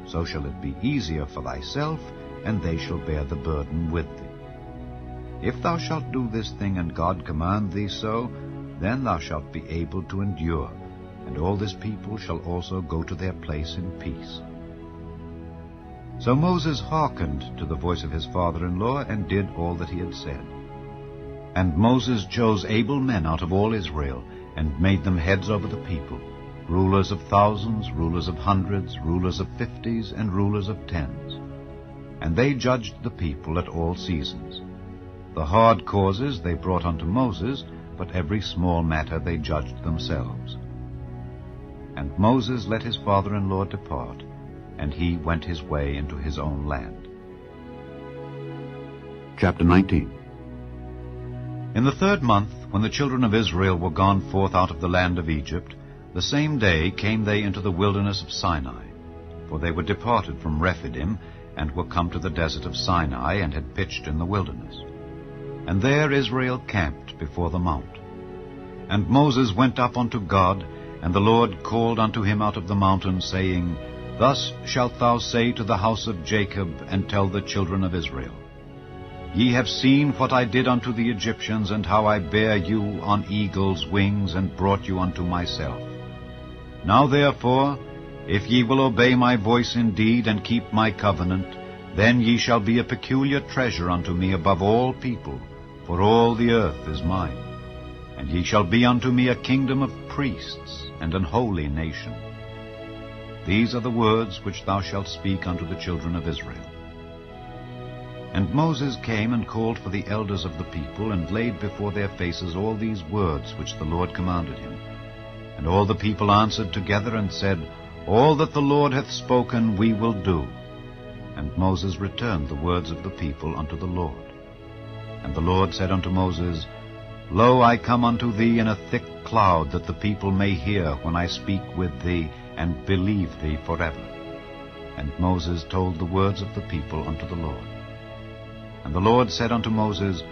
[SPEAKER 2] So shall it be easier for thyself, and they shall bear the burden with thee. If thou shalt do this thing, and God command thee so, then thou shalt be able to endure, and all this people shall also go to their place in peace. So Moses hearkened to the voice of his father-in-law, and did all that he had said. And Moses chose able men out of all Israel, and made them heads over the people, rulers of thousands, rulers of hundreds, rulers of 50s, and rulers of 10s. And they judged the people at all seasons. The hard causes they brought unto Moses, but every small matter they judged themselves. And Moses let his father-in-law depart, and he went his way into his own land.
[SPEAKER 1] Chapter 19.
[SPEAKER 2] In the 3rd month, when the children of Israel were gone forth out of the land of Egypt, the same day came they into the wilderness of Sinai. For they were departed from Rephidim, and were come to the desert of Sinai, and had pitched in the wilderness. And there Israel camped before the mount. And Moses went up unto God, and the Lord called unto him out of the mountain, saying, Thus shalt thou say to the house of Jacob, and tell the children of Israel, Ye have seen what I did unto the Egyptians, and how I bare you on eagle's wings, and brought you unto myself. Now therefore, if ye will obey my voice indeed, and keep my covenant, then ye shall be a peculiar treasure unto me above all people, for all the earth is mine. And ye shall be unto me a kingdom of priests, and an holy nation. These are the words which thou shalt speak unto the children of Israel. And Moses came and called for the elders of the people, and laid before their faces all these words which the Lord commanded him. And all the people answered together, and said, All that the Lord hath spoken we will do. And Moses returned the words of the people unto the Lord. And the Lord said unto Moses, Lo, I come unto thee in a thick cloud, that the people may hear when I speak with thee, and believe thee forever. And Moses told the words of the people unto the Lord. And the Lord said unto Moses,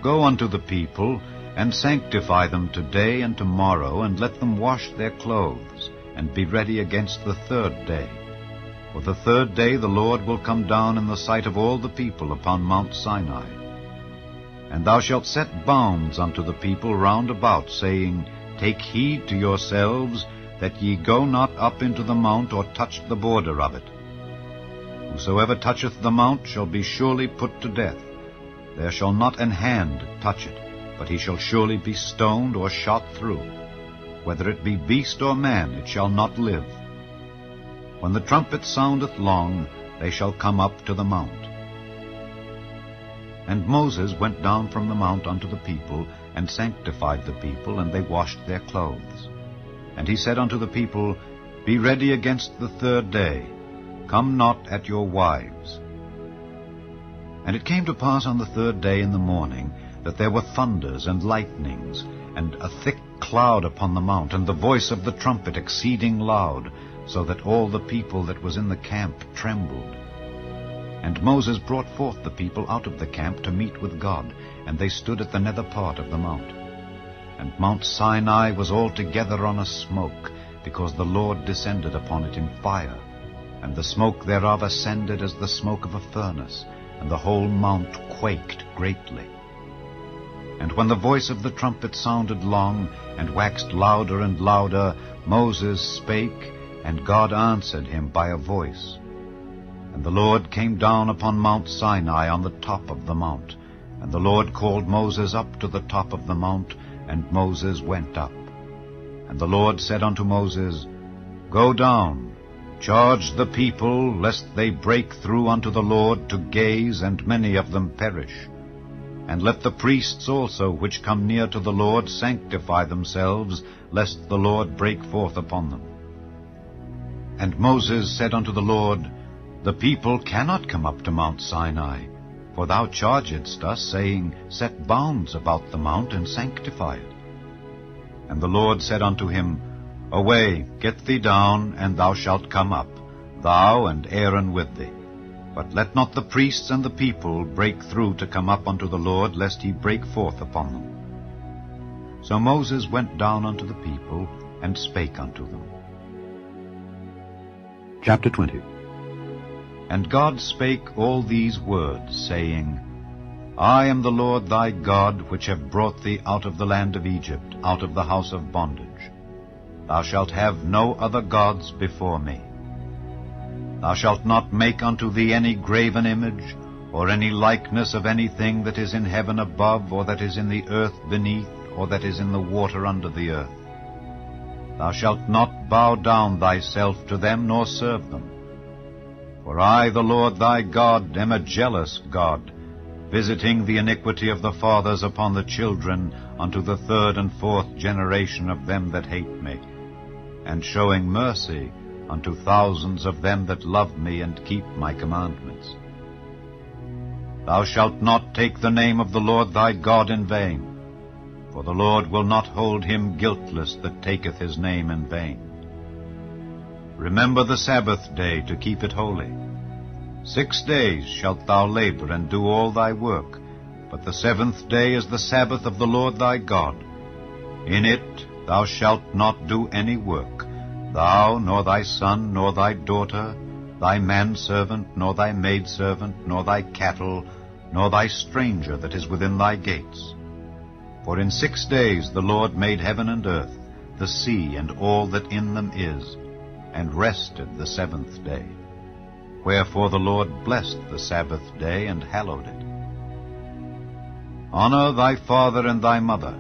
[SPEAKER 2] Go unto the people, and sanctify them today and tomorrow, and let them wash their clothes, and be ready against the 3rd day. For the 3rd day the Lord will come down in the sight of all the people upon Mount Sinai. And thou shalt set bounds unto the people round about, saying, Take heed to yourselves, that ye go not up into the mount, or touch the border of it. Whosoever toucheth the mount shall be surely put to death. There shall not an hand touch it, but he shall surely be stoned or shot through. Whether it be beast or man, it shall not live. When the trumpet soundeth long, they shall come up to the mount. And Moses went down from the mount unto the people, and sanctified the people, and they washed their clothes. And he said unto the people, Be ready against the 3rd day. Come not at your wives. And it came to pass on the 3rd day in the morning, that there were thunders and lightnings, and a thick cloud upon the mount, and the voice of the trumpet exceeding loud, so that all the people that was in the camp trembled. And Moses brought forth the people out of the camp to meet with God, and they stood at the nether part of the mount. And Mount Sinai was altogether on a smoke, because the Lord descended upon it in fire, and the smoke thereof ascended as the smoke of a furnace, and the whole mount quaked greatly. And when the voice of the trumpet sounded long, and waxed louder and louder, Moses spake, and God answered him by a voice. And the Lord came down upon Mount Sinai on the top of the mount. And the Lord called Moses up to the top of the mount, and Moses went up. And the Lord said unto Moses, Go down, charge the people, lest they break through unto the Lord to gaze, and many of them perish. And let the priests also which come near to the Lord sanctify themselves, lest the Lord break forth upon them. And Moses said unto the Lord, The people cannot come up to Mount Sinai, for thou chargedst us, saying, Set bounds about the mount, and sanctify it. And the Lord said unto him, Away, get thee down, and thou shalt come up, thou and Aaron with thee. But let not the priests and the people break through to come up unto the Lord, lest he break forth upon them. So Moses went down unto the people, and spake unto them.
[SPEAKER 1] Chapter 20.
[SPEAKER 2] And God spake all these words, saying, I am the Lord thy God, which have brought thee out of the land of Egypt, out of the house of bondage. Thou shalt have no other gods before me. Thou shalt not make unto thee any graven image, or any likeness of anything that is in heaven above, or that is in the earth beneath, or that is in the water under the earth. Thou shalt not bow down thyself to them, nor serve them. For I, the Lord thy God, am a jealous God, visiting the iniquity of the fathers upon the children, unto the third and fourth generation of them that hate me, and showing mercy unto thousands of them that love me and keep my commandments. Thou shalt not take the name of the Lord thy God in vain, for the Lord will not hold him guiltless that taketh his name in vain. Remember the Sabbath day to keep it holy. 6 days shalt thou labor and do all thy work, but the 7th day is the Sabbath of the Lord thy God. In it thou shalt not do any work, thou, nor thy son, nor thy daughter, thy manservant, nor thy maidservant, nor thy cattle, nor thy stranger that is within thy gates. For in 6 days the Lord made heaven and earth, the sea, and all that in them is, and rested the 7th day. Wherefore the Lord blessed the Sabbath day, and hallowed it. Honor thy father and thy mother,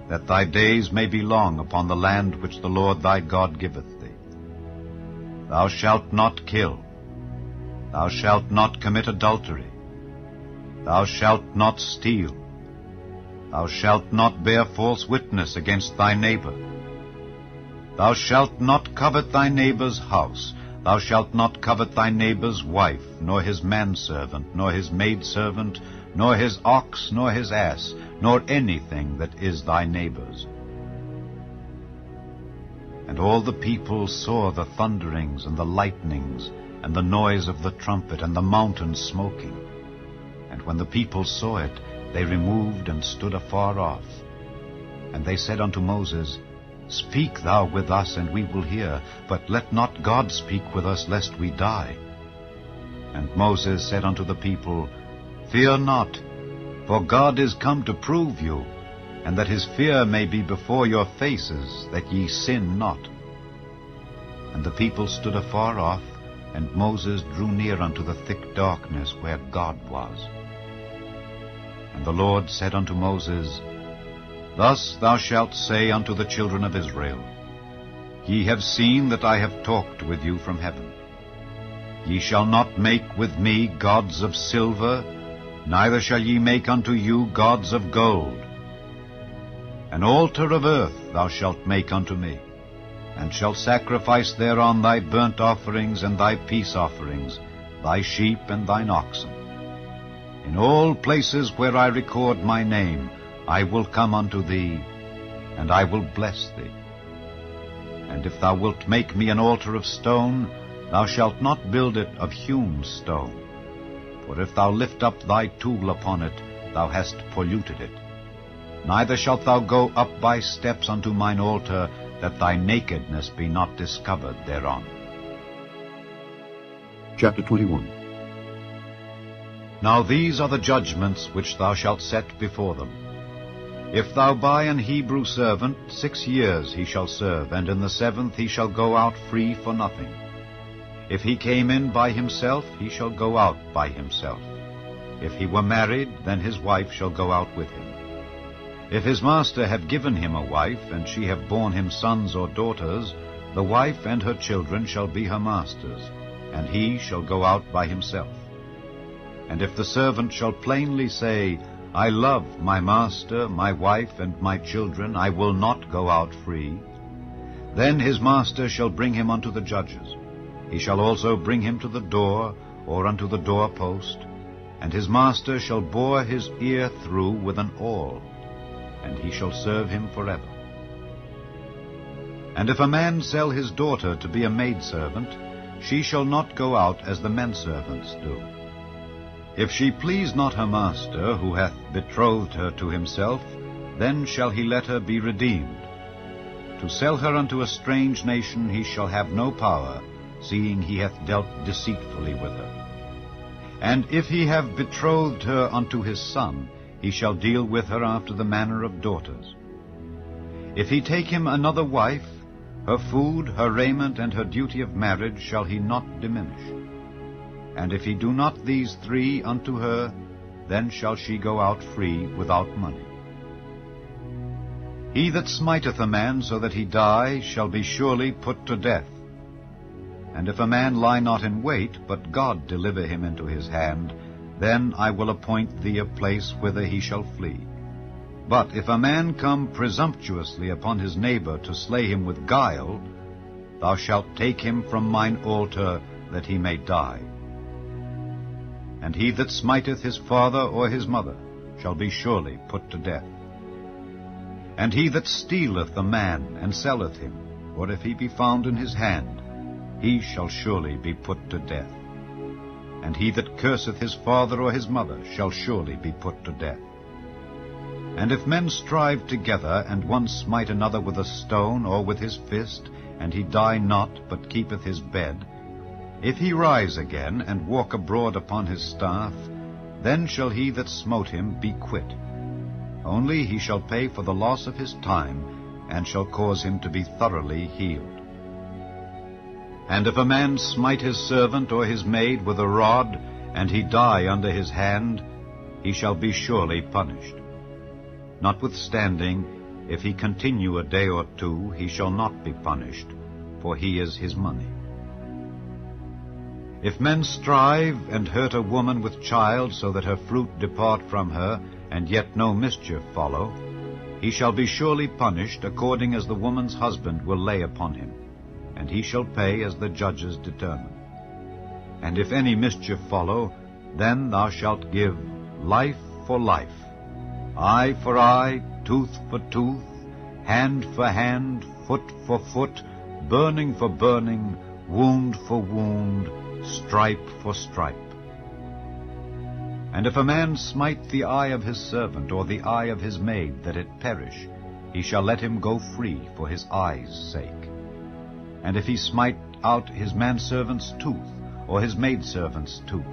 [SPEAKER 2] that thy days may be long upon the land which the Lord thy God giveth thee. Thou shalt not kill. Thou shalt not commit adultery. Thou shalt not steal. Thou shalt not bear false witness against thy neighbor. Thou shalt not covet thy neighbor's house. Thou shalt not covet thy neighbor's wife, nor his manservant, nor his maidservant, nor his ox, nor his ass, nor anything that is thy neighbor's. And all the people saw the thunderings and the lightnings, and the noise of the trumpet, and the mountain smoking. And when the people saw it, they removed and stood afar off. And they said unto Moses, Speak thou with us, and we will hear, but let not God speak with us, lest we die. And Moses said unto the people, Fear not, for God is come to prove you, and that his fear may be before your faces, that ye sin not. And the people stood afar off, and Moses drew near unto the thick darkness where God was. And the Lord said unto Moses, Thus thou shalt say unto the children of Israel, Ye have seen that I have talked with you from heaven. Ye shall not make with me gods of silver, neither shall ye make unto you gods of gold. An altar of earth thou shalt make unto me, and shalt sacrifice thereon thy burnt offerings and thy peace offerings, thy sheep and thine oxen. In all places where I record my name, I will come unto thee, and I will bless thee. And if thou wilt make me an altar of stone, thou shalt not build it of hewn stone. For if thou lift up thy tool upon it, thou hast polluted it. Neither shalt thou go up by steps unto mine altar, that thy nakedness be not discovered thereon.
[SPEAKER 1] Chapter 21.
[SPEAKER 2] Now these are the judgments which thou shalt set before them. If thou buy an Hebrew servant, 6 years he shall serve, and in the 7th he shall go out free for nothing. If he came in by himself, he shall go out by himself. If he were married, then his wife shall go out with him. If his master have given him a wife, and she have borne him sons or daughters, the wife and her children shall be her master's, and he shall go out by himself. And if the servant shall plainly say, I love my master, my wife, and my children, I will not go out free, then his master shall bring him unto the judges. He shall also bring him to the door, or unto the doorpost, and his master shall bore his ear through with an awl, and he shall serve him forever. And if a man sell his daughter to be a maidservant, she shall not go out as the menservants do. If she please not her master, who hath betrothed her to himself, then shall he let her be redeemed. To sell her unto a strange nation he shall have no power, seeing he hath dealt deceitfully with her. And if he have betrothed her unto his son, he shall deal with her after the manner of daughters. If he take him another wife, her food, her raiment, and her duty of marriage shall he not diminish. And if he do not these 3 unto her, then shall she go out free without money. He that smiteth a man so that he die shall be surely put to death. And if a man lie not in wait, but God deliver him into his hand, then I will appoint thee a place whither he shall flee. But if a man come presumptuously upon his neighbor to slay him with guile, thou shalt take him from mine altar, that he may die. And he that smiteth his father or his mother shall be surely put to death. And he that stealeth a man and selleth him, or if he be found in his hand, he shall surely be put to death. And he that curseth his father or his mother shall surely be put to death. And if men strive together, and one smite another with a stone or with his fist, and he die not, but keepeth his bed, if he rise again, and walk abroad upon his staff, then shall he that smote him be quit. Only he shall pay for the loss of his time, and shall cause him to be thoroughly healed. And if a man smite his servant or his maid with a rod, and he die under his hand, he shall be surely punished. Notwithstanding, if he continue a day or 2, he shall not be punished, for he is his money. If men strive and hurt a woman with child, so that her fruit depart from her, and yet no mischief follow, he shall be surely punished according as the woman's husband will lay upon him, and he shall pay as the judges determine. And if any mischief follow, then thou shalt give life for life, eye for eye, tooth for tooth, hand for hand, foot for foot, burning for burning, wound for wound, stripe for stripe. And if a man smite the eye of his servant, or the eye of his maid, that it perish, he shall let him go free for his eye's sake. And if he smite out his manservant's tooth, or his maidservant's tooth,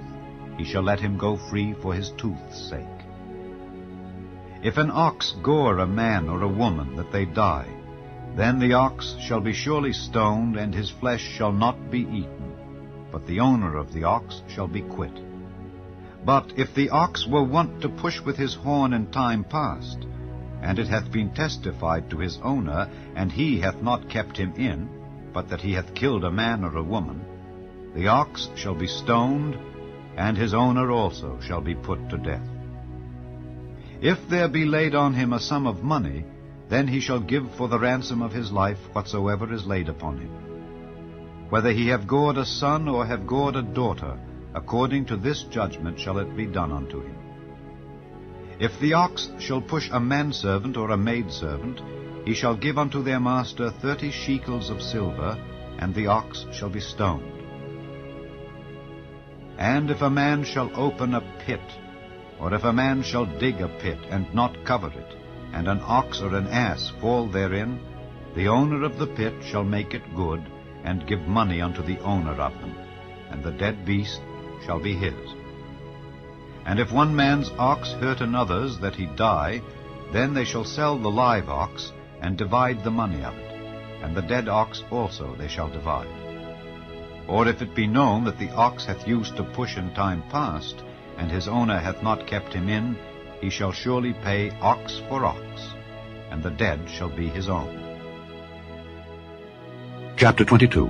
[SPEAKER 2] he shall let him go free for his tooth's sake. If an ox gore a man or a woman, that they die, then the ox shall be surely stoned, and his flesh shall not be eaten, but the owner of the ox shall be quit. But if the ox were wont to push with his horn in time past, and it hath been testified to his owner, and he hath not kept him in, but that he hath killed a man or a woman, the ox shall be stoned, and his owner also shall be put to death. If there be laid on him a sum of money, then he shall give for the ransom of his life whatsoever is laid upon him. Whether he have gored a son or have gored a daughter, according to this judgment shall it be done unto him. If the ox shall push a manservant or a maidservant, he shall give unto their master 30 shekels of silver, and the ox shall be stoned. And if a man shall open a pit, or if a man shall dig a pit, and not cover it, and an ox or an ass fall therein, the owner of the pit shall make it good, and give money unto the owner of them, and the dead beast shall be his. And if one man's ox hurt another's that he die, then they shall sell the live ox, and divide the money of it, and the dead ox also they shall divide. Or if it be known that the ox hath used to push in time past, and his owner hath not kept him in, he shall surely pay ox for ox, and the dead shall be his own.
[SPEAKER 1] Chapter 22.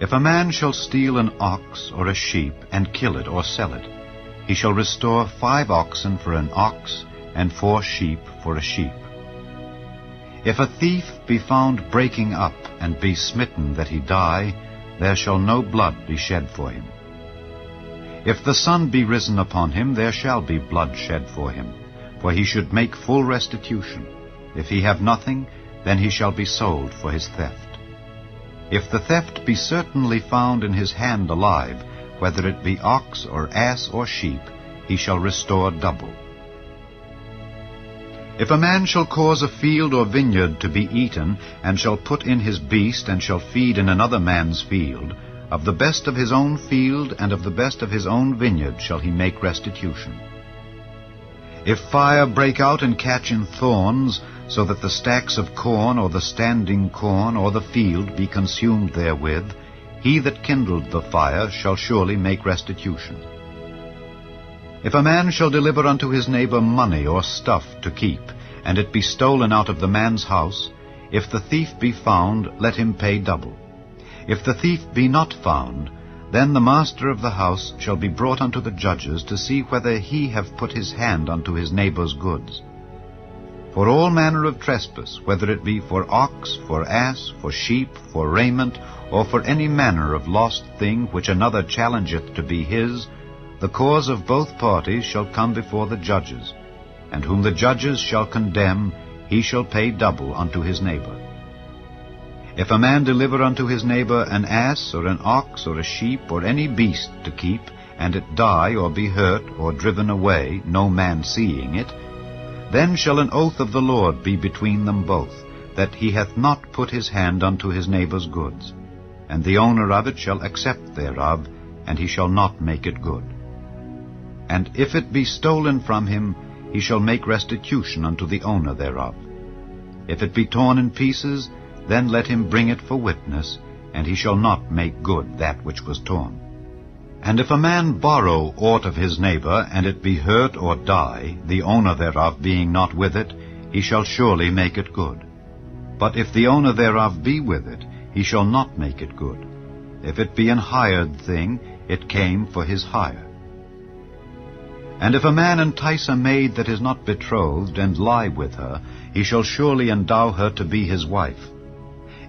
[SPEAKER 2] If a man shall steal an ox or a sheep, and kill it or sell it, he shall restore 5 oxen for an ox, and 4 sheep for a sheep. If a thief be found breaking up, and be smitten that he die, there shall no blood be shed for him. If the sun be risen upon him, there shall be blood shed for him, for he should make full restitution. If he have nothing, then he shall be sold for his theft. If the theft be certainly found in his hand alive, whether it be ox or ass or sheep, he shall restore double. If a man shall cause a field or vineyard to be eaten, and shall put in his beast, and shall feed in another man's field, of the best of his own field and of the best of his own vineyard shall he make restitution. If fire break out and catch in thorns, so that the stacks of corn or the standing corn or the field be consumed therewith, he that kindled the fire shall surely make restitution. If a man shall deliver unto his neighbor money or stuff to keep, and it be stolen out of the man's house, if the thief be found, let him pay double. If the thief be not found, then the master of the house shall be brought unto the judges to see whether he have put his hand unto his neighbor's goods. For all manner of trespass, whether it be for ox, for ass, for sheep, for raiment, or for any manner of lost thing which another challengeth to be his, the cause of both parties shall come before the judges, and whom the judges shall condemn, he shall pay double unto his neighbor. If a man deliver unto his neighbor an ass, or an ox, or a sheep, or any beast to keep, and it die, or be hurt, or driven away, no man seeing it, then shall an oath of the Lord be between them both, that he hath not put his hand unto his neighbor's goods. And the owner of it shall accept thereof, and he shall not make it good. And if it be stolen from him, he shall make restitution unto the owner thereof. If it be torn in pieces, then let him bring it for witness, and he shall not make good that which was torn. And if a man borrow aught of his neighbor, and it be hurt or die, the owner thereof being not with it, he shall surely make it good. But if the owner thereof be with it, he shall not make it good. If it be an hired thing, it came for his hire. And if a man entice a maid that is not betrothed, and lie with her, he shall surely endow her to be his wife.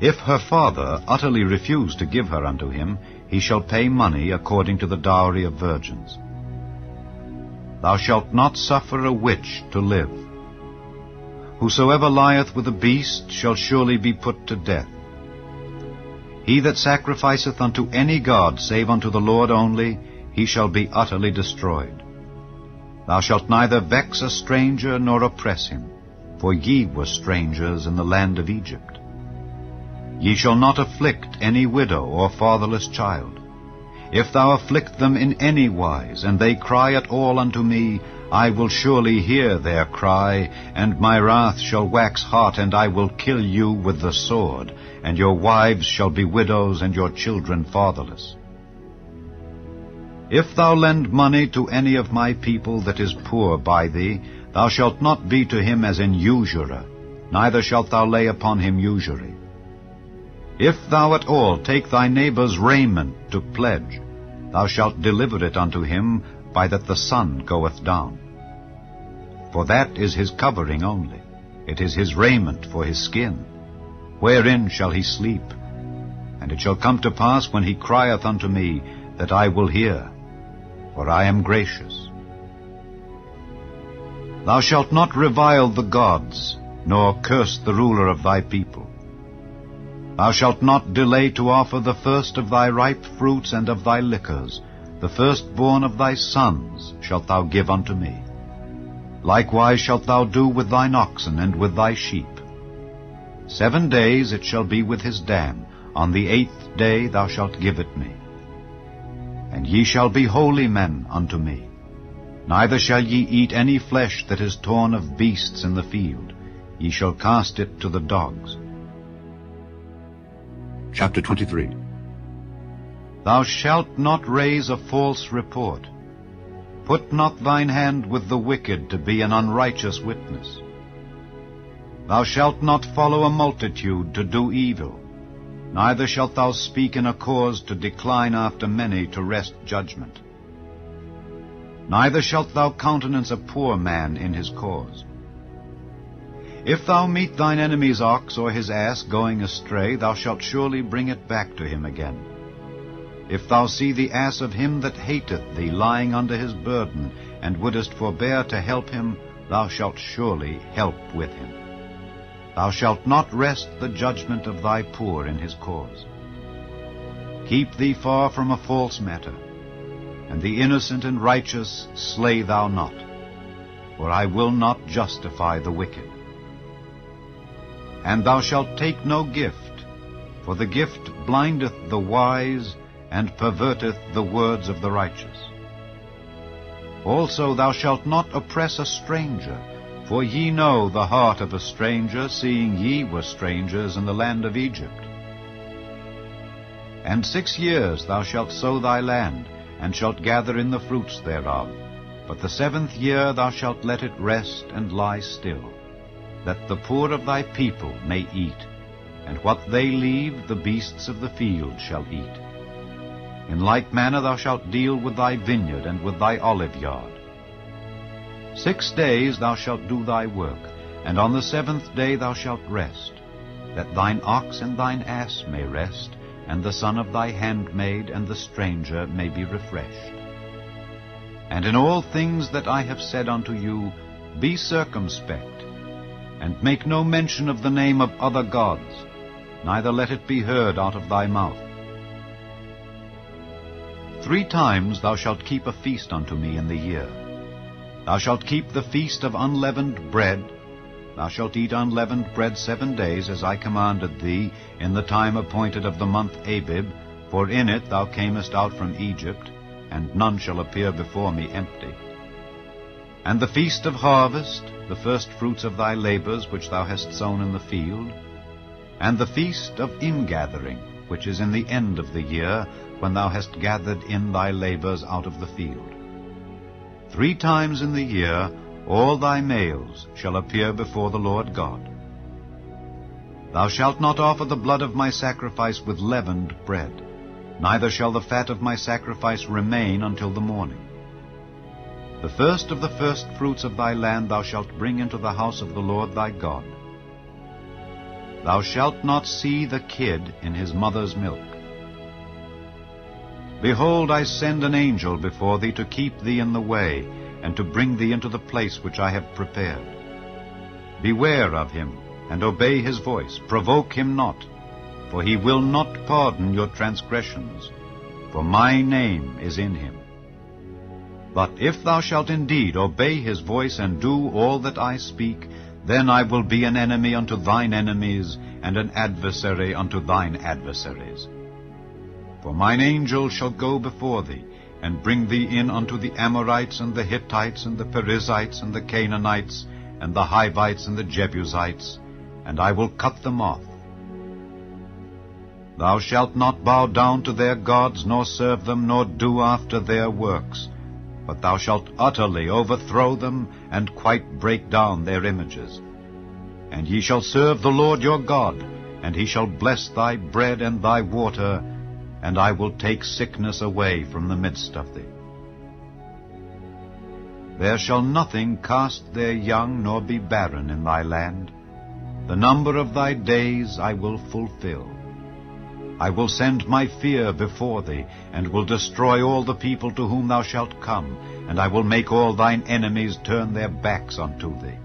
[SPEAKER 2] If her father utterly refuse to give her unto him, he shall pay money according to the dowry of virgins. Thou shalt not suffer a witch to live. Whosoever lieth with a beast shall surely be put to death. He that sacrificeth unto any god save unto the Lord only, he shall be utterly destroyed. Thou shalt neither vex a stranger nor oppress him, for ye were strangers in the land of Egypt. Ye shall not afflict any widow or fatherless child. If thou afflict them in any wise, and they cry at all unto me, I will surely hear their cry, and my wrath shall wax hot, and I will kill you with the sword, and your wives shall be widows, and your children fatherless. If thou lend money to any of my people that is poor by thee, thou shalt not be to him as an usurer, neither shalt thou lay upon him usury. If thou at all take thy neighbor's raiment to pledge, thou shalt deliver it unto him by that the sun goeth down. For that is his covering only, it is his raiment for his skin. Wherein shall he sleep? And it shall come to pass when he crieth unto me, that I will hear, for I am gracious. Thou shalt not revile the gods, nor curse the ruler of thy people. Thou shalt not delay to offer the first of thy ripe fruits and of thy liquors. The firstborn of thy sons shalt thou give unto me. Likewise shalt thou do with thine oxen and with thy sheep. 7 days it shall be with his dam. On the 8th day thou shalt give it me. And ye shall be holy men unto me. Neither shall ye eat any flesh that is torn of beasts in the field. Ye shall cast it to the dogs.
[SPEAKER 1] Chapter 23.
[SPEAKER 2] Thou shalt not raise a false report. Put not thine hand with the wicked to be an unrighteous witness. Thou shalt not follow a multitude to do evil, neither shalt thou speak in a cause to decline after many to wrest judgment. Neither shalt thou countenance a poor man in his cause. If thou meet thine enemy's ox or his ass going astray, thou shalt surely bring it back to him again. If thou see the ass of him that hateth thee lying under his burden, and wouldest forbear to help him, thou shalt surely help with him. Thou shalt not wrest the judgment of thy poor in his cause. Keep thee far from a false matter, and the innocent and righteous slay thou not, for I will not justify the wicked. And thou shalt take no gift, for the gift blindeth the wise, and perverteth the words of the righteous. Also thou shalt not oppress a stranger, for ye know the heart of a stranger, seeing ye were strangers in the land of Egypt. And 6 years thou shalt sow thy land, and shalt gather in the fruits thereof. But the 7th year thou shalt let it rest and lie still, that the poor of thy people may eat, and what they leave the beasts of the field shall eat. In like manner thou shalt deal with thy vineyard and with thy olive yard. 6 days thou shalt do thy work, and on the 7th day thou shalt rest, that thine ox and thine ass may rest, and the son of thy handmaid and the stranger may be refreshed. And in all things that I have said unto you, be circumspect, and make no mention of the name of other gods, neither let it be heard out of thy mouth. 3 times thou shalt keep a feast unto me in the year. Thou shalt keep the feast of unleavened bread. Thou shalt eat unleavened bread 7 days, as I commanded thee, in the time appointed of the month Abib, for in it thou camest out from Egypt, and none shall appear before me empty. And the feast of harvest, the first fruits of thy labors which thou hast sown in the field, and the feast of ingathering, which is in the end of the year, when thou hast gathered in thy labors out of the field. 3 times in the year all thy males shall appear before the Lord God. Thou shalt not offer the blood of my sacrifice with leavened bread, neither shall the fat of my sacrifice remain until the morning. The first of the first fruits of thy land thou shalt bring into the house of the Lord thy God. Thou shalt not see the kid in his mother's milk. Behold, I send an angel before thee to keep thee in the way, and to bring thee into the place which I have prepared. Beware of him, and obey his voice. Provoke him not, for he will not pardon your transgressions, for my name is in him. But if thou shalt indeed obey his voice, and do all that I speak, then I will be an enemy unto thine enemies, and an adversary unto thine adversaries. For mine angel shall go before thee, and bring thee in unto the Amorites, and the Hittites, and the Perizzites, and the Canaanites, and the Hivites, and the Jebusites, and I will cut them off. Thou shalt not bow down to their gods, nor serve them, nor do after their works, but thou shalt utterly overthrow them, and quite break down their images. And ye shall serve the Lord your God, and he shall bless thy bread and thy water, and I will take sickness away from the midst of thee. There shall nothing cast their young, nor be barren in thy land. The number of thy days I will fulfill. I will send my fear before thee, and will destroy all the people to whom thou shalt come, and I will make all thine enemies turn their backs unto thee.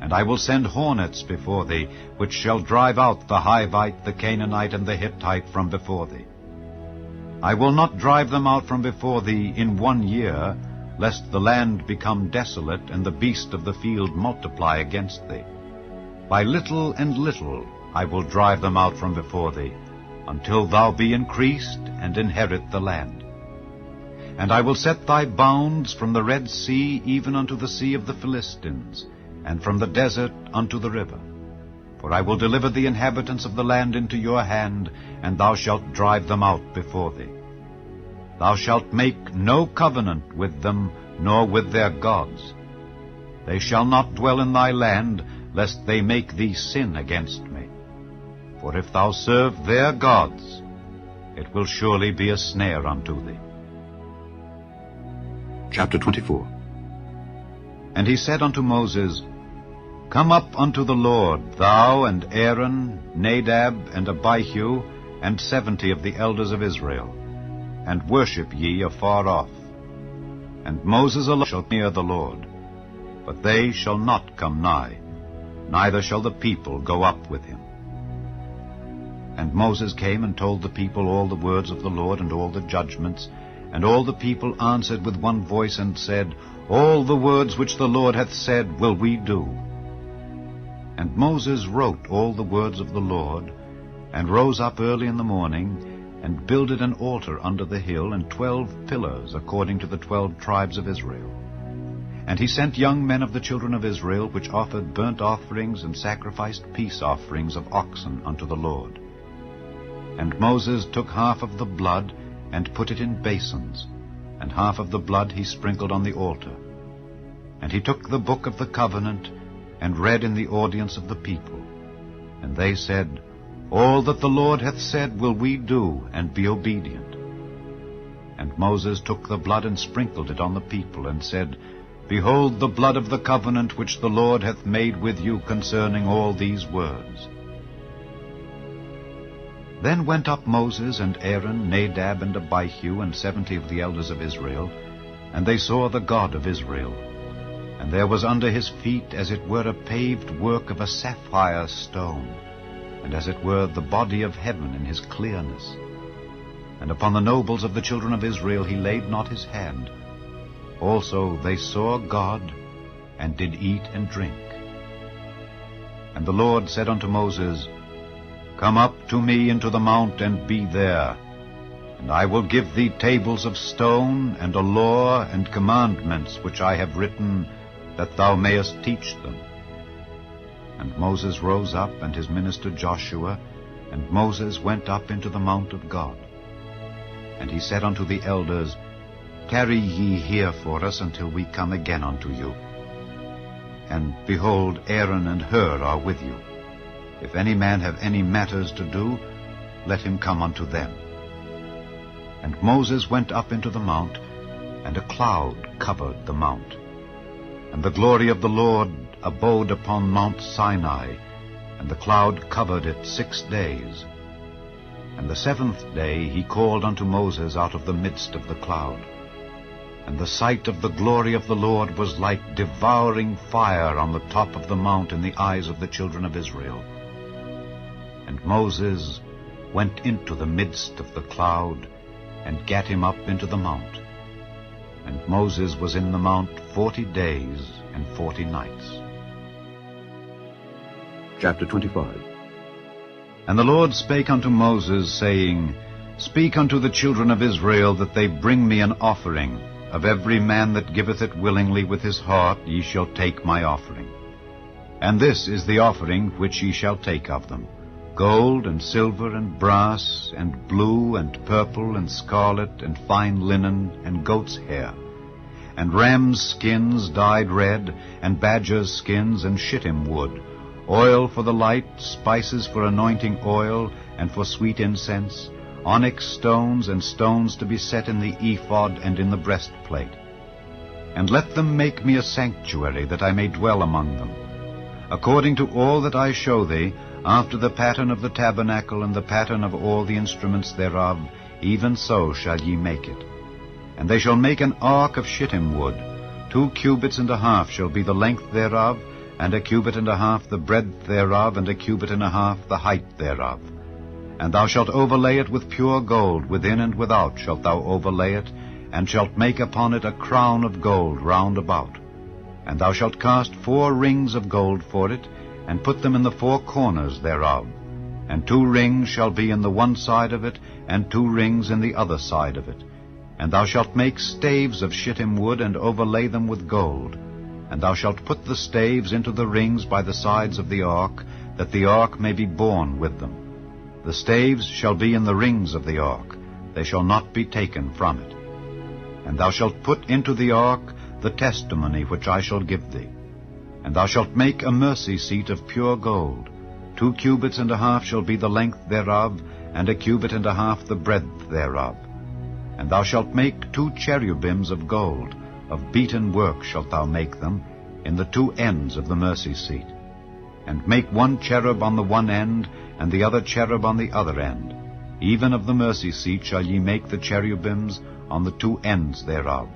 [SPEAKER 2] And I will send hornets before thee, which shall drive out the Hivite, the Canaanite, and the Hittite from before thee. I will not drive them out from before thee in 1 year, lest the land become desolate, and the beast of the field multiply against thee. By little and little I will drive them out from before thee, until thou be increased, and inherit the land. And I will set thy bounds from the Red Sea even unto the sea of the Philistines, and from the desert unto the river. For I will deliver the inhabitants of the land into your hand, and thou shalt drive them out before thee. Thou shalt make no covenant with them, nor with their gods. They shall not dwell in thy land, lest they make thee sin against me. For if thou serve their gods, it will surely be a snare unto thee.
[SPEAKER 1] Chapter 24.
[SPEAKER 2] And he said unto Moses, Come up unto the Lord, thou and Aaron, Nadab and Abihu, and 70 of the elders of Israel, and worship ye afar off. And Moses alone shall near the Lord, but they shall not come nigh, neither shall the people go up with him. And Moses came and told the people all the words of the Lord and all the judgments, and all the people answered with one voice and said, All the words which the Lord hath said will we do. And Moses wrote all the words of the Lord, and rose up early in the morning, and builded an altar under the hill, and 12 pillars according to the 12 tribes of Israel. And he sent young men of the children of Israel, which offered burnt offerings and sacrificed peace offerings of oxen unto the Lord. And Moses took half of the blood, and put it in basins, and half of the blood he sprinkled on the altar. And he took the book of the covenant, and read in the audience of the people. And they said, All that the Lord hath said will we do, and be obedient. And Moses took the blood and sprinkled it on the people, and said, Behold the blood of the covenant which the Lord hath made with you concerning all these words. Then went up Moses and Aaron, Nadab and Abihu, and 70 of the elders of Israel, and they saw the God of Israel. And there was under his feet as it were a paved work of a sapphire stone, and as it were the body of heaven in his clearness. And upon the nobles of the children of Israel he laid not his hand. Also they saw God, and did eat and drink. And the Lord said unto Moses, Come up to me into the mount, and be there. And I will give thee tables of stone, and a law and commandments which I have written, that thou mayest teach them. And Moses rose up, and his minister Joshua, and Moses went up into the mount of God. And he said unto the elders, Tarry ye here for us until we come again unto you. And behold, Aaron and Hur are with you. If any man have any matters to do, let him come unto them. And Moses went up into the mount, and a cloud covered the mount. And the glory of the Lord abode upon Mount Sinai, and the cloud covered it 6 days. And the 7th day he called unto Moses out of the midst of the cloud. And the sight of the glory of the Lord was like devouring fire on the top of the mount in the eyes of the children of Israel. And Moses went into the midst of the cloud, and gat him up into the mount. And Moses was in the mount 40 days and 40 nights.
[SPEAKER 1] Chapter 25.
[SPEAKER 2] And the Lord spake unto Moses, saying, Speak unto the children of Israel, that they bring me an offering. Of every man that giveth it willingly with his heart ye shall take my offering. And this is the offering which ye shall take of them: gold and silver and brass and blue and purple and scarlet and fine linen and goat's hair, and rams' skins dyed red, and badgers' skins and shittim wood, oil for the light, spices for anointing oil, and for sweet incense, onyx stones and stones to be set in the ephod and in the breastplate. And let them make me a sanctuary, that I may dwell among them. according to all that I show thee, after the pattern of the tabernacle and the pattern of all the instruments thereof, even so shall ye make it. And they shall make an ark of shittim wood. 2 cubits and a half shall be the length thereof, and 1 cubit and a half the breadth thereof, and 1 cubit and a half the height thereof. And thou shalt overlay it with pure gold, within and without shalt thou overlay it, and shalt make upon it a crown of gold round about. And thou shalt cast 4 rings of gold for it, and put them in the 4 corners thereof. And 2 rings shall be in the one side of it, and 2 rings in the other side of it. And thou shalt make staves of shittim wood, and overlay them with gold. And thou shalt put the staves into the rings by the sides of the ark, that the ark may be borne with them. The staves shall be in the rings of the ark, they shall not be taken from it. And thou shalt put into the ark the testimony which I shall give thee. And thou shalt make a mercy seat of pure gold. 2 cubits and a half shall be the length thereof, and 1 cubit and a half the breadth thereof. And thou shalt make 2 cherubims of gold, of beaten work shalt thou make them, in the 2 ends of the mercy seat. And make 1 cherub on the one end, and the other cherub on the other end. Even of the mercy seat shall ye make the cherubims on the 2 ends thereof.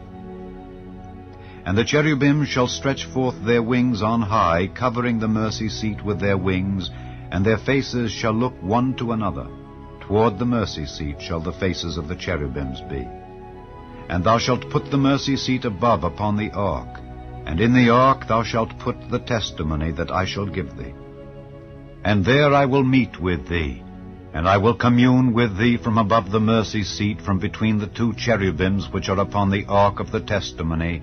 [SPEAKER 2] And the cherubims shall stretch forth their wings on high, covering the mercy seat with their wings, and their faces shall look one to another. Toward the mercy seat shall the faces of the cherubims be. And thou shalt put the mercy seat above upon the ark, and in the ark thou shalt put the testimony that I shall give thee. And there I will meet with thee, and I will commune with thee from above the mercy seat, from between the 2 cherubims which are upon the ark of the testimony,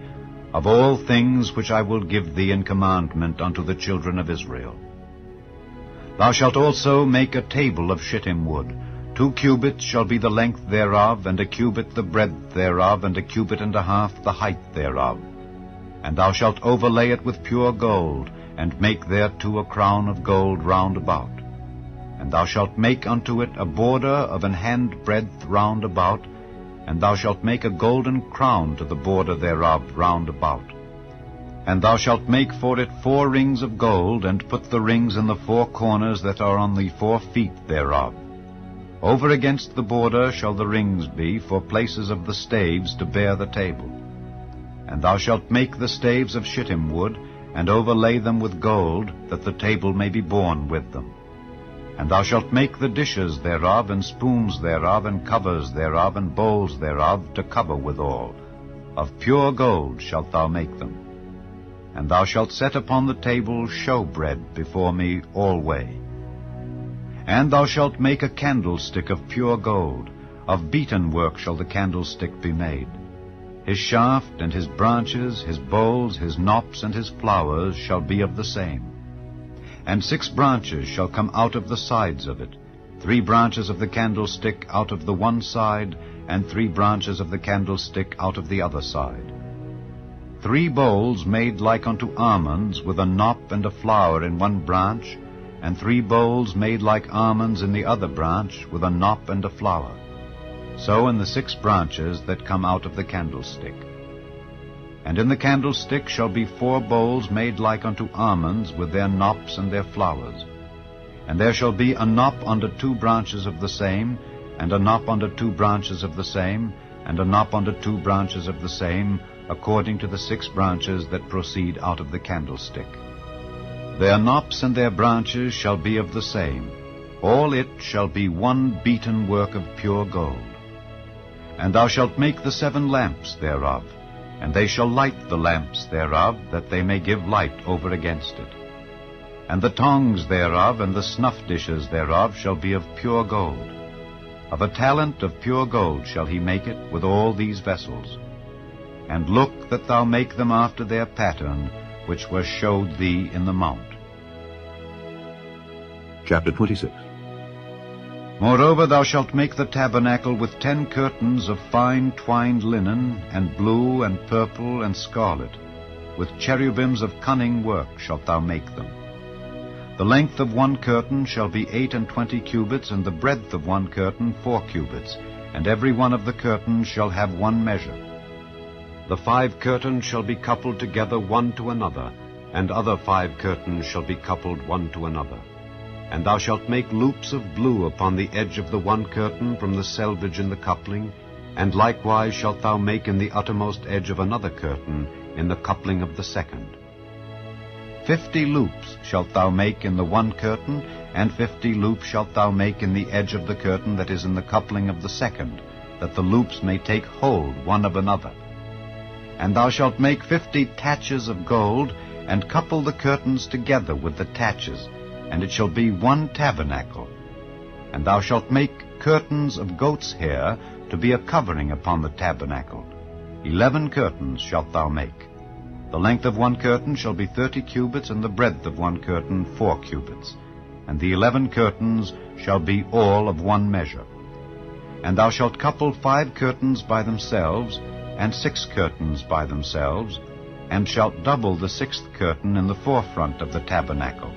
[SPEAKER 2] of all things which I will give thee in commandment unto the children of Israel. Thou shalt also make a table of shittim wood. 2 cubits shall be the length thereof, and 1 cubit the breadth thereof, and 1 cubit and a half the height thereof. And thou shalt overlay it with pure gold, and make thereto a crown of gold round about. And thou shalt make unto it a border of an hand breadth round about, and thou shalt make a golden crown to the border thereof round about. And thou shalt make for it 4 rings of gold, and put the rings in the 4 corners that are on the 4 feet thereof. Over against the border shall the rings be for places of the staves to bear the table. And thou shalt make the staves of shittim wood, and overlay them with gold, that the table may be borne with them. And thou shalt make the dishes thereof, and spoons thereof, and covers thereof, and bowls thereof, to cover withal. Of pure gold shalt thou make them. And thou shalt set upon the table showbread before me alway. And thou shalt make a candlestick of pure gold. Of beaten work shall the candlestick be made. His shaft and his branches, his bowls, his knops, and his flowers shall be of the same. And 6 branches shall come out of the sides of it, 3 branches of the candlestick out of the one side, and 3 branches of the candlestick out of the other side. 3 bowls made like unto almonds, with a knop and a flower in one branch, and 3 bowls made like almonds in the other branch, with a knop and a flower. So in the 6 branches that come out of the candlestick. And in the candlestick shall be 4 bowls made like unto almonds, with their knops and their flowers. And there shall be a knop under 2 branches of the same, and a knop under 2 branches of the same, and a knop under 2 branches of the same, according to the 6 branches that proceed out of the candlestick. Their knops and their branches shall be of the same. All it shall be one beaten work of pure gold. And thou shalt make the 7 lamps thereof, and they shall light the lamps thereof, that they may give light over against it. And the tongs thereof and the snuff dishes thereof shall be of pure gold. Of a talent of pure gold shall he make it with all these vessels. And look that thou make them after their pattern, which was showed thee in the mount.
[SPEAKER 1] Chapter 26.
[SPEAKER 2] Moreover, thou shalt make the tabernacle with 10 curtains of fine twined linen, and blue, and purple, and scarlet. With cherubims of cunning work shalt thou make them. The length of 1 curtain shall be 28 cubits, and the breadth of 1 curtain 4 cubits, and every one of the curtains shall have 1 measure. The 5 curtains shall be coupled together one to another, and other 5 curtains shall be coupled one to another. And thou shalt make loops of blue upon the edge of the one curtain from the selvage in the coupling, and likewise shalt thou make in the uttermost edge of another curtain in the coupling of the second. 50 loops shalt thou make in the one curtain, and 50 loops shalt thou make in the edge of the curtain that is in the coupling of the second, that the loops may take hold one of another. And thou shalt make 50 taches of gold, and couple the curtains together with the taches, and it shall be one tabernacle. And thou shalt make curtains of goat's hair to be a covering upon the tabernacle. 11 curtains shalt thou make. The length of one curtain shall be 30 cubits, and the breadth of one curtain 4 cubits. And the 11 curtains shall be all of one measure. And thou shalt couple 5 curtains by themselves, and 6 curtains by themselves, and shalt double the 6th curtain in the forefront of the tabernacle.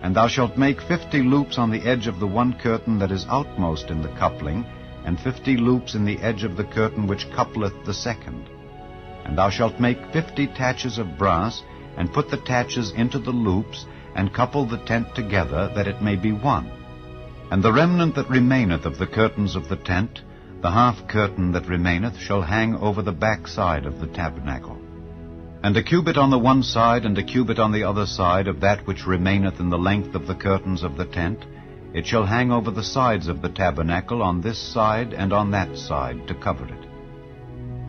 [SPEAKER 2] And thou shalt make 50 loops on the edge of the one curtain that is outmost in the coupling, and 50 loops in the edge of the curtain which coupleth the second. And thou shalt make 50 taches of brass, and put the taches into the loops, and couple the tent together, that it may be one. And the remnant that remaineth of the curtains of the tent, the half curtain that remaineth, shall hang over the back side of the tabernacle. And a cubit on the one side, and a cubit on the other side of that which remaineth in the length of the curtains of the tent, it shall hang over the sides of the tabernacle on this side and on that side, to cover it.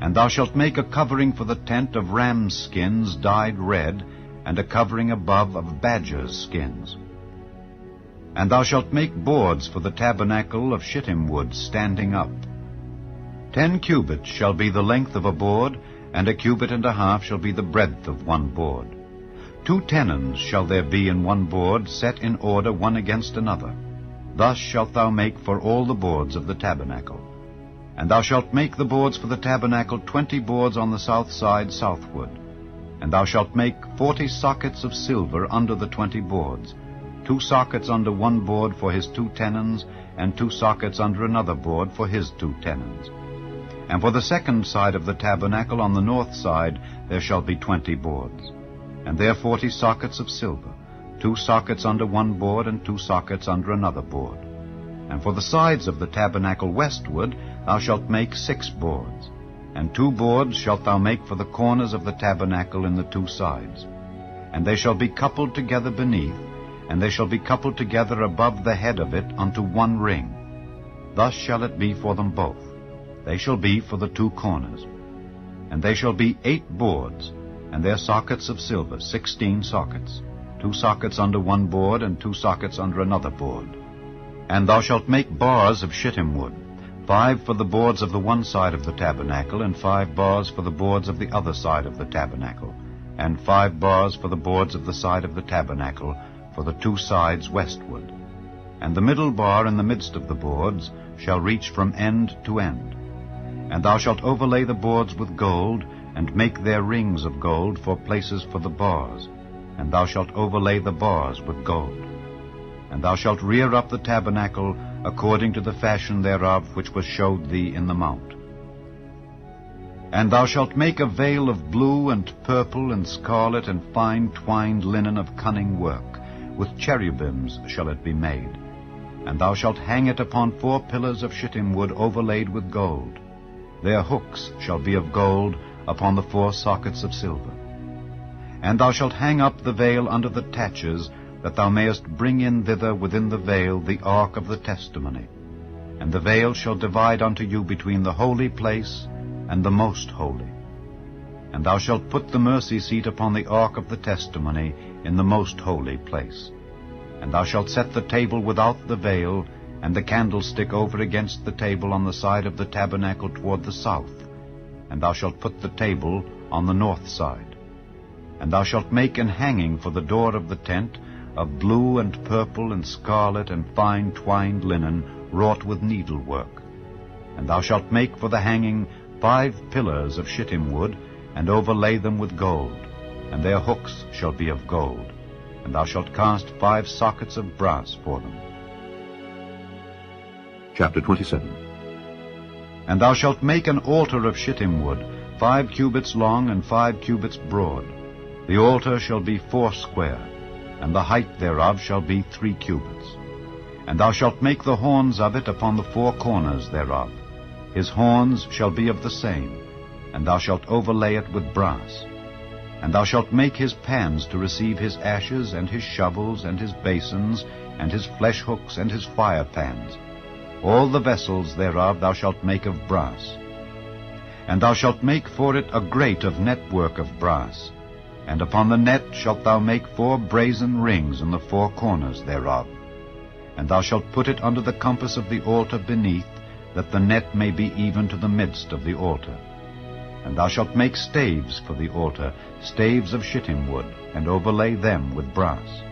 [SPEAKER 2] And thou shalt make a covering for the tent of rams' skins dyed red, and a covering above of badgers' skins. And thou shalt make boards for the tabernacle of shittim wood standing up. 10 cubits shall be the length of a board, and a cubit and a half shall be the breadth of one board. 2 tenons shall there be in one board, set in order one against another. Thus shalt thou make for all the boards of the tabernacle. And thou shalt make the boards for the tabernacle 20 boards on the south side southward. And thou shalt make 40 sockets of silver under the 20 boards, 2 sockets under one board for his 2 tenons, and 2 sockets under another board for his 2 tenons. And for the second side of the tabernacle on the north side there shall be 20 boards. And there 40 sockets of silver, 2 sockets under one board, and 2 sockets under another board. And for the sides of the tabernacle westward thou shalt make 6 boards. And 2 boards shalt thou make for the corners of the tabernacle in the 2 sides. And they shall be coupled together beneath, and they shall be coupled together above the head of it unto one ring. Thus shall it be for them both. They shall be for the 2 corners. And they shall be 8 boards, and their sockets of silver, 16 sockets, 2 sockets under one board, and 2 sockets under another board. And thou shalt make bars of shittim wood, 5 for the boards of the one side of the tabernacle, and 5 bars for the boards of the other side of the tabernacle, and 5 bars for the boards of the side of the tabernacle, for the 2 sides westward. And the middle bar in the midst of the boards shall reach from end to end. And thou shalt overlay the boards with gold, and make their rings of gold for places for the bars. And thou shalt overlay the bars with gold. And thou shalt rear up the tabernacle according to the fashion thereof which was showed thee in the mount. And thou shalt make a veil of blue and purple and scarlet and fine twined linen of cunning work. With cherubims shall it be made. And thou shalt hang it upon 4 pillars of shittim wood overlaid with gold. Their hooks shall be of gold upon the 4 sockets of silver. And thou shalt hang up the veil under the taches, that thou mayest bring in thither within the veil the ark of the testimony. And the veil shall divide unto you between the holy place and the most holy. And thou shalt put the mercy seat upon the ark of the testimony in the most holy place. And thou shalt set the table without the veil, and the candlestick over against the table on the side of the tabernacle toward the south. And thou shalt put the table on the north side. And thou shalt make an hanging for the door of the tent of blue and purple and scarlet and fine twined linen wrought with needlework. And thou shalt make for the hanging 5 pillars of shittim wood, and overlay them with gold, and their hooks shall be of gold. And thou shalt cast 5 sockets of brass for them.
[SPEAKER 1] Chapter 27.
[SPEAKER 2] And thou shalt make an altar of shittim wood, 5 cubits long and 5 cubits broad. The altar shall be 80, and the height thereof shall be 3 cubits. And thou shalt make the horns of it upon the 4 corners thereof. His horns shall be of the same, and thou shalt overlay it with brass. And thou shalt make his pans to receive his ashes, and his shovels, and his basins, and his flesh hooks, and his fire pans. All the vessels thereof thou shalt make of brass. And thou shalt make for it a grate of network of brass. And upon the net shalt thou make 4 brazen rings in the 4 corners thereof. And thou shalt put it under the compass of the altar beneath, that the net may be even to the midst of the altar. And thou shalt make staves for the altar, staves of shittim wood, and overlay them with brass.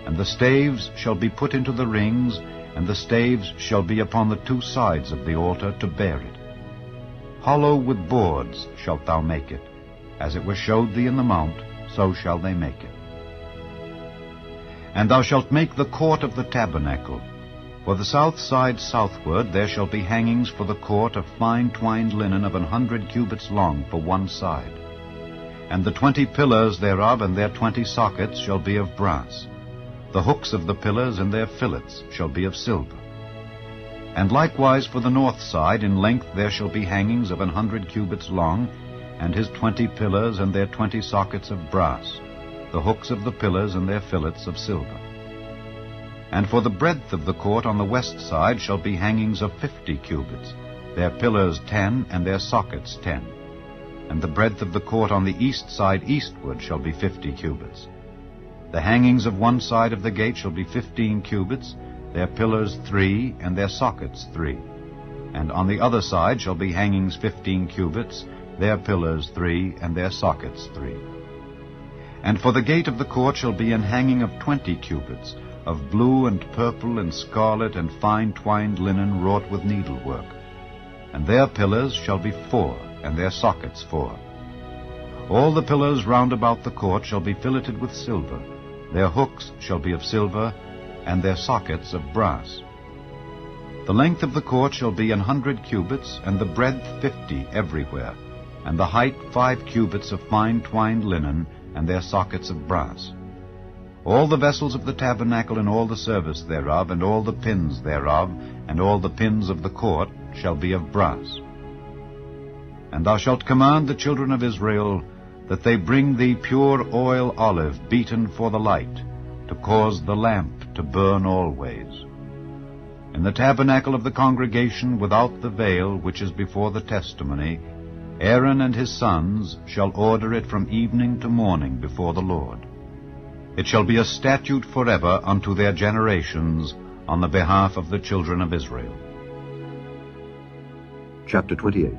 [SPEAKER 2] And the staves shall be put into the rings, and the staves shall be upon the 2 sides of the altar to bear it. Hollow with boards shalt thou make it, as it was showed thee in the mount, so shall they make it. And thou shalt make the court of the tabernacle. For the south side southward there shall be hangings for the court of fine twined linen of 100 cubits long for one side. And the 20 pillars thereof and their 20 sockets shall be of brass. The hooks of the pillars and their fillets shall be of silver. And likewise for the north side in length there shall be hangings of 100 cubits long, and his 20 pillars and their 20 sockets of brass, the hooks of the pillars and their fillets of silver. And for the breadth of the court on the west side shall be hangings of 50 cubits, their pillars 10 and their sockets 10. And the breadth of the court on the east side eastward shall be 50 cubits. The hangings of one side of the gate shall be 15 cubits, their pillars 3 and their sockets 3. And on the other side shall be hangings 15 cubits, their pillars 3 and their sockets 3. And for the gate of the court shall be an hanging of 20 cubits, of blue and purple and scarlet and fine twined linen wrought with needlework. And their pillars shall be 4, and their sockets 4. All the pillars round about the court shall be filleted with silver. Their hooks shall be of silver, and their sockets of brass. The length of the court shall be 100 cubits, and the breadth 50 everywhere, and the height 5 cubits of fine twined linen, and their sockets of brass. All the vessels of the tabernacle and all the service thereof, and all the pins thereof, and all the pins of the court shall be of brass. And thou shalt command the children of Israel that they bring thee pure oil olive beaten for the light, to cause the lamp to burn always. In the tabernacle of the congregation without the veil, which is before the testimony, Aaron and his sons shall order it from evening to morning before the Lord. It shall be a statute forever unto their generations on the behalf of the children of Israel.
[SPEAKER 1] Chapter 28.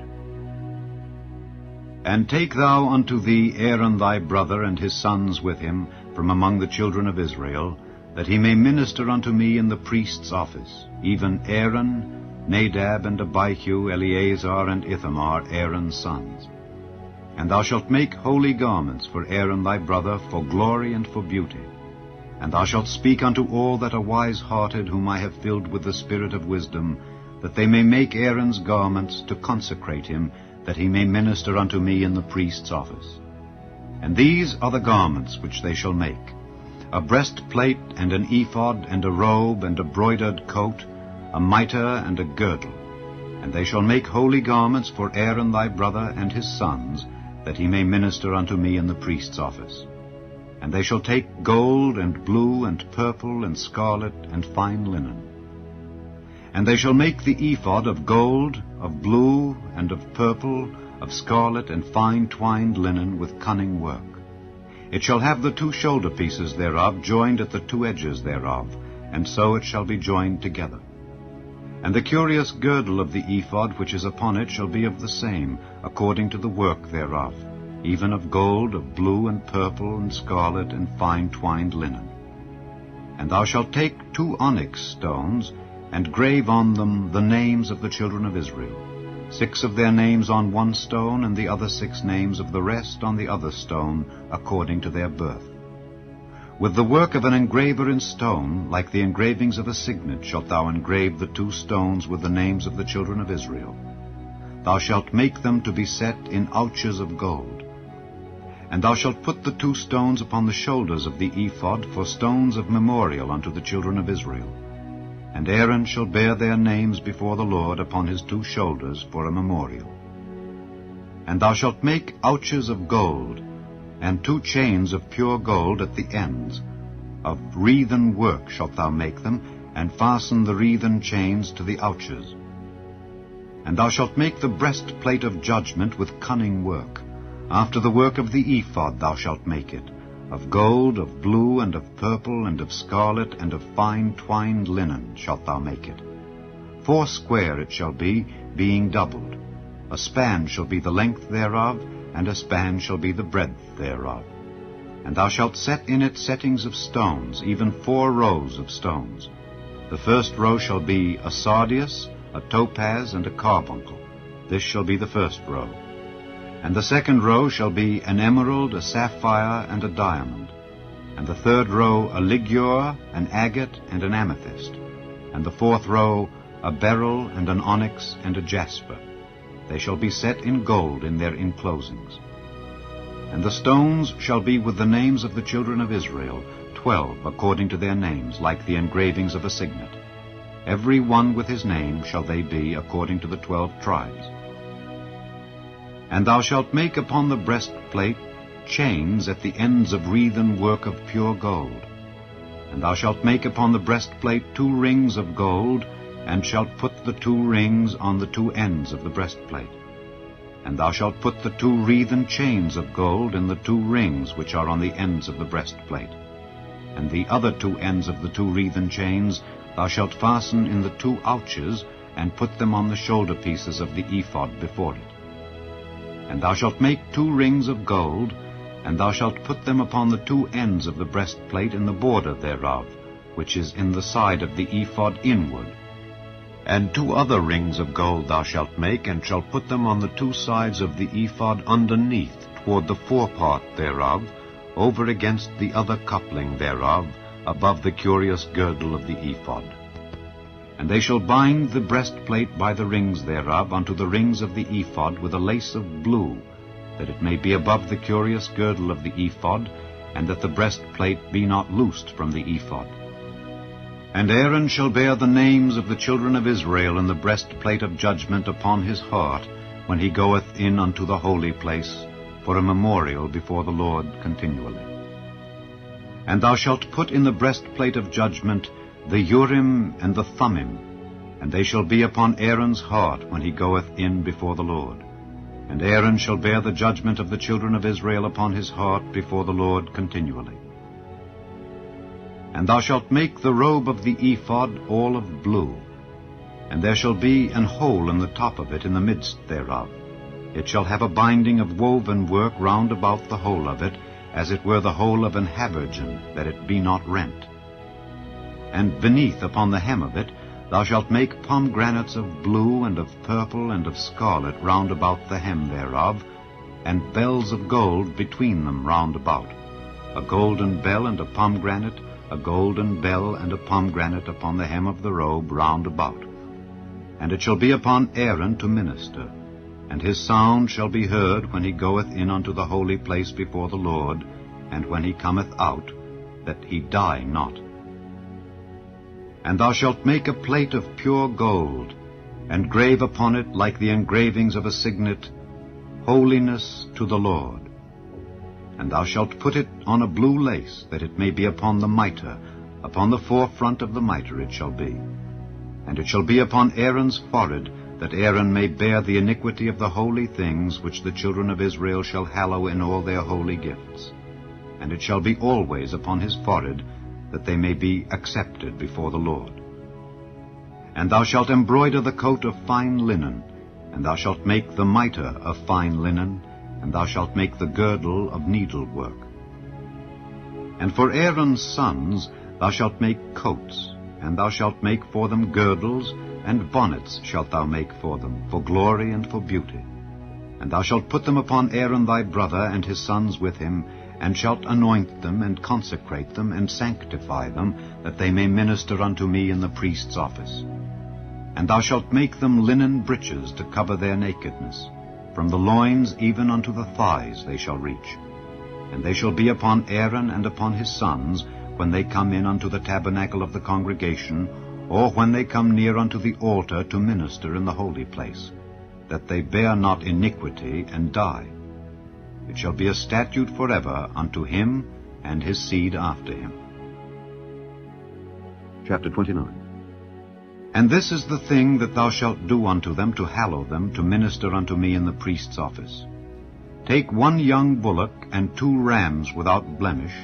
[SPEAKER 2] And take thou unto thee Aaron thy brother and his sons with him from among the children of Israel, that he may minister unto me in the priest's office, even Aaron, Nadab, and Abihu, Eleazar, and Ithamar, Aaron's sons. And thou shalt make holy garments for Aaron thy brother, for glory and for beauty. And thou shalt speak unto all that are wise-hearted, whom I have filled with the spirit of wisdom, that they may make Aaron's garments to consecrate him, that he may minister unto me in the priest's office. And these are the garments which they shall make: a breastplate, and an ephod, and a robe, and a broidered coat, a mitre, and a girdle. And they shall make holy garments for Aaron thy brother and his sons, that he may minister unto me in the priest's office. And they shall take gold, and blue, and purple, and scarlet, and fine linen. And they shall make the ephod of gold, of blue, and of purple, of scarlet, and fine twined linen with cunning work. It shall have the 2 shoulder pieces thereof joined at the 2 edges thereof, and so it shall be joined together. And the curious girdle of the ephod which is upon it shall be of the same, according to the work thereof, even of gold, of blue, and purple, and scarlet, and fine twined linen. And thou shalt take 2 onyx stones, and grave on them the names of the children of Israel, 6 of their names on one stone, and the other 6 names of the rest on the other stone, according to their birth. With the work of an engraver in stone, like the engravings of a signet, shalt thou engrave the 2 stones with the names of the children of Israel. Thou shalt make them to be set in ouches of gold. And thou shalt put the 2 stones upon the shoulders of the ephod for stones of memorial unto the children of Israel. And Aaron shall bear their names before the Lord upon his 2 shoulders for a memorial. And thou shalt make ouches of gold, and 2 chains of pure gold at the ends. Of wreathen work shalt thou make them, and fasten the wreathen chains to the ouches. And thou shalt make the breastplate of judgment with cunning work. After the work of the ephod thou shalt make it, of gold, of blue, and of purple, and of scarlet, and of fine twined linen shalt thou make it. 4 square it shall be, being doubled. A span shall be the length thereof, and a span shall be the breadth thereof. And thou shalt set in it settings of stones, even 4 rows of stones. The first row shall be a sardius, a topaz, and a carbuncle. This shall be the first row. And the second row shall be an emerald, a sapphire, and a diamond. And the third row a ligure, an agate, and an amethyst. And the 4th row a beryl, and an onyx, and a jasper. They shall be set in gold in their enclosings. And the stones shall be with the names of the children of Israel, 12 according to their names, like the engravings of a signet. Every one with his name shall they be according to the 12 tribes. And thou shalt make upon the breastplate chains at the ends of wreathen work of pure gold. And thou shalt make upon the breastplate 2 rings of gold, and shalt put the 2 rings on the 2 ends of the breastplate. And thou shalt put the 2 wreathen chains of gold in the 2 rings which are on the ends of the breastplate. And the other 2 ends of the 2 wreathen chains thou shalt fasten in the 2 ouches, and put them on the shoulder pieces of the ephod before it. And thou shalt make 2 rings of gold, and thou shalt put them upon the 2 ends of the breastplate in the border thereof, which is in the side of the ephod inward. And 2 other rings of gold thou shalt make, and shalt put them on the 2 sides of the ephod underneath, toward the forepart thereof, over against the other coupling thereof, above the curious girdle of the ephod. And they shall bind the breastplate by the rings thereof unto the rings of the ephod with a lace of blue, that it may be above the curious girdle of the ephod, and that the breastplate be not loosed from the ephod. And Aaron shall bear the names of the children of Israel in the breastplate of judgment upon his heart, when he goeth in unto the holy place, for a memorial before the Lord continually. And thou shalt put in the breastplate of judgment the Urim and the Thummim, and they shall be upon Aaron's heart when he goeth in before the Lord. And Aaron shall bear the judgment of the children of Israel upon his heart before the Lord continually. And thou shalt make the robe of the ephod all of blue, and there shall be an hole in the top of it in the midst thereof. It shall have a binding of woven work round about the whole of it, as it were the hole of an habergeon, that it be not rent. And beneath upon the hem of it thou shalt make pomegranates of blue, and of purple, and of scarlet round about the hem thereof, and bells of gold between them round about, a golden bell and a pomegranate, a golden bell and a pomegranate upon the hem of the robe round about. And it shall be upon Aaron to minister, and his sound shall be heard when he goeth in unto the holy place before the Lord, and when he cometh out, that he die not. And thou shalt make a plate of pure gold, and grave upon it, like the engravings of a signet, Holiness to the Lord. And thou shalt put it on a blue lace, that it may be upon the mitre, upon the forefront of the mitre it shall be. And it shall be upon Aaron's forehead, that Aaron may bear the iniquity of the holy things which the children of Israel shall hallow in all their holy gifts. And it shall be always upon his forehead, that they may be accepted before the Lord. And thou shalt embroider the coat of fine linen, and thou shalt make the mitre of fine linen, and thou shalt make the girdle of needlework. And for Aaron's sons thou shalt make coats, and thou shalt make for them girdles, and bonnets shalt thou make for them, for glory and for beauty. And thou shalt put them upon Aaron thy brother and his sons with him, and shalt anoint them, and consecrate them, and sanctify them, that they may minister unto me in the priest's office. And thou shalt make them linen breeches to cover their nakedness. From the loins even unto the thighs they shall reach. and they shall be upon Aaron and upon his sons, when they come in unto the tabernacle of the congregation, or when they come near unto the altar to minister in the holy place, that they bear not iniquity and die. It shall be a statute forever unto him and his seed after him.
[SPEAKER 1] Chapter 29.
[SPEAKER 2] And this is the thing that thou shalt do unto them to hallow them, to minister unto me in the priest's office. Take 1 young bullock and 2 rams without blemish,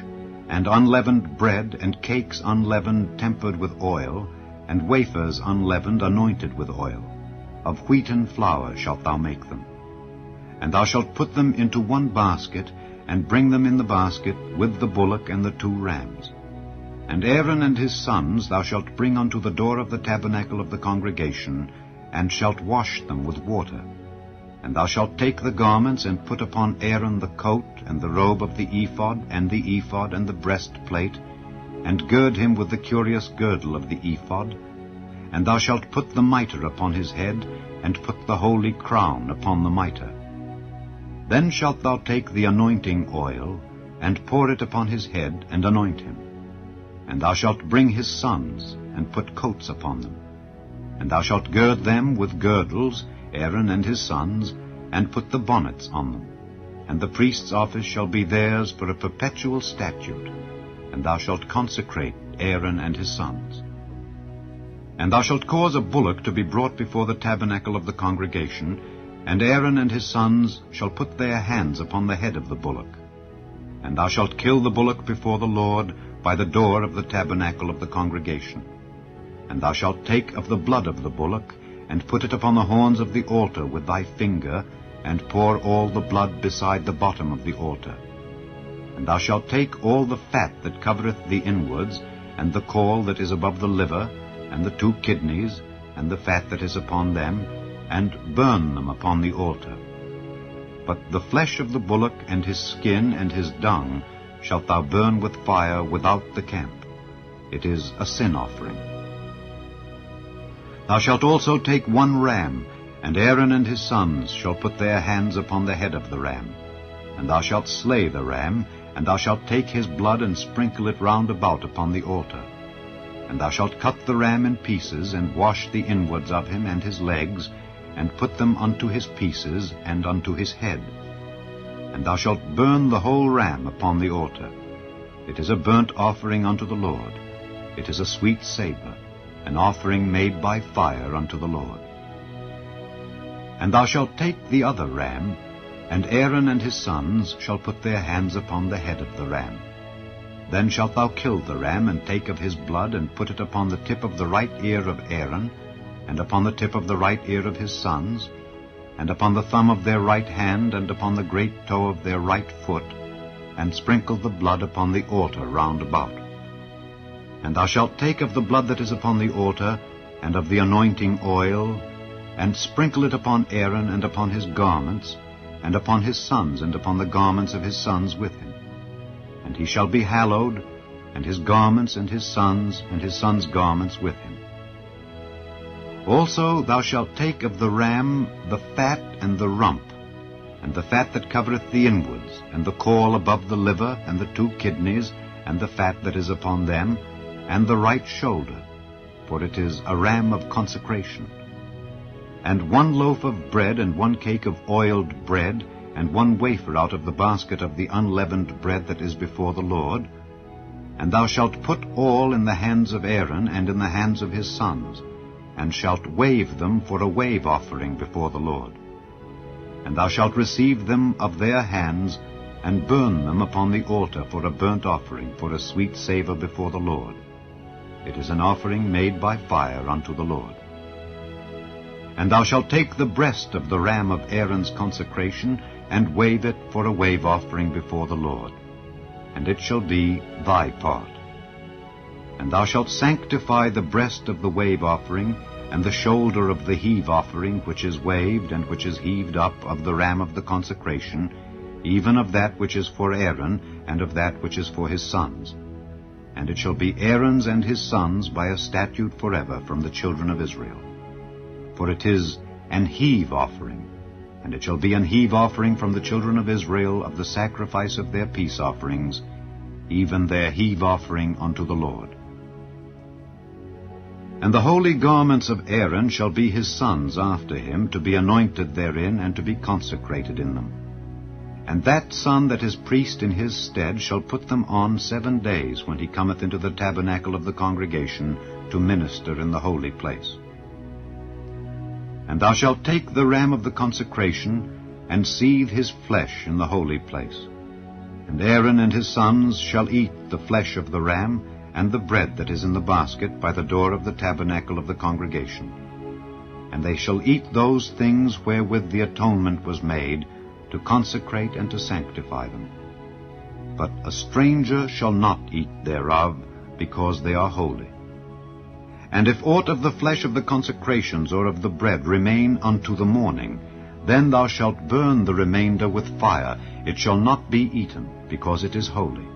[SPEAKER 2] and unleavened bread, and cakes unleavened tempered with oil, and wafers unleavened anointed with oil. Of wheaten flour shalt thou make them. And thou shalt put them into 1 basket, and bring them in the basket with the bullock and the 2 rams. And Aaron and his sons thou shalt bring unto the door of the tabernacle of the congregation, and shalt wash them with water. And thou shalt take the garments, and put upon Aaron the coat, and the robe of the ephod, and the breastplate, and gird him with the curious girdle of the ephod. And thou shalt put the mitre upon his head, and put the holy crown upon the mitre. Then shalt thou take the anointing oil, and pour it upon his head, and anoint him. And thou shalt bring his sons, and put coats upon them. And thou shalt gird them with girdles, Aaron and his sons, and put the bonnets on them. And the priest's office shall be theirs for a perpetual statute, and thou shalt consecrate Aaron and his sons. And thou shalt cause a bullock to be brought before the tabernacle of the congregation, and Aaron and his sons shall put their hands upon the head of the bullock. And thou shalt kill the bullock before the Lord by the door of the tabernacle of the congregation. And thou shalt take of the blood of the bullock, and put it upon the horns of the altar with thy finger, and pour all the blood beside the bottom of the altar. And thou shalt take all the fat that covereth the inwards, and the caul that is above the liver, and the 2 kidneys, and the fat that is upon them, and burn them upon the altar. But the flesh of the bullock, and his skin, and his dung, shalt thou burn with fire without the camp. It is a sin offering. Thou shalt also take 1 ram, and Aaron and his sons shall put their hands upon the head of the ram. And thou shalt slay the ram, and thou shalt take his blood, and sprinkle it round about upon the altar. And thou shalt cut the ram in pieces, and wash the inwards of him and his legs, and put them unto his pieces, and unto his head. And thou shalt burn the whole ram upon the altar. It is a burnt offering unto the Lord. It is a sweet savour, an offering made by fire unto the Lord. And thou shalt take the other ram, and Aaron and his sons shall put their hands upon the head of the ram. Then shalt thou kill the ram, and take of his blood, and put it upon the tip of the right ear of Aaron, and upon the tip of the right ear of his sons, and upon the thumb of their right hand, and upon the great toe of their right foot, and sprinkle the blood upon the altar round about. And thou shalt take of the blood that is upon the altar, and of the anointing oil, and sprinkle it upon Aaron, and upon his garments, and upon his sons, and upon the garments of his sons with him. And he shall be hallowed, and his garments, and his sons' garments with him. Also thou shalt take of the ram the fat and the rump, and the fat that covereth the inwards, and the caul above the liver, and the 2 kidneys, and the fat that is upon them, and the right shoulder, for it is a ram of consecration. And 1 loaf of bread, and 1 cake of oiled bread, and 1 wafer out of the basket of the unleavened bread that is before the Lord. And thou shalt put all in the hands of Aaron, and in the hands of his sons, and shalt wave them for a wave offering before the Lord. And thou shalt receive them of their hands, and burn them upon the altar for a burnt offering, for a sweet savour before the Lord. It is an offering made by fire unto the Lord. And thou shalt take the breast of the ram of Aaron's consecration, and wave it for a wave offering before the Lord, and it shall be thy part. And thou shalt sanctify the breast of the wave offering, and the shoulder of the heave offering, which is waved and which is heaved up of the ram of the consecration, even of that which is for Aaron, and of that which is for his sons. And it shall be Aaron's and his sons by a statute forever from the children of Israel. For it is an heave offering, And it shall be an heave offering from the children of Israel of the sacrifice of their peace offerings, even their heave offering unto the Lord. And the holy garments of Aaron shall be his sons after him, to be anointed therein, and to be consecrated in them. And that son that is priest in his stead shall put them on 7 days, when he cometh into the tabernacle of the congregation to minister in the holy place. And thou shalt take the ram of the consecration, and seethe his flesh in the holy place. And Aaron and his sons shall eat the flesh of the ram, and the bread that is in the basket by the door of the tabernacle of the congregation. And they shall eat those things wherewith the atonement was made, to consecrate and to sanctify them. But a stranger shall not eat thereof, because they are holy. And if aught of the flesh of the consecrations or of the bread remain unto the morning, then thou shalt burn the remainder with fire. It shall not be eaten, because it is holy.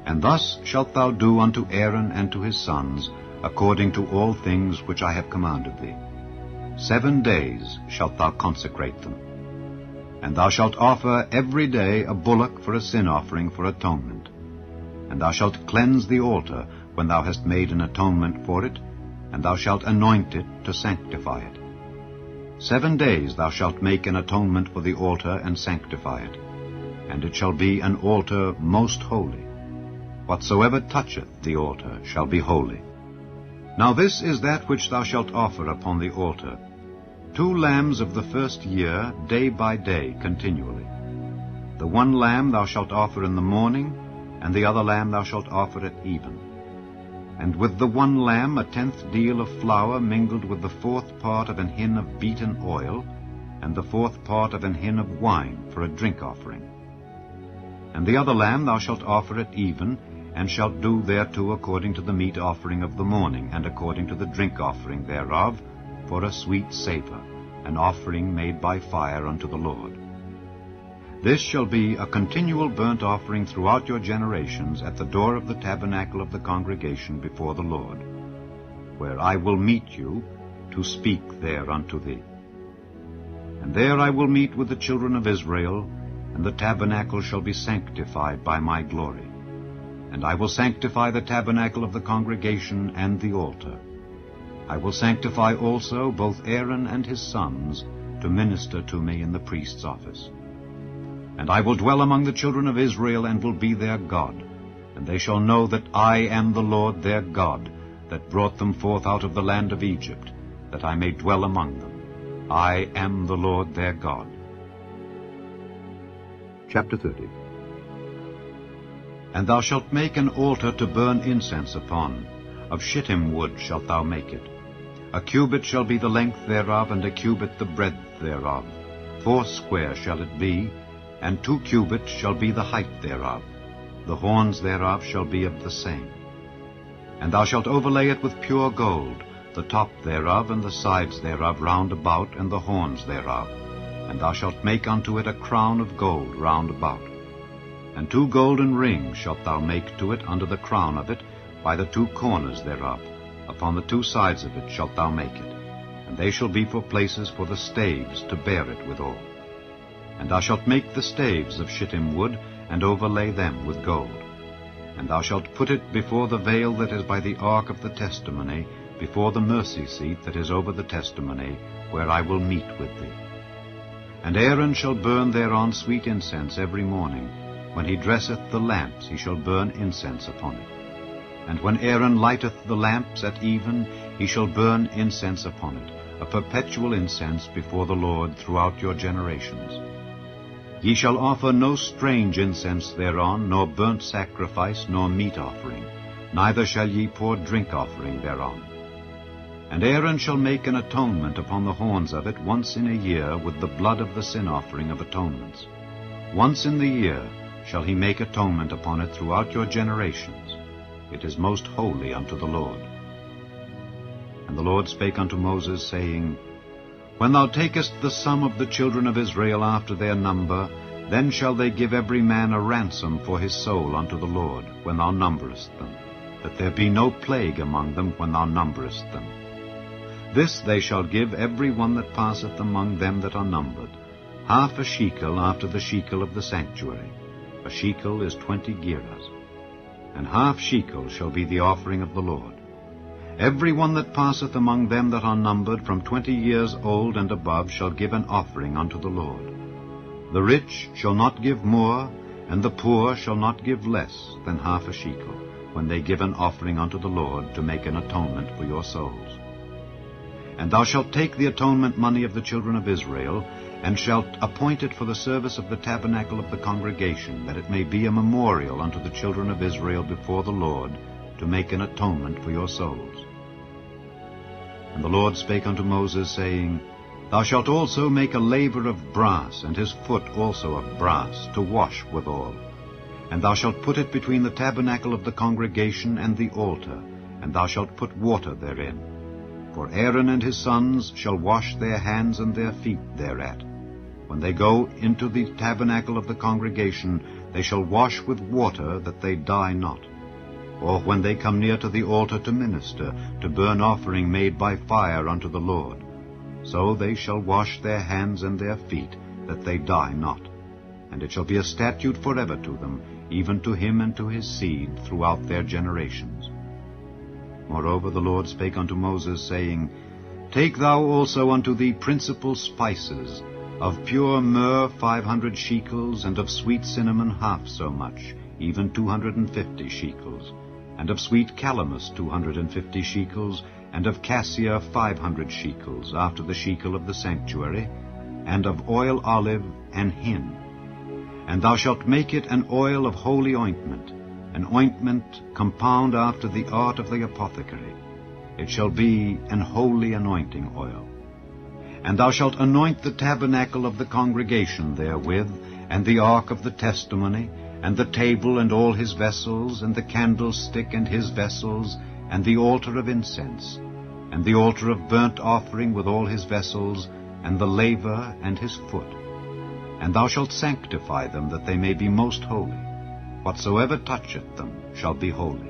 [SPEAKER 2] And thus shalt thou do unto Aaron and to his sons, according to all things which I have commanded thee. 7 days shalt thou consecrate them. And thou shalt offer every day a bullock for a sin offering for atonement. And thou shalt cleanse the altar when thou hast made an atonement for it, and thou shalt anoint it to sanctify it. 7 days thou shalt make an atonement for the altar and sanctify it, and it shall be an altar most holy. Whatsoever toucheth the altar shall be holy. Now this is that which thou shalt offer upon the altar: 2 lambs of the first year, day by day, continually. The one lamb thou shalt offer in the morning, and the other lamb thou shalt offer at even. And with the one lamb 1/10 deal of flour mingled with the 4th part of an hin of beaten oil, and the 4th part of an hin of wine for a drink offering. And the other lamb thou shalt offer at even, and shalt do thereto according to the meat offering of the morning, and according to the drink offering thereof, for a sweet savour, an offering made by fire unto the Lord. This shall be a continual burnt offering throughout your generations at the door of the tabernacle of the congregation before the Lord, where I will meet you to speak there unto thee. And there I will meet with the children of Israel, and the tabernacle shall be sanctified by my glory. And I will sanctify the tabernacle of the congregation and the altar. I will sanctify also both Aaron and his sons to minister to me in the priest's office. And I will dwell among the children of Israel, and will be their God. And they shall know that I am the Lord their God, that brought them forth out of the land of Egypt, that I may dwell among them. I am the Lord their God.
[SPEAKER 1] Chapter 30.
[SPEAKER 2] And thou shalt make an altar to burn incense upon. Of shittim wood shalt thou make it. 1 cubit shall be the length thereof, and 1 cubit the breadth thereof. 4 shall it be, and 2 cubits shall be the height thereof. The horns thereof shall be of the same. And thou shalt overlay it with pure gold, the top thereof and the sides thereof round about, and the horns thereof. And thou shalt make unto it a crown of gold round about. And 2 golden rings shalt thou make to it under the crown of it, by the 2 corners thereof. Upon the 2 sides of it shalt thou make it. And they shall be for places for the staves to bear it withal. And thou shalt make the staves of shittim wood, and overlay them with gold. And thou shalt put it before the veil that is by the ark of the testimony, before the mercy seat that is over the testimony, where I will meet with thee. And Aaron shall burn thereon sweet incense every morning. When he dresseth the lamps, he shall burn incense upon it. And when Aaron lighteth the lamps at even, he shall burn incense upon it, a perpetual incense before the Lord throughout your generations. Ye shall offer no strange incense thereon, nor burnt sacrifice, nor meat offering, neither shall ye pour drink offering thereon. And Aaron shall make an atonement upon the horns of it once in a year with the blood of the sin offering of atonements. Once in the year shall he make atonement upon it throughout your generations. It is most holy unto the Lord. And the Lord spake unto Moses, saying, When thou takest the sum of the children of Israel after their number, then shall they give every man a ransom for his soul unto the Lord, when thou numberest them, that there be no plague among them when thou numberest them. This they shall give every one that passeth among them that are numbered, half a shekel after the shekel of the sanctuary. A shekel is 20 gerahs. And half shekel shall be the offering of the Lord. Every one that passeth among them that are numbered from 20 years old and above shall give an offering unto the Lord. The rich shall not give more, and the poor shall not give less than half a shekel, when they give an offering unto the Lord to make an atonement for your souls. And thou shalt take the atonement money of the children of Israel, and shalt appoint it for the service of the tabernacle of the congregation, that it may be a memorial unto the children of Israel before the Lord, to make an atonement for your souls. And the Lord spake unto Moses, saying, Thou shalt also make a laver of brass, and his foot also of brass, to wash withal. And thou shalt put it between the tabernacle of the congregation and the altar, and thou shalt put water therein. For Aaron and his sons shall wash their hands and their feet thereat. When they go into the tabernacle of the congregation, they shall wash with water, that they die not. Or when they come near to the altar to minister, to burn offering made by fire unto the Lord, so they shall wash their hands and their feet, that they die not. And it shall be a statute forever to them, even to him and to his seed throughout their generations. Moreover the Lord spake unto Moses, saying, Take thou also unto thee principal spices, of pure myrrh 500 shekels, and of sweet cinnamon half so much, even 250 shekels, and of sweet calamus 250 shekels, and of cassia 500 shekels, after the shekel of the sanctuary, and of oil olive and hin. And thou shalt make it an oil of holy ointment, an ointment compound after the art of the apothecary. It shall be an holy anointing oil. And thou shalt anoint the tabernacle of the congregation therewith, and the ark of the testimony, and the table and all his vessels, and the candlestick and his vessels, and the altar of incense, and the altar of burnt offering with all his vessels, and the laver and his foot. And thou shalt sanctify them, that they may be most holy. Whatsoever toucheth them shall be holy.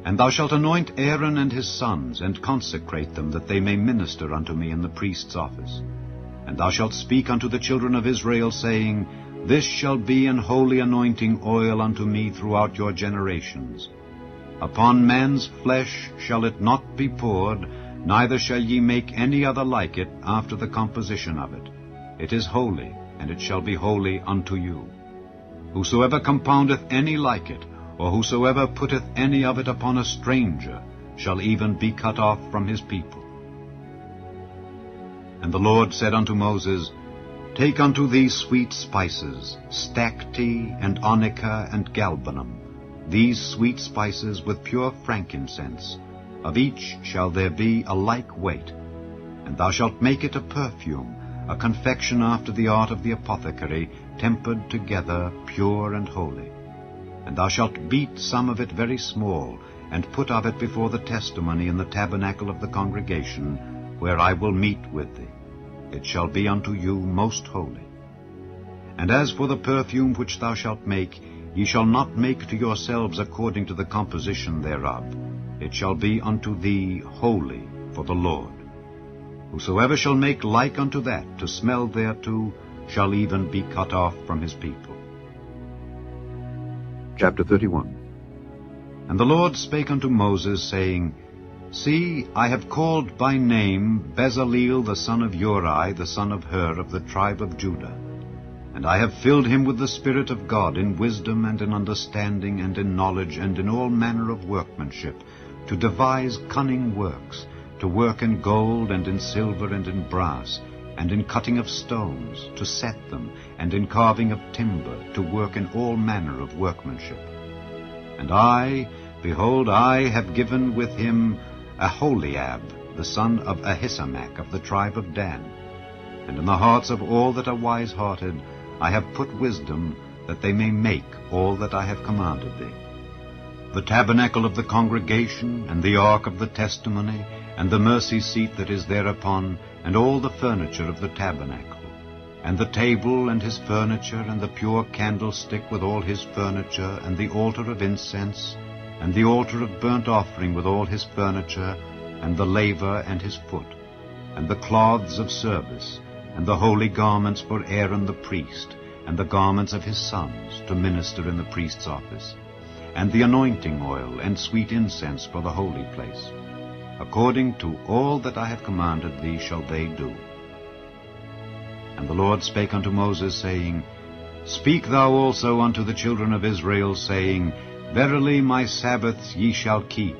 [SPEAKER 2] And thou shalt anoint Aaron and his sons, and consecrate them, that they may minister unto me in the priest's office. And thou shalt speak unto the children of Israel, saying, This shall be an holy anointing oil unto me throughout your generations. Upon man's flesh shall it not be poured, neither shall ye make any other like it after the composition of it. It is holy, and it shall be holy unto you. Whosoever compoundeth any like it, or whosoever putteth any of it upon a stranger, shall even be cut off from his people. And the Lord said unto Moses, Take unto thee sweet spices, stacte, and onycha, and galbanum, these sweet spices with pure frankincense. Of each shall there be a like weight. And thou shalt make it a perfume, a confection after the art of the apothecary, tempered together, pure and holy. And thou shalt beat some of it very small, and put of it before the testimony in the tabernacle of the congregation, where I will meet with thee. It shall be unto you most holy. And as for the perfume which thou shalt make, ye shall not make to yourselves according to the composition thereof. It shall be unto thee holy for the Lord. Whosoever shall make like unto that, to smell thereto, shall even be cut off from his people.
[SPEAKER 1] Chapter 31.
[SPEAKER 2] And the Lord spake unto Moses, saying, See, I have called by name Bezaleel the son of Uri, the son of Hur, of the tribe of Judah. And I have filled him with the Spirit of God, in wisdom and in understanding and in knowledge and in all manner of workmanship, to devise cunning works, to work in gold and in silver and in brass, and in cutting of stones, to set them, and in carving of timber, to work in all manner of workmanship. And I, behold, I have given with him Aholiab, the son of Ahisamach, of the tribe of Dan. And in the hearts of all that are wise-hearted I have put wisdom, that they may make all that I have commanded thee. The tabernacle of the congregation, and the ark of the testimony, and the mercy seat that is thereupon, and all the furniture of the tabernacle, and the table and his furniture, and the pure candlestick with all his furniture, and the altar of incense, and the altar of burnt offering with all his furniture, and the laver and his foot, and the cloths of service, and the holy garments for Aaron the priest, and the garments of his sons to minister in the priest's office, and the anointing oil and sweet incense for the holy place. According to all that I have commanded thee shall they do. And the Lord spake unto Moses, saying, Speak thou also unto the children of Israel, saying, Verily my Sabbaths ye shall keep,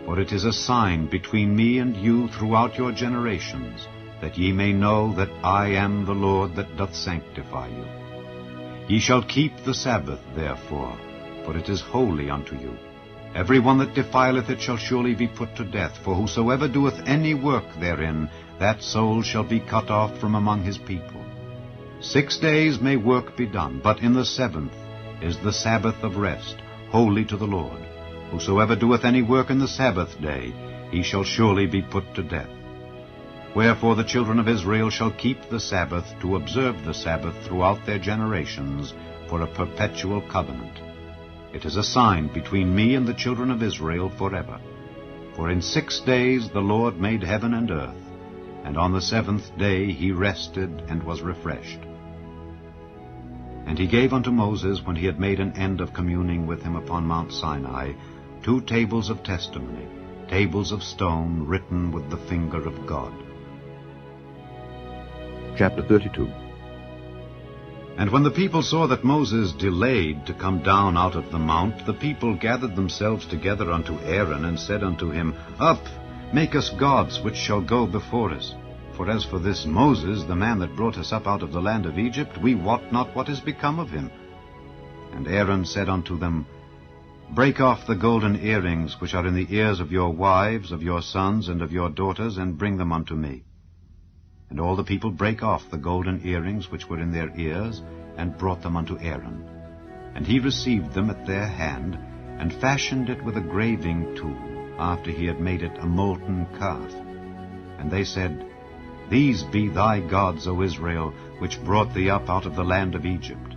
[SPEAKER 2] for it is a sign between me and you throughout your generations, that ye may know that I am the Lord that doth sanctify you. Ye shall keep the Sabbath, therefore, for it is holy unto you. Every one that defileth it shall surely be put to death, for whosoever doeth any work therein, that soul shall be cut off from among his people. 6 days may work be done, but in the 7th is the Sabbath of rest, holy to the Lord. Whosoever doeth any work in the Sabbath day, he shall surely be put to death. Wherefore the children of Israel shall keep the Sabbath, to observe the Sabbath throughout their generations, for a perpetual covenant. It is a sign between me and the children of Israel forever. For in 6 days the Lord made heaven and earth, and on the 7th day he rested and was refreshed. And he gave unto Moses, when he had made an end of communing with him upon Mount Sinai, 2 tables of testimony, tables of stone written with the finger of God.
[SPEAKER 1] Chapter 32.
[SPEAKER 2] And when the people saw that Moses delayed to come down out of the mount, the people gathered themselves together unto Aaron, and said unto him, Up, make us gods which shall go before us. For as for this Moses, the man that brought us up out of the land of Egypt, we wot not what is become of him. And Aaron said unto them, Break off the golden earrings which are in the ears of your wives, of your sons, and of your daughters, and bring them unto me. And all the people brake off the golden earrings which were in their ears, and brought them unto Aaron. And he received them at their hand, and fashioned it with a graving tool, after he had made it a molten calf. And they said, These be thy gods, O Israel, which brought thee up out of the land of Egypt.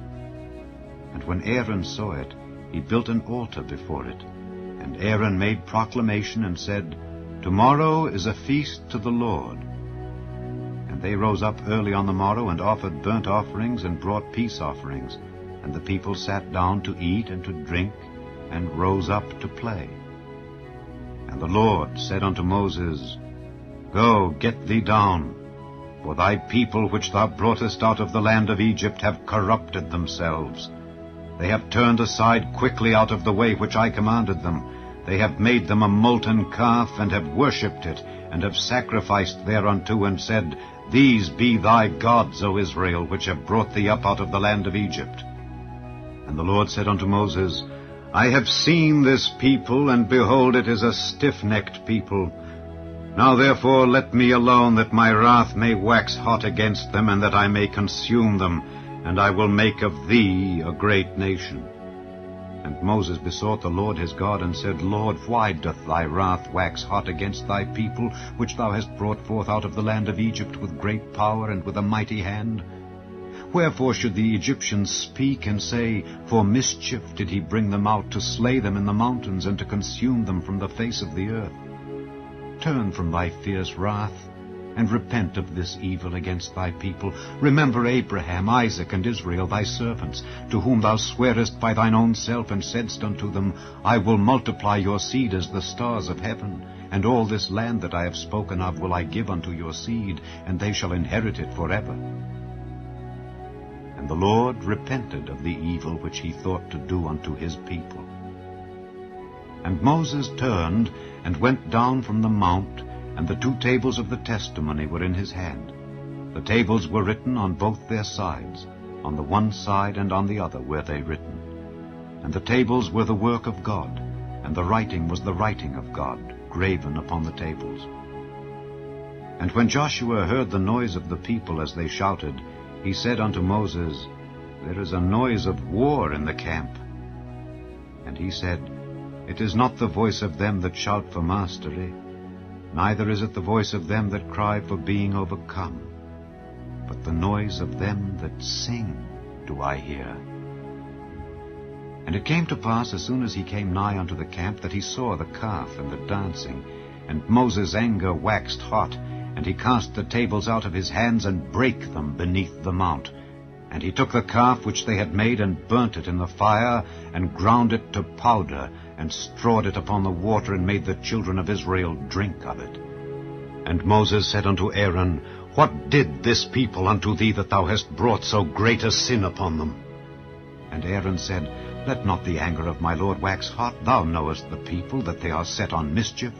[SPEAKER 2] And when Aaron saw it, he built an altar before it. And Aaron made proclamation, and said, Tomorrow is a feast to the Lord. And they rose up early on the morrow, and offered burnt offerings, and brought peace offerings. And the people sat down to eat and to drink, and rose up to play. And the Lord said unto Moses, Go, get thee down, for thy people which thou broughtest out of the land of Egypt have corrupted themselves. They have turned aside quickly out of the way which I commanded them. They have made them a molten calf, and have worshipped it, and have sacrificed thereunto, and said, These be thy gods, O Israel, which have brought thee up out of the land of Egypt. And the Lord said unto Moses, I have seen this people, and behold, it is a stiff-necked people. Now therefore let me alone, that my wrath may wax hot against them, and that I may consume them, and I will make of thee a great nation. And Moses besought the Lord his God, and said, Lord, why doth thy wrath wax hot against thy people, which thou hast brought forth out of the land of Egypt with great power and with a mighty hand? Wherefore should the Egyptians speak and say, For mischief did he bring them out, to slay them in the mountains, and to consume them from the face of the earth? Turn from thy fierce wrath, and repent of this evil against thy people. Remember Abraham, Isaac, and Israel, thy servants, to whom thou swarest by thine own self, and saidst unto them, I will multiply your seed as the stars of heaven, and all this land that I have spoken of will I give unto your seed, and they shall inherit it forever. And the Lord repented of the evil which he thought to do unto his people. And Moses turned, and went down from the mount, and the 2 tables of the testimony were in his hand. The tables were written on both their sides, on the one side and on the other were they written. And the tables were the work of God, and the writing was the writing of God, graven upon the tables. And when Joshua heard the noise of the people as they shouted, he said unto Moses, There is a noise of war in the camp. And he said, It is not the voice of them that shout for mastery, neither is it the voice of them that cry for being overcome, but the noise of them that sing do I hear. And it came to pass, as soon as he came nigh unto the camp, that he saw the calf and the dancing. And Moses' anger waxed hot, and he cast the tables out of his hands, and brake them beneath the mount. And he took the calf which they had made, and burnt it in the fire, and ground it to powder, and strawed it upon the water, and made the children of Israel drink of it. And Moses said unto Aaron, What did this people unto thee, that thou hast brought so great a sin upon them? And Aaron said, Let not the anger of my lord wax hot. Thou knowest the people, that they are set on mischief.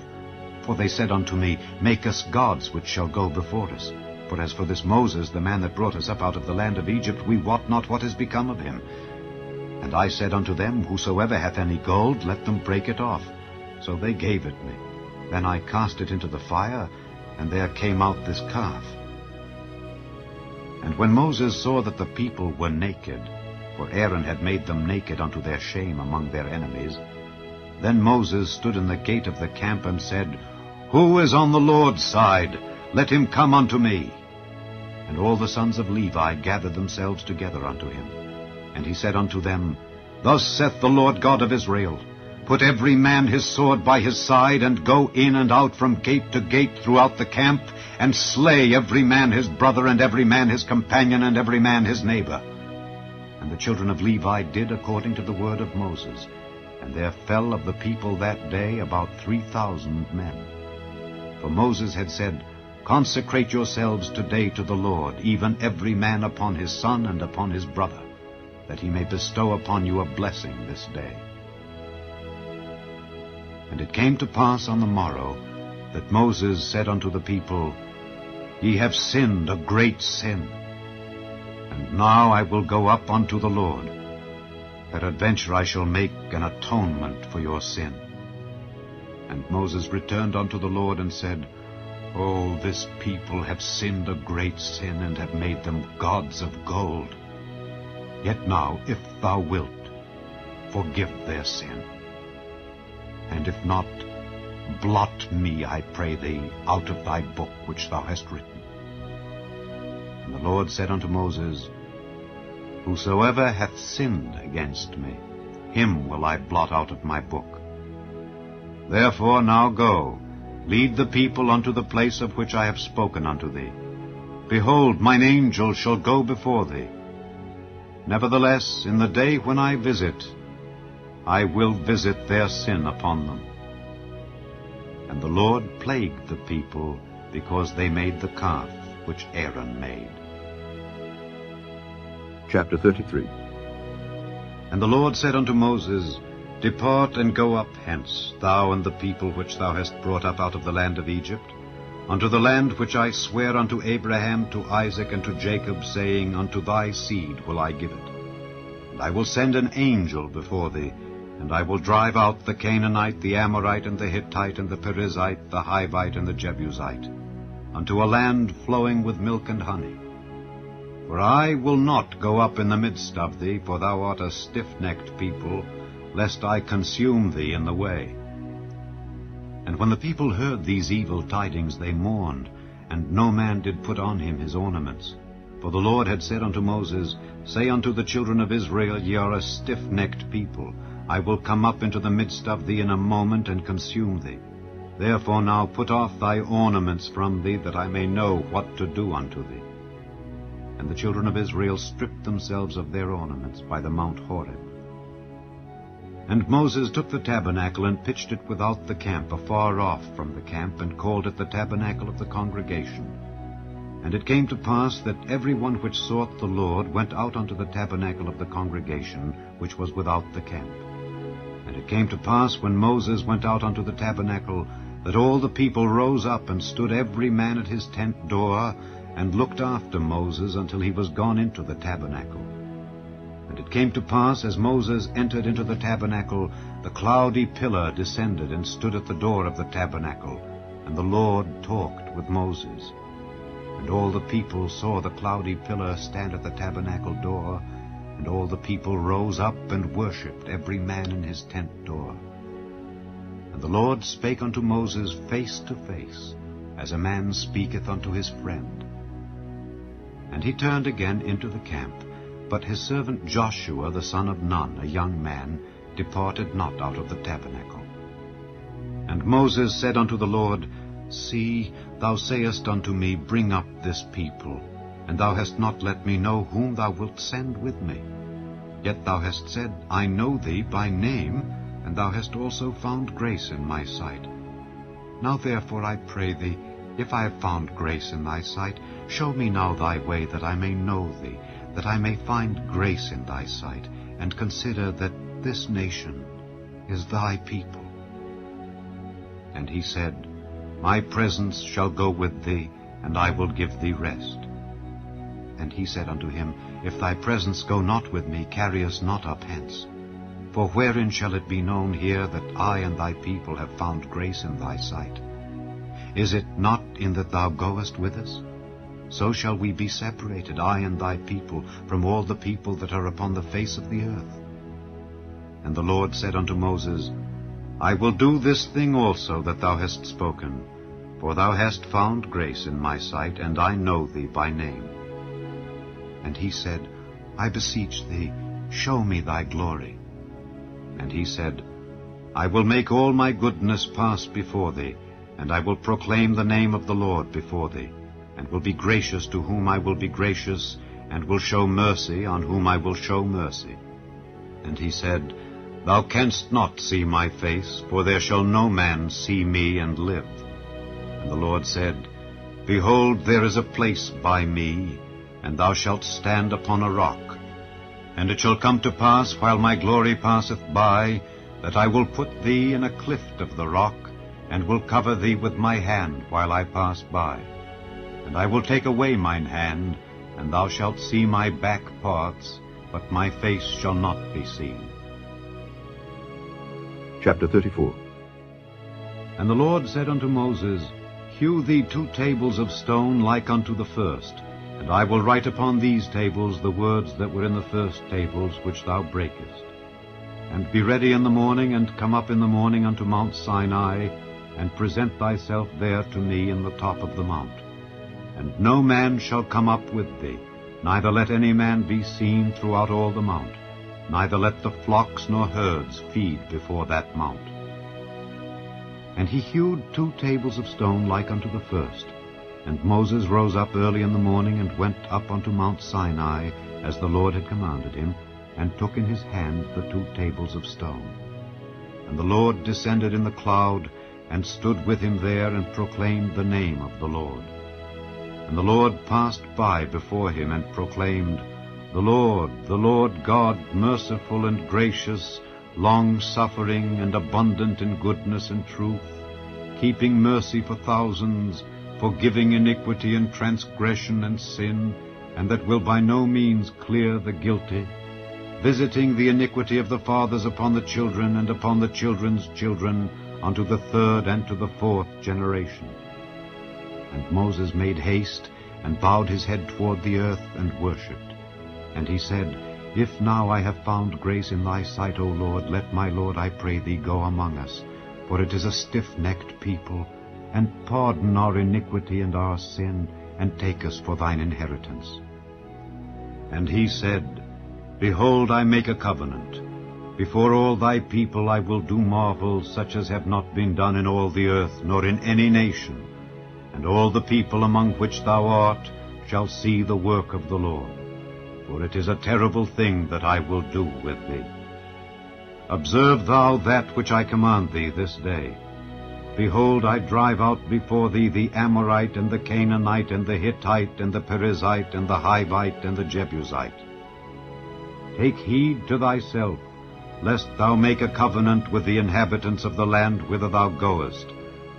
[SPEAKER 2] For they said unto me, Make us gods which shall go before us. For as for this Moses, the man that brought us up out of the land of Egypt, we wot not what is become of him. And I said unto them, Whosoever hath any gold, let them break it off. So they gave it me. Then I cast it into the fire, and there came out this calf. And when Moses saw that the people were naked, for Aaron had made them naked unto their shame among their enemies, then Moses stood in the gate of the camp, and said, Who is on the Lord's side? Let him come unto me. And all the sons of Levi gathered themselves together unto him. And he said unto them, Thus saith the Lord God of Israel, Put every man his sword by his side, and go in and out from gate to gate throughout the camp, and slay every man his brother, and every man his companion, and every man his neighbor. And the children of Levi did according to the word of Moses. And there fell of the people that day about 3,000 men. For Moses had said, Consecrate yourselves today to the Lord, even every man upon his son and upon his brother, that he may bestow upon you a blessing this day. And it came to pass on the morrow that Moses said unto the people, Ye have sinned a great sin. And now I will go up unto the Lord. Peradventure I shall make an atonement for your sin. And Moses returned unto the Lord, and said, O, this people have sinned a great sin, and have made them gods of gold. Yet now, if thou wilt, forgive their sin. And if not, blot me, I pray thee, out of thy book which thou hast written. And the Lord said unto Moses, Whosoever hath sinned against me, him will I blot out of my book. Therefore now go, lead the people unto the place of which I have spoken unto thee. Behold, mine angel shall go before thee. Nevertheless, in the day when I visit, I will visit their sin upon them. And the Lord plagued the people, because they made the calf which Aaron made.
[SPEAKER 1] Chapter 33.
[SPEAKER 2] And the Lord said unto Moses, Depart and go up hence, thou and the people which thou hast brought up out of the land of Egypt, unto the land which I swear unto Abraham, to Isaac, and to Jacob, saying, Unto thy seed will I give it. And I will send an angel before thee, and I will drive out the Canaanite, the Amorite, and the Hittite, and the Perizzite, the Hivite, and the Jebusite, unto a land flowing with milk and honey. For I will not go up in the midst of thee, for thou art a stiff-necked people, lest I consume thee in the way. And when the people heard these evil tidings, they mourned, and no man did put on him his ornaments. For the Lord had said unto Moses, Say unto the children of Israel, Ye are a stiff-necked people. I will come up into the midst of thee in a moment, and consume thee. Therefore now put off thy ornaments from thee, that I may know what to do unto thee. And the children of Israel stripped themselves of their ornaments by the Mount Horeb. And Moses took the tabernacle, and pitched it without the camp, afar off from the camp, and called it the tabernacle of the congregation. And it came to pass that every one which sought the Lord went out unto the tabernacle of the congregation, which was without the camp. And it came to pass, when Moses went out unto the tabernacle, that all the people rose up, and stood every man at his tent door, and looked after Moses until he was gone into the tabernacle. And it came to pass, as Moses entered into the tabernacle, the cloudy pillar descended, and stood at the door of the tabernacle, and the Lord talked with Moses. And all the people saw the cloudy pillar stand at the tabernacle door, and all the people rose up and worshipped, every man in his tent door. And the Lord spake unto Moses face to face, as a man speaketh unto his friend. And he turned again into the camp, but his servant Joshua the son of Nun, a young man, departed not out of the tabernacle. And Moses said unto the Lord, See, thou sayest unto me, Bring up this people, and thou hast not let me know whom thou wilt send with me. Yet thou hast said, I know thee by name, and thou hast also found grace in my sight. Now therefore I pray thee, if I have found grace in thy sight, show me now thy way, that I may know thee, that I may find grace in thy sight, and consider that this nation is thy people. And he said, My presence shall go with thee, and I will give thee rest. And he said unto him, If thy presence go not with me, carry us not up hence. For wherein shall it be known here that I and thy people have found grace in thy sight? Is it not in that thou goest with us? So shall we be separated, I and thy people, from all the people that are upon the face of the earth. And the Lord said unto Moses, I will do this thing also that thou hast spoken, for thou hast found grace in my sight, and I know thee by name. And he said, I beseech thee, show me thy glory. And he said, I will make all my goodness pass before thee, and I will proclaim the name of the Lord before thee, and will be gracious to whom I will be gracious, and will show mercy on whom I will show mercy. And he said, Thou canst not see my face, for there shall no man see me and live. And the Lord said, Behold, there is a place by me, and thou shalt stand upon a rock. And it shall come to pass, while my glory passeth by, that I will put thee in a cleft of the rock, and will cover thee with my hand while I pass by. And I will take away mine hand, and thou shalt see my back parts, but my face shall not be seen.
[SPEAKER 1] Chapter 34.
[SPEAKER 2] And the Lord said unto Moses, Hew thee 2 tables of stone like unto the first, and I will write upon these tables the words that were in the first tables which thou breakest. And be ready in the morning, and come up in the morning unto Mount Sinai, and present thyself there to me in the top of the mount. And no man shall come up with thee, neither let any man be seen throughout all the mount, neither let the flocks nor herds feed before that mount. And he hewed 2 tables of stone like unto the first. And Moses rose up early in the morning, and went up unto Mount Sinai, as the Lord had commanded him, and took in his hand the 2 tables of stone. And the Lord descended in the cloud, and stood with him there, and proclaimed the name of the Lord. And the Lord passed by before him, and proclaimed, the Lord God, merciful and gracious, long-suffering and abundant in goodness and truth, keeping mercy for thousands, forgiving iniquity and transgression and sin, and that will by no means clear the guilty, visiting the iniquity of the fathers upon the children and upon the children's children, unto the 3rd and to the 4th generation. And Moses made haste, and bowed his head toward the earth, and worshipped. And he said, If now I have found grace in thy sight, O Lord, let my Lord, I pray thee, go among us, for it is a stiff-necked people, and pardon our iniquity and our sin, and take us for thine inheritance. And he said, Behold, I make a covenant. Before all thy people I will do marvels such as have not been done in all the earth, nor in any nation. And all the people among which thou art shall see the work of the Lord. For it is a terrible thing that I will do with thee. Observe thou that which I command thee this day. Behold, I drive out before thee the Amorite, and the Canaanite, and the Hittite, and the Perizzite, and the Hivite, and the Jebusite. Take heed to thyself, lest thou make a covenant with the inhabitants of the land whither thou goest,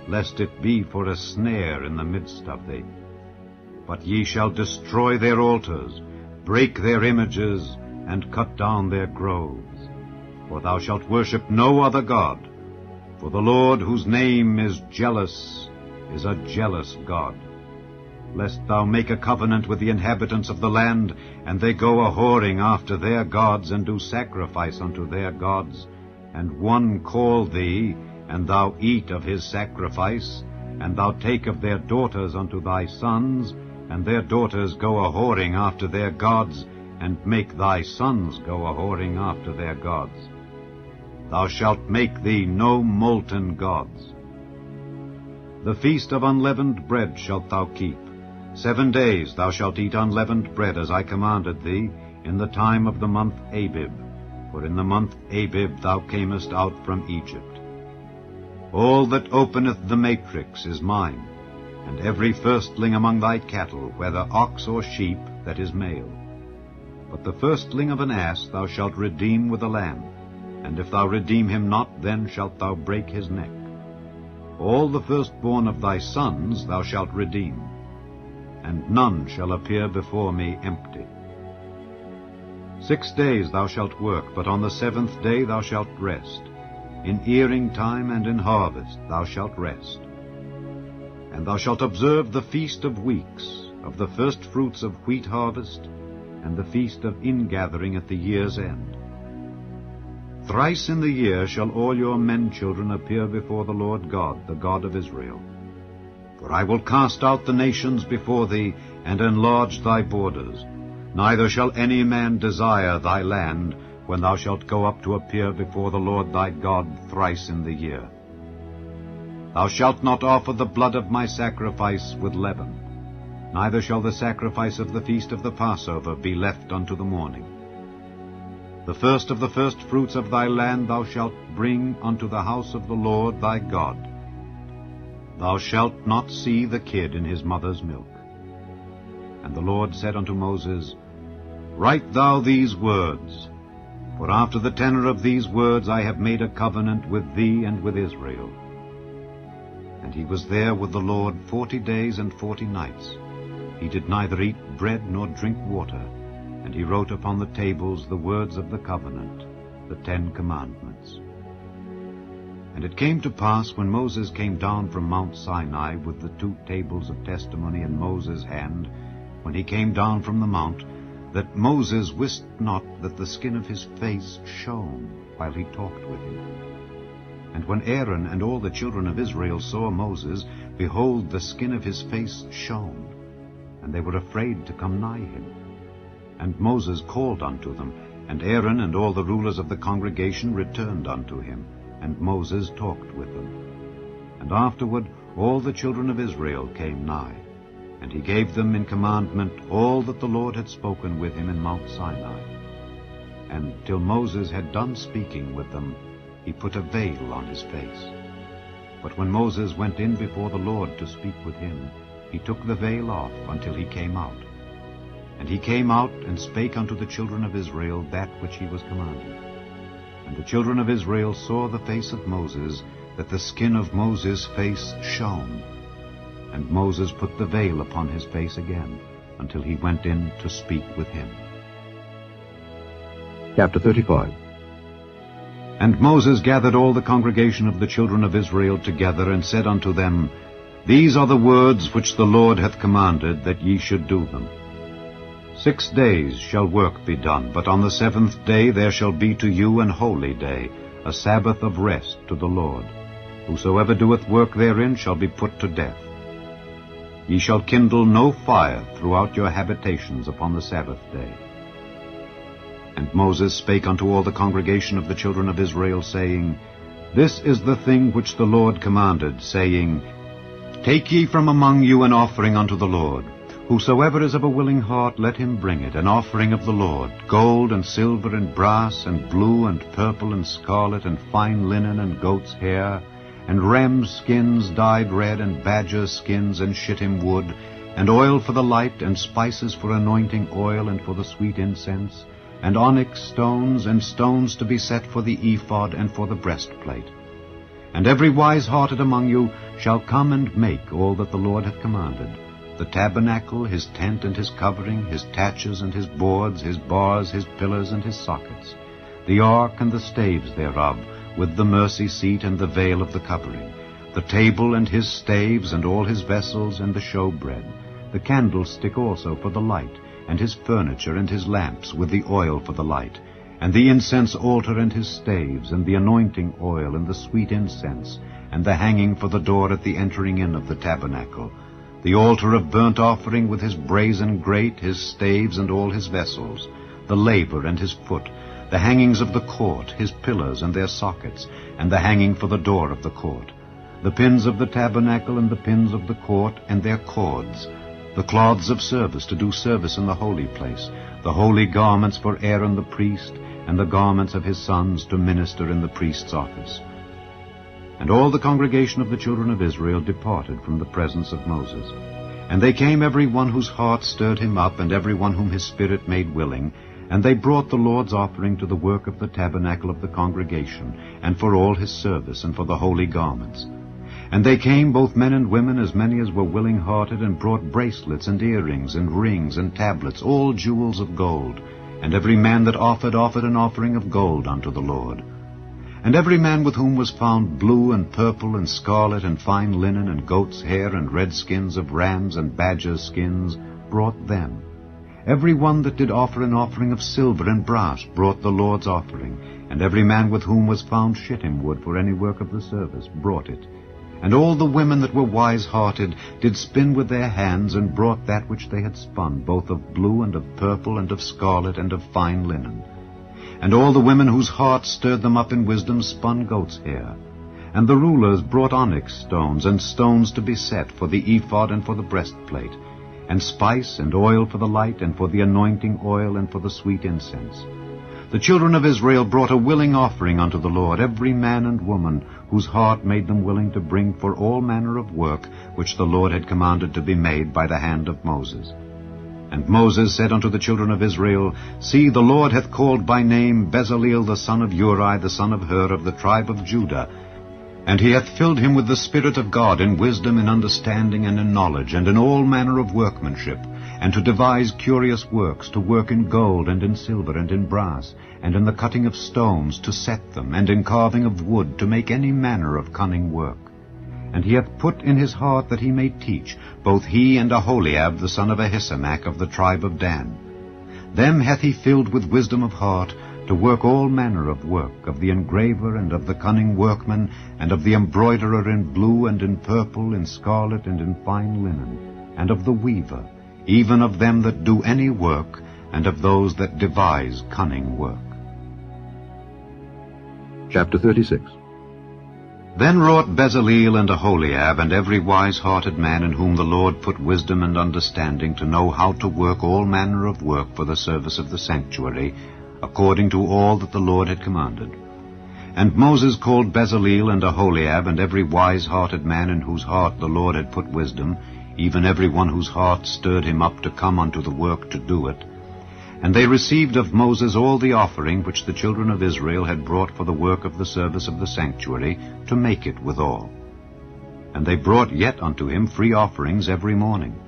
[SPEAKER 2] lest it be for a snare in the midst of thee. But ye shall destroy their altars, break their images, and cut down their groves. For thou shalt worship no other God, for the Lord, whose name is jealous, is a jealous God. Lest thou make a covenant with the inhabitants of the land, and they go a-whoring after their gods, and do sacrifice unto their gods, and one call thee, and thou eat of his sacrifice, and thou take of their daughters unto thy sons, and their daughters go a-whoring after their gods, and make thy sons go a-whoring after their gods. Thou shalt make thee no molten gods, The feast of unleavened bread shalt thou keep. 7 days thou shalt eat unleavened bread, as I commanded thee, in the time of the month Abib. For in the month Abib thou camest out from Egypt. All that openeth the matrix is mine, and every firstling among thy cattle, whether ox or sheep, that is male. But the firstling of an ass thou shalt redeem with a lamb, and if thou redeem him not, then shalt thou break his neck. All the firstborn of thy sons thou shalt redeem, and none shall appear before me empty. 6 days thou shalt work, but on the 7th day thou shalt rest. In earing time and in harvest thou shalt rest. And thou shalt observe the feast of weeks, of the first fruits of wheat harvest, and the feast of ingathering at the year's end. Thrice in the year shall all your men-children appear before the Lord God, the God of Israel. For I will cast out the nations before thee, and enlarge thy borders. Neither shall any man desire thy land, when thou shalt go up to appear before the Lord thy God thrice in the year. Thou shalt not offer the blood of my sacrifice with leaven, neither shall the sacrifice of the feast of the Passover be left unto the morning. The first of the firstfruits of thy land thou shalt bring unto the house of the Lord thy God. Thou shalt not see the kid in his mother's milk. And the Lord said unto Moses, Write thou these words, for after the tenor of these words I have made a covenant with thee and with Israel. And he was there with the Lord 40 days and 40 nights. He did neither eat bread nor drink water, and he wrote upon the tables the words of the covenant, the 10 commandments. And it came to pass, when Moses came down from Mount Sinai with the 2 tables of testimony in Moses' hand, when he came down from the mount, that Moses wist not that the skin of his face shone while he talked with him. And when Aaron and all the children of Israel saw Moses, behold, the skin of his face shone, and they were afraid to come nigh him. And Moses called unto them, and Aaron and all the rulers of the congregation returned unto him, and Moses talked with them. And afterward all the children of Israel came nigh, and he gave them in commandment all that the Lord had spoken with him in Mount Sinai. And till Moses had done speaking with them, he put a veil on his face. But when Moses went in before the Lord to speak with him, he took the veil off until he came out. And he came out and spake unto the children of Israel that which he was commanded. And the children of Israel saw the face of Moses, that the skin of Moses' face shone. And Moses put the veil upon his face again, until he went in to speak with him.
[SPEAKER 1] Chapter 35.
[SPEAKER 2] And Moses gathered all the congregation of the children of Israel together, and said unto them, These are the words which the Lord hath commanded, that ye should do them. 6 days shall work be done, but on the 7th day there shall be to you an holy day, a Sabbath of rest to the Lord. Whosoever doeth work therein shall be put to death. Ye shall kindle no fire throughout your habitations upon the Sabbath day. And Moses spake unto all the congregation of the children of Israel, saying, This is the thing which the Lord commanded, saying, Take ye from among you an offering unto the Lord. Whosoever is of a willing heart, let him bring it, an offering of the Lord, gold and silver and brass and blue and purple and scarlet and fine linen and goat's hair, and rams' skins dyed red, and badger skins and shittim wood, and oil for the light, and spices for anointing oil and for the sweet incense, and onyx stones, and stones to be set for the ephod and for the breastplate. And every wise-hearted among you shall come and make all that the Lord hath commanded, the tabernacle, his tent and his covering, his taches and his boards, his bars, his pillars and his sockets, the ark and the staves thereof, with the mercy seat and the veil of the covering, the table and his staves and all his vessels and the showbread, the candlestick also for the light, and his furniture and his lamps with the oil for the light, and the incense altar and his staves, and the anointing oil and the sweet incense, and the hanging for the door at the entering in of the tabernacle, the altar of burnt offering with his brazen grate, his staves and all his vessels, the laver and his foot, the hangings of the court, his pillars and their sockets, and the hanging for the door of the court, the pins of the tabernacle and the pins of the court and their cords, the cloths of service to do service in the holy place, the holy garments for Aaron the priest, and the garments of his sons to minister in the priest's office. And all the congregation of the children of Israel departed from the presence of Moses. And they came every one whose heart stirred him up, and every one whom his spirit made willing, and they brought the Lord's offering to the work of the tabernacle of the congregation, and for all his service, and for the holy garments. And they came, both men and women, as many as were willing-hearted, and brought bracelets, and earrings, and rings, and tablets, all jewels of gold. And every man that offered an offering of gold unto the Lord. And every man with whom was found blue, and purple, and scarlet, and fine linen, and goat's hair, and red skins of rams, and badgers' skins, brought them. Every one that did offer an offering of silver and brass brought the Lord's offering. And every man with whom was found shittim wood for any work of the service brought it. And all the women that were wise-hearted did spin with their hands, and brought that which they had spun, both of blue, and of purple, and of scarlet, and of fine linen. And all the women whose hearts stirred them up in wisdom spun goat's hair. And the rulers brought onyx stones, and stones to be set for the ephod and for the breastplate, and spice and oil for the light, and for the anointing oil, and for the sweet incense. The children of Israel brought a willing offering unto the Lord, every man and woman, whose heart made them willing to bring for all manner of work, which the Lord had commanded to be made by the hand of Moses. And Moses said unto the children of Israel, See, the Lord hath called by name Bezaleel the son of Uri, the son of Hur, of the tribe of Judah. And he hath filled him with the Spirit of God, in wisdom, in understanding, and in knowledge, and in all manner of workmanship, and to devise curious works, to work in gold, and in silver, and in brass, and in the cutting of stones, to set them, and in carving of wood, to make any manner of cunning work. And he hath put in his heart that he may teach, both he and Aholiab the son of Ahisamach of the tribe of Dan. Them hath he filled with wisdom of heart, to work all manner of work, of the engraver, and of the cunning workman, and of the embroiderer in blue, and in purple, in scarlet, and in fine linen, and of the weaver, even of them that do any work, and of those that devise cunning work.
[SPEAKER 1] Chapter 36.
[SPEAKER 2] Then wrought Bezaleel and Aholiab, and every wise-hearted man in whom the Lord put wisdom and understanding, to know how to work all manner of work for the service of the sanctuary, according to all that the Lord had commanded. And Moses called Bezaleel and Aholiab, and every wise-hearted man in whose heart the Lord had put wisdom, even every one whose heart stirred him up to come unto the work to do it. And they received of Moses all the offering which the children of Israel had brought for the work of the service of the sanctuary, to make it withal. And they brought yet unto him free offerings every morning.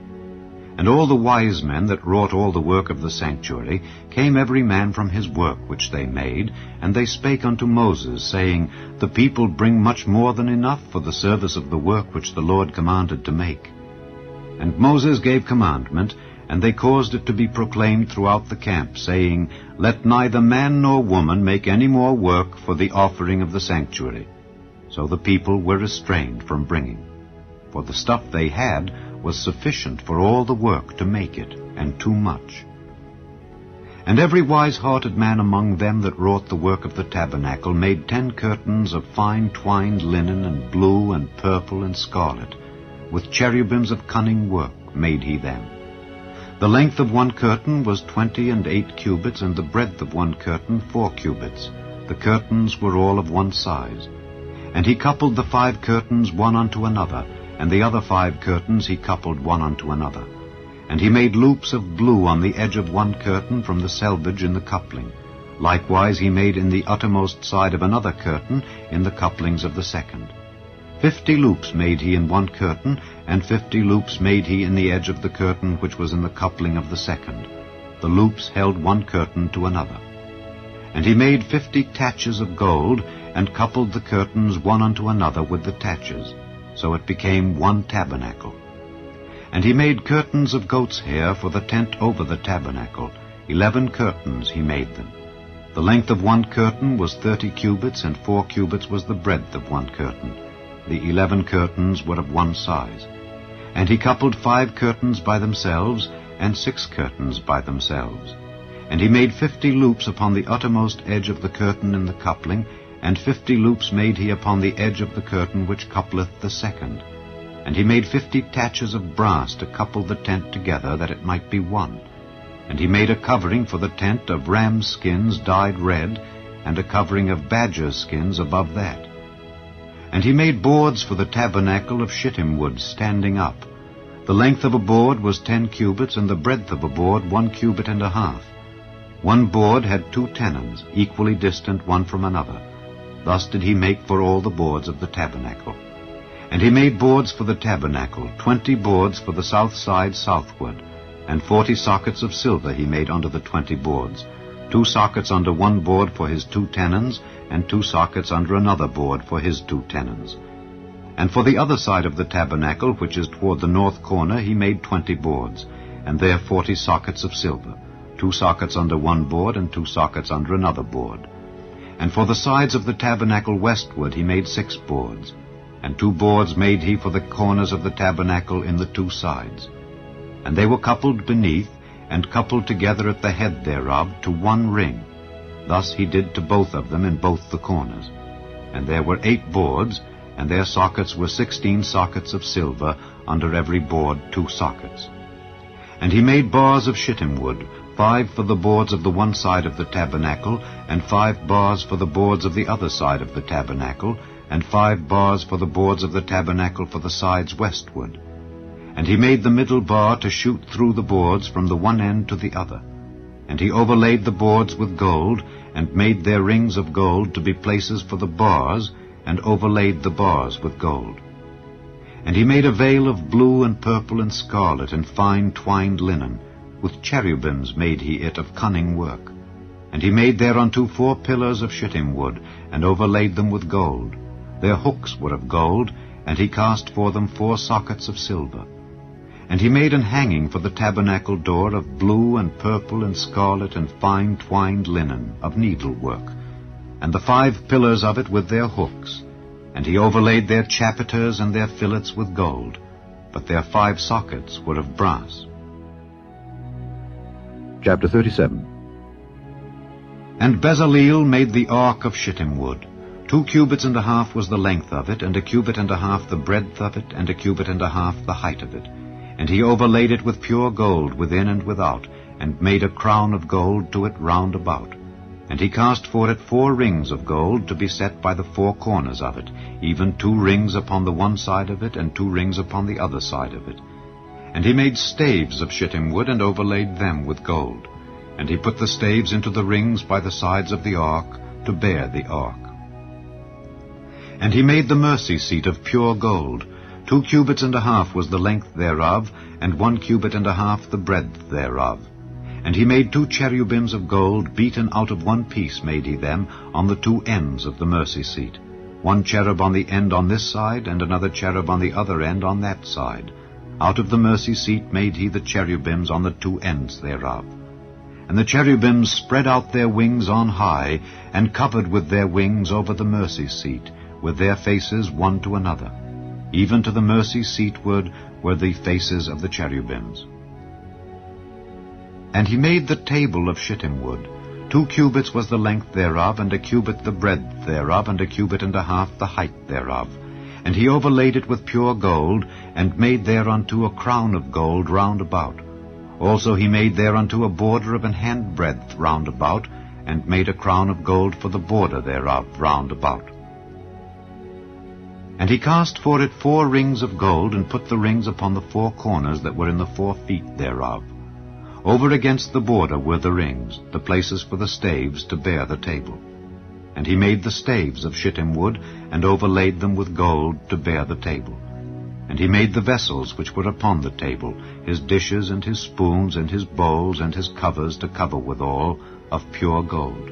[SPEAKER 2] And all the wise men that wrought all the work of the sanctuary came every man from his work which they made, and they spake unto Moses, saying, The people bring much more than enough for the service of the work which the Lord commanded to make. And Moses gave commandment, and they caused it to be proclaimed throughout the camp, saying, Let neither man nor woman make any more work for the offering of the sanctuary. So the people were restrained from bringing. For the stuff they had was sufficient for all the work to make it, and too much. And every wise-hearted man among them that wrought the work of the tabernacle made 10 curtains of fine twined linen, and blue, and purple, and scarlet. With cherubims of cunning work made he them. The length of one curtain was 28 cubits, and the breadth of one curtain 4 cubits. The curtains were all of one size. And he coupled the 5 curtains one unto another, and the other 5 curtains he coupled one unto another. And he made loops of blue on the edge of one curtain from the selvage in the coupling. Likewise he made in the uttermost side of another curtain in the couplings of the second. 50 loops made he in one curtain, and 50 loops made he in the edge of the curtain which was in the coupling of the second. The loops held one curtain to another. And he made 50 taches of gold, and coupled the curtains one unto another with the taches. So it became one tabernacle. And he made curtains of goat's hair for the tent over the tabernacle. 11 curtains he made them. The length of one curtain was 30 cubits, and 4 cubits was the breadth of one curtain. The 11 curtains were of one size. And he coupled 5 curtains by themselves, and 6 curtains by themselves. And he made 50 loops upon the uttermost edge of the curtain in the coupling, and 50 loops made he upon the edge of the curtain which coupleth the second. And he made 50 taches of brass to couple the tent together, that it might be one. And he made a covering for the tent of rams' skins dyed red, and a covering of badgers' skins above that. And he made boards for the tabernacle of shittim wood standing up. The length of a board was 10 cubits, and the breadth of a board 1 cubit and a half. One board had 2 tenons, equally distant one from another. Thus did he make for all the boards of the tabernacle. And he made boards for the tabernacle, 20 boards for the south side southward, and 40 sockets of silver he made under the 20 boards, 2 sockets under one board for his 2 tenons, and 2 sockets under another board for his 2 tenons. And for the other side of the tabernacle, which is toward the north corner, he made 20 boards, and there 40 sockets of silver, 2 sockets under one board, and 2 sockets under another board. And for the sides of the tabernacle westward he made 6 boards, and 2 boards made he for the corners of the tabernacle in the 2 sides. And they were coupled beneath, and coupled together at the head thereof, to one ring. Thus he did to both of them in both the corners. And there were 8 boards, and their sockets were 16 sockets of silver, under every board 2 sockets. And he made bars of shittim wood, 5 for the boards of the one side of the tabernacle, and 5 bars for the boards of the other side of the tabernacle, and 5 bars for the boards of the tabernacle for the sides westward. And he made the middle bar to shoot through the boards from the one end to the other. And he overlaid the boards with gold, and made their rings of gold to be places for the bars, and overlaid the bars with gold. And he made a veil of blue and purple and scarlet and fine twined linen. With cherubims made he it of cunning work. And he made thereunto 4 pillars of shittim wood, and overlaid them with gold. Their hooks were of gold, and he cast for them 4 sockets of silver. And he made an hanging for the tabernacle door of blue and purple and scarlet and fine twined linen of needlework, and the 5 pillars of it with their hooks. And he overlaid their chapiters and their fillets with gold, but their 5 sockets were of brass.
[SPEAKER 1] Chapter 37.
[SPEAKER 2] And Bezaleel made the ark of shittim wood. 2 cubits and a half was the length of it, and 1 cubit and a half the breadth of it, and 1 cubit and a half the height of it. And he overlaid it with pure gold within and without, and made a crown of gold to it round about. And he cast for it 4 rings of gold to be set by the 4 corners of it, even 2 rings upon the one side of it, and 2 rings upon the other side of it. And he made staves of shittim wood, and overlaid them with gold. And he put the staves into the rings by the sides of the ark, to bear the ark. And he made the mercy seat of pure gold. 2 cubits and a half was the length thereof, and 1 cubit and a half the breadth thereof. And he made 2 cherubims of gold, beaten out of one piece made he them, on the 2 ends of the mercy seat. 1 cherub on the end on this side, and another cherub on the other end on that side. Out of the mercy seat made he the cherubims on the 2 ends thereof. And the cherubims spread out their wings on high, and covered with their wings over the mercy seat, with their faces one to another. Even to the mercy seatward were the faces of the cherubims. And he made the table of shittim wood. 2 cubits was the length thereof, and 1 cubit the breadth thereof, and 1 cubit and a half the height thereof. And he overlaid it with pure gold, and made thereunto a crown of gold round about. Also he made thereunto a border of an handbreadth round about, and made a crown of gold for the border thereof round about. And he cast for it 4 rings of gold, and put the rings upon the 4 corners that were in the 4 feet thereof. Over against the border were the rings, the places for the staves to bear the table. And he made the staves of shittim wood, and overlaid them with gold to bear the table. And he made the vessels which were upon the table, his dishes and his spoons and his bowls and his covers to cover withal, of pure gold.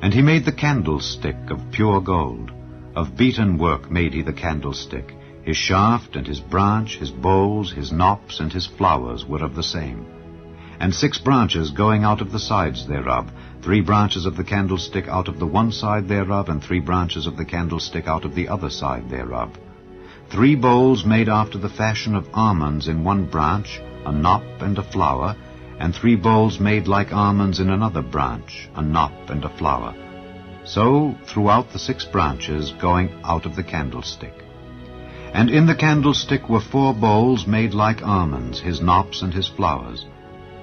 [SPEAKER 2] And he made the candlestick of pure gold. Of beaten work made he the candlestick. His shaft and his branch, his bowls, his knops, and his flowers were of the same. And 6 branches going out of the sides thereof, 3 branches of the candlestick out of the one side thereof, and 3 branches of the candlestick out of the other side thereof. 3 bowls made after the fashion of almonds in one branch, a knop and a flower, and 3 bowls made like almonds in another branch, a knop and a flower. so throughout the 6 branches going out of the candlestick. And in the candlestick were 4 bowls made like almonds, his knops and his flowers,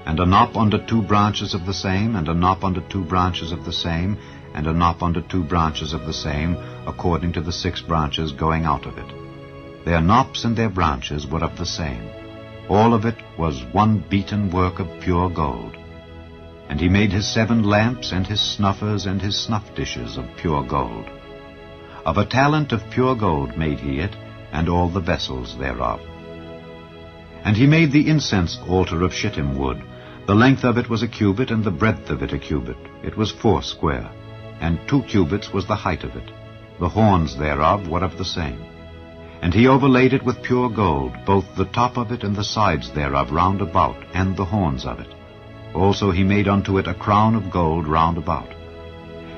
[SPEAKER 2] and a knop under 2 branches of the same, and a knop under 2 branches of the same, and a knop under 2 branches of the same, according to the 6 branches going out of it. Their knops and their branches were of the same. All of it was one beaten work of pure gold. And he made his 7 lamps, and his snuffers, and his snuff dishes of pure gold. Of a talent of pure gold made he it, and all the vessels thereof. And he made the incense altar of shittim wood. The length of it was a cubit, and the breadth of it a cubit. It was 4 square, and 2 cubits was the height of it. The horns thereof were of the same. And he overlaid it with pure gold, both the top of it and the sides thereof round about, and the horns of it. Also he made unto it a crown of gold round about.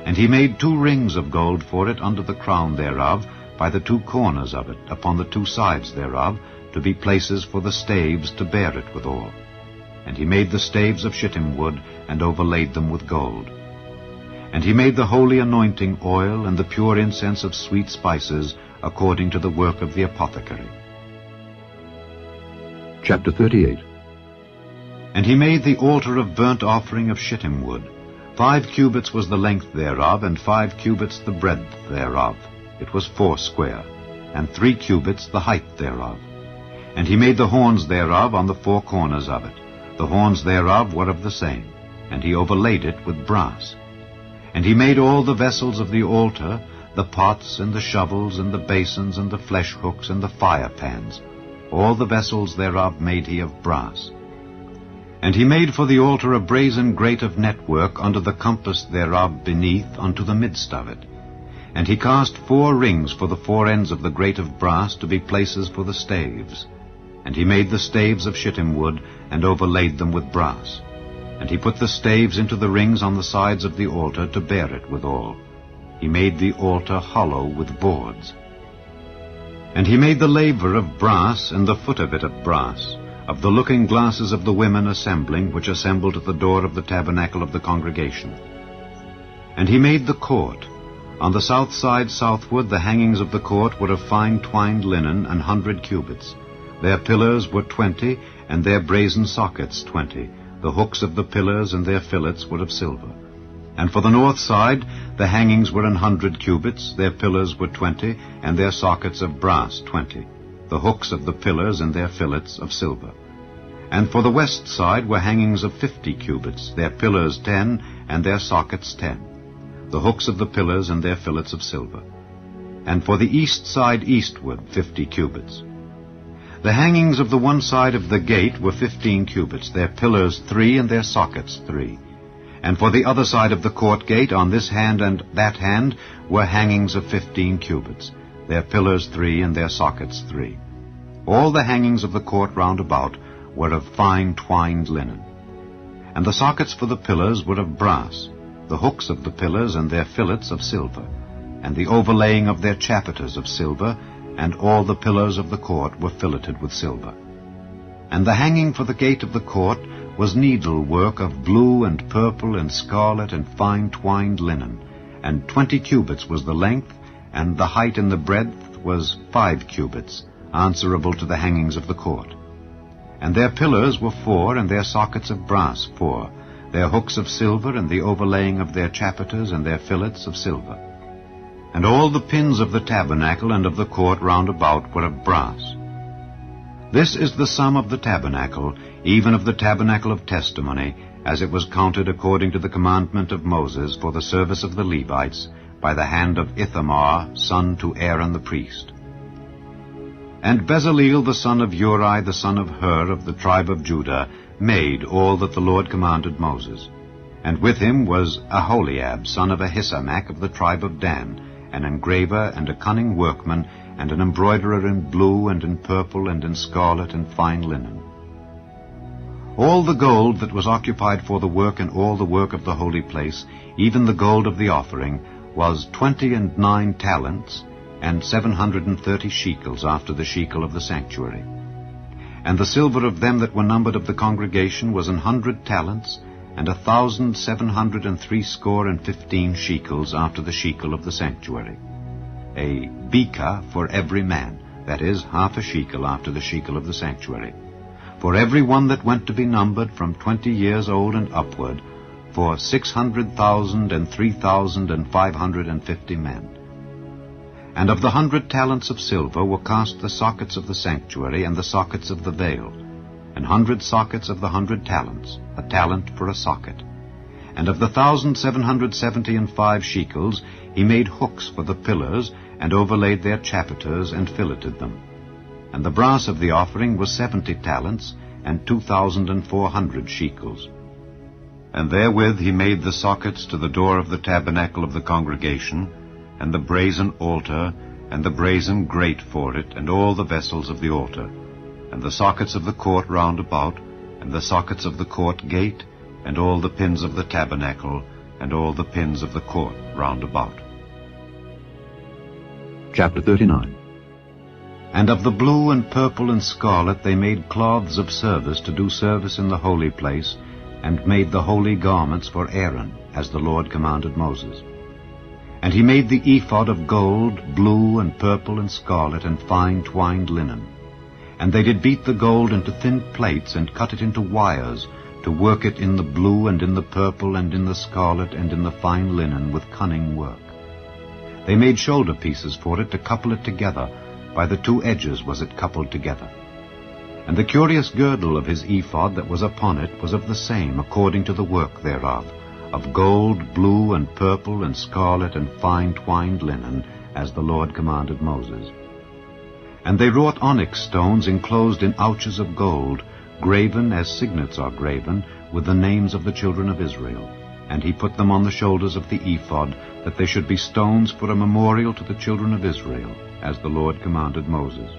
[SPEAKER 2] And he made 2 rings of gold for it under the crown thereof, by the 2 corners of it, upon the 2 sides thereof, to be places for the staves to bear it withal. And he made the staves of shittim wood, and overlaid them with gold. And he made the holy anointing oil, and the pure incense of sweet spices, according to the work of the apothecary.
[SPEAKER 1] Chapter 38.
[SPEAKER 2] And he made the altar of burnt offering of shittim wood. 5 cubits was the length thereof, and 5 cubits the breadth thereof. It was 4 square, and 3 cubits the height thereof. And he made the horns thereof on the 4 corners of it. The horns thereof were of the same, and he overlaid it with brass. And he made all the vessels of the altar, the pots, and the shovels, and the basins, and the flesh hooks, and the fire pans. All the vessels thereof made he of brass. And he made for the altar a brazen grate of network under the compass thereof beneath unto the midst of it. And he cast 4 rings for the 4 ends of the grate of brass to be places for the staves. And he made the staves of shittim wood, and overlaid them with brass. And he put the staves into the rings on the sides of the altar to bear it withal. He made the altar hollow with boards. And he made the laver of brass, and the foot of it of brass, of the looking glasses of the women assembling, which assembled at the door of the tabernacle of the congregation. And he made the court. On the south side southward the hangings of the court were of fine twined linen, 100 cubits. Their pillars were 20, and their brazen sockets 20. The hooks of the pillars and their fillets were of silver. And for the north side the hangings were 100 cubits, their pillars were 20, and their sockets of brass 20. The hooks of the pillars and their fillets of silver. And for the west side were hangings of 50 cubits, their pillars 10, and their sockets 10. The hooks of the pillars and their fillets of silver. And for the east side eastward 50 cubits. The hangings of the one side of the gate were 15 cubits, their pillars 3, and their sockets 3. And for the other side of the court gate, on this hand and that hand, were hangings of 15 cubits, their pillars 3, and their sockets 3. All the hangings of the court round about were of fine twined linen. And the sockets for the pillars were of brass, the hooks of the pillars and their fillets of silver, and the overlaying of their chapiters of silver, and all the pillars of the court were filleted with silver. And the hanging for the gate of the court was needlework of blue and purple and scarlet and fine twined linen, and 20 cubits was the length, and the height and the breadth was 5 cubits, answerable to the hangings of the court. And their pillars were 4, and their sockets of brass 4, their hooks of silver, and the overlaying of their chapiters and their fillets of silver. And all the pins of the tabernacle and of the court round about were of brass. This is the sum of the tabernacle, even of the tabernacle of testimony, as it was counted according to the commandment of Moses for the service of the Levites, by the hand of Ithamar, son to Aaron the priest. And Bezaleel the son of Uri, the son of Hur, of the tribe of Judah, made all that the Lord commanded Moses. And with him was Aholiab, son of Ahisamach, of the tribe of Dan, an engraver and a cunning workman, and an embroiderer in blue and in purple and in scarlet and fine linen. All the gold that was occupied for the work and all the work of the holy place, even the gold of the offering, was 29 talents, and 730 shekels after the shekel of the sanctuary. And the silver of them that were numbered of the congregation was 100 talents, and 1,760 shekels after the shekel of the sanctuary. A beka for every man, that is, half a shekel after the shekel of the sanctuary, for every one that went to be numbered from 20 years old and upward, for 600,000 and 3,550 men. And of the 100 talents of silver were cast the sockets of the sanctuary and the sockets of the veil, 100 sockets of the 100 talents, a talent for a socket. And of the 1,775 shekels he made hooks for the pillars, and overlaid their chapiters, and filleted them. And the brass of the offering was 70 talents, and 2,400 shekels. And therewith he made the sockets to the door of the tabernacle of the congregation, and the brazen altar, and the brazen grate for it, and all the vessels of the altar, and the sockets of the court round about, and the sockets of the court gate, and all the pins of the tabernacle, and all the pins of the court round about.
[SPEAKER 1] Chapter 39.
[SPEAKER 2] And of the blue and purple and scarlet they made cloths of service to do service in the holy place, and made the holy garments for Aaron, as the Lord commanded Moses. And he made the ephod of gold, blue and purple and scarlet, and fine twined linen. And they did beat the gold into thin plates, and cut it into wires, to work it in the blue, and in the purple, and in the scarlet, and in the fine linen, with cunning work. They made shoulder pieces for it to couple it together. By the two edges was it coupled together. And the curious girdle of his ephod that was upon it was of the same, according to the work thereof, of gold, blue, and purple, and scarlet, and fine twined linen, as the Lord commanded Moses. And they wrought onyx stones enclosed in ouches of gold, graven as signets are graven, with the names of the children of Israel. And he put them on the shoulders of the ephod, that they should be stones for a memorial to the children of Israel, as the Lord commanded Moses.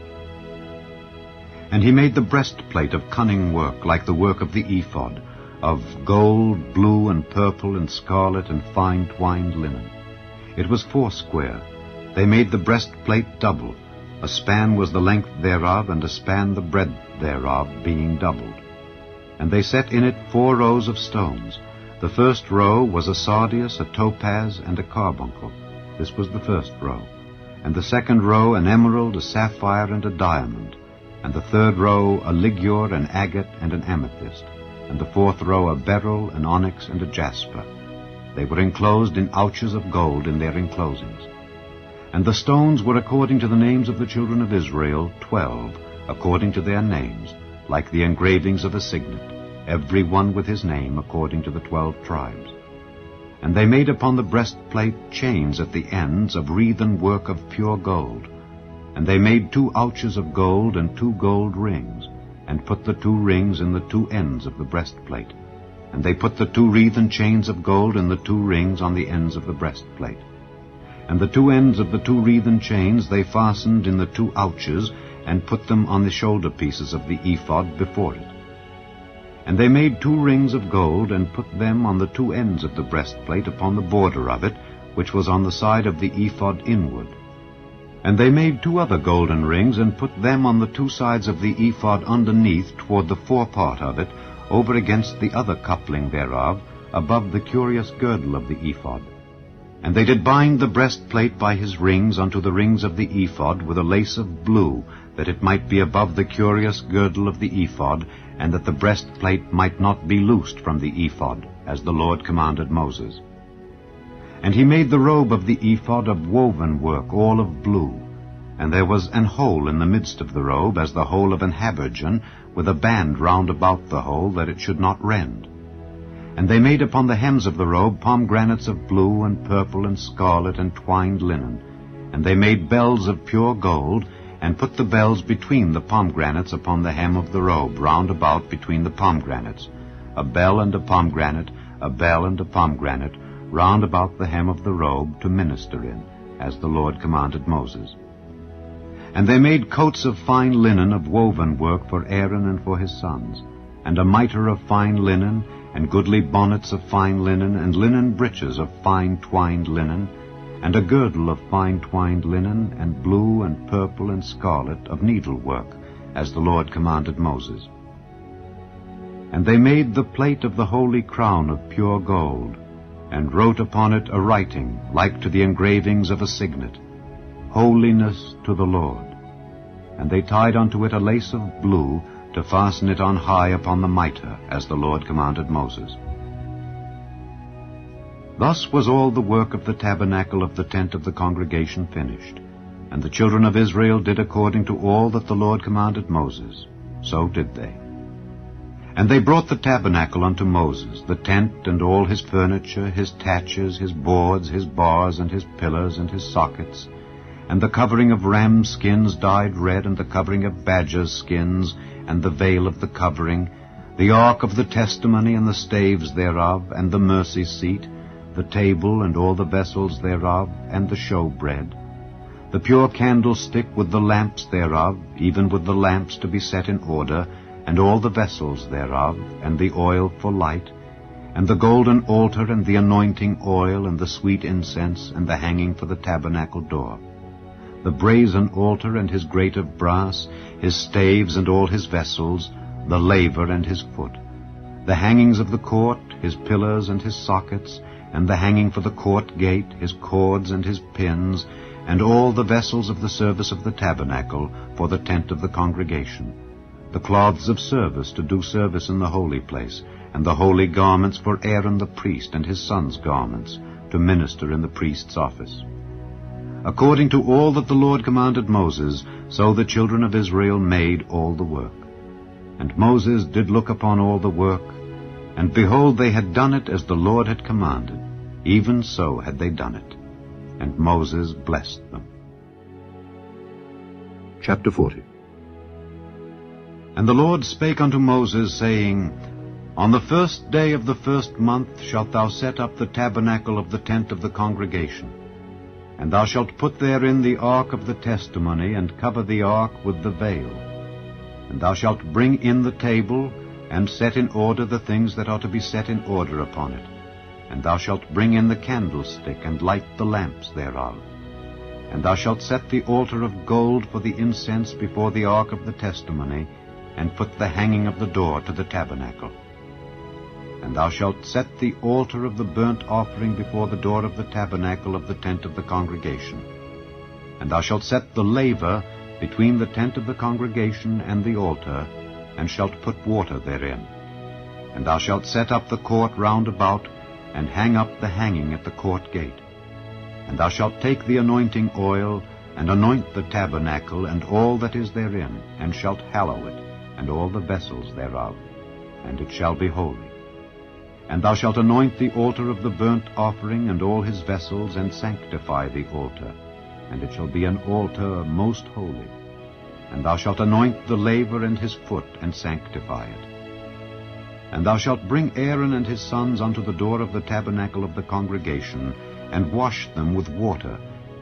[SPEAKER 2] And he made the breastplate of cunning work, like the work of the ephod, of gold, blue, and purple, and scarlet, and fine twined linen. It was foursquare. They made the breastplate double. A span was the length thereof, and a span the breadth thereof, being doubled. And they set in it 4 rows of stones. The first row was a sardius, a topaz, and a carbuncle. This was the first row. And the second row an emerald, a sapphire, and a diamond. And the third row a ligure, an agate, and an amethyst. And the fourth row a beryl, an onyx, and a jasper. They were enclosed in ouches of gold in their enclosings. And the stones were according to the names of the children of Israel, 12, according to their names, like the engravings of a signet, every one with his name, according to the 12 tribes. And they made upon the breastplate chains at the ends of wreathen work of pure gold. And they made 2 ouches of gold and 2 gold rings, and put the 2 rings in the 2 ends of the breastplate. And they put the 2 wreathen chains of gold in the 2 rings on the ends of the breastplate. And the 2 ends of the 2 wreathen chains they fastened in the 2 ouches, and put them on the shoulder pieces of the ephod before it. And they made 2 rings of gold, and put them on the 2 ends of the breastplate upon the border of it, which was on the side of the ephod inward. And they made 2 other golden rings, and put them on the 2 sides of the ephod underneath toward the forepart of it, over against the other coupling thereof, above the curious girdle of the ephod. And they did bind the breastplate by his rings unto the rings of the ephod with a lace of blue, that it might be above the curious girdle of the ephod, and that the breastplate might not be loosed from the ephod, as the Lord commanded Moses. And he made the robe of the ephod of woven work, all of blue. And there was an hole in the midst of the robe, as the hole of an habergeon, with a band round about the hole, that it should not rend. And they made upon the hems of the robe pomegranates of blue and purple and scarlet and twined linen. And they made bells of pure gold, and put the bells between the pomegranates upon the hem of the robe, round about between the pomegranates, a bell and a pomegranate, a bell and a pomegranate, round about the hem of the robe, to minister in, as the Lord commanded Moses. And they made coats of fine linen of woven work for Aaron and for his sons, and a mitre of fine linen, and goodly bonnets of fine linen, and linen breeches of fine twined linen, and a girdle of fine twined linen, and blue and purple and scarlet of needlework, as the Lord commanded Moses. And they made the plate of the holy crown of pure gold, and wrote upon it a writing like to the engravings of a signet, Holiness to the Lord. And they tied unto it a lace of blue, to fasten it on high upon the mitre, as the Lord commanded Moses. Thus was all the work of the tabernacle of the tent of the congregation finished. And the children of Israel did according to all that the Lord commanded Moses. So did they. And they brought the tabernacle unto Moses, the tent and all his furniture, his taches, his boards, his bars, and his pillars, and his sockets, and the covering of ram skins dyed red, and the covering of badgers' skins, and the veil of the covering, the ark of the testimony, and the staves thereof, and the mercy seat, the table, and all the vessels thereof, and the showbread, the pure candlestick with the lamps thereof, even with the lamps to be set in order, and all the vessels thereof, and the oil for light, and the golden altar, and the anointing oil, and the sweet incense, and the hanging for the tabernacle door, the brazen altar, and his grate of brass, his staves, and all his vessels, the laver and his foot, the hangings of the court, his pillars and his sockets, and the hanging for the court gate, his cords and his pins, and all the vessels of the service of the tabernacle for the tent of the congregation, the cloths of service to do service in the holy place, and the holy garments for Aaron the priest and his sons' garments, to minister in the priest's office. According to all that the Lord commanded Moses, so the children of Israel made all the work. And Moses did look upon all the work, and behold, they had done it as the Lord had commanded, even so had they done it. And Moses blessed them.
[SPEAKER 1] Chapter 40.
[SPEAKER 2] And the Lord spake unto Moses, saying, On the 1st day of the 1st month shalt thou set up the tabernacle of the tent of the congregation. And thou shalt put therein the ark of the testimony, and cover the ark with the veil. And thou shalt bring in the table, and set in order the things that are to be set in order upon it. And thou shalt bring in the candlestick, and light the lamps thereof. And thou shalt set the altar of gold for the incense before the ark of the testimony, and put the hanging of the door to the tabernacle. And thou shalt set the altar of the burnt offering before the door of the tabernacle of the tent of the congregation. And thou shalt set the laver between the tent of the congregation and the altar, and shalt put water therein. And thou shalt set up the court round about, and hang up the hanging at the court gate. And thou shalt take the anointing oil, and anoint the tabernacle, and all that is therein, and shalt hallow it, and all the vessels thereof, and it shall be holy. And thou shalt anoint the altar of the burnt offering, and all his vessels, and sanctify the altar, and it shall be an altar most holy. And thou shalt anoint the laver and his foot, and sanctify it. And thou shalt bring Aaron and his sons unto the door of the tabernacle of the congregation, and wash them with water.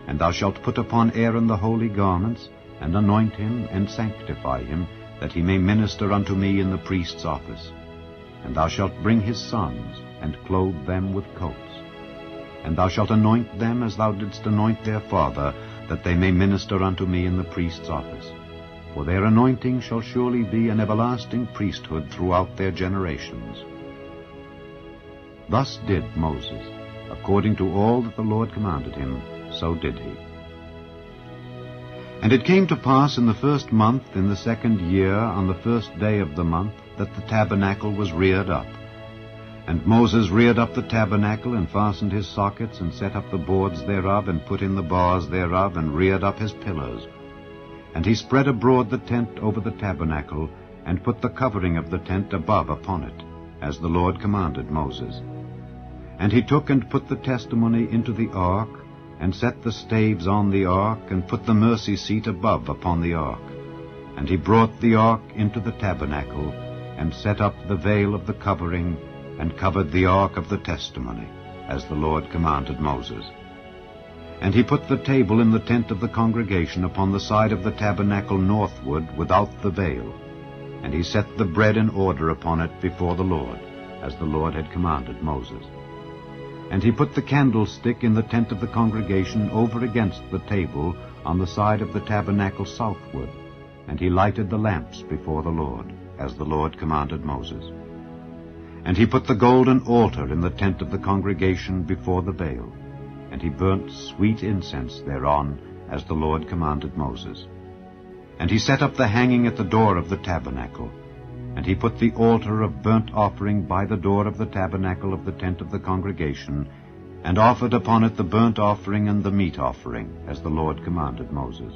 [SPEAKER 2] And thou shalt put upon Aaron the holy garments, and anoint him, and sanctify him, that he may minister unto me in the priest's office. And thou shalt bring his sons, and clothe them with coats. And thou shalt anoint them as thou didst anoint their father, that they may minister unto me in the priest's office. For their anointing shall surely be an everlasting priesthood throughout their generations. Thus did Moses, according to all that the Lord commanded him, so did he. And it came to pass in the 1st month, in the 2nd year, on the 1st day of the month, that the tabernacle was reared up. And Moses reared up the tabernacle, and fastened his sockets, and set up the boards thereof, and put in the bars thereof, and reared up his pillars. And he spread abroad the tent over the tabernacle, and put the covering of the tent above upon it, as the Lord commanded Moses. And he took and put the testimony into the ark, and set the staves on the ark, and put the mercy seat above upon the ark. And he brought the ark into the tabernacle, and set up the veil of the covering, and covered the ark of the testimony, as the Lord commanded Moses. And he put the table in the tent of the congregation upon the side of the tabernacle northward, without the veil. And he set the bread in order upon it before the Lord, as the Lord had commanded Moses. And he put the candlestick in the tent of the congregation over against the table on the side of the tabernacle southward. And he lighted the lamps before the Lord, as the Lord commanded Moses. And he put the golden altar in the tent of the congregation before the veil, and he burnt sweet incense thereon, as the Lord commanded Moses. And he set up the hanging at the door of the tabernacle, and he put the altar of burnt offering by the door of the tabernacle of the tent of the congregation, and offered upon it the burnt offering and the meat offering, as the Lord commanded Moses.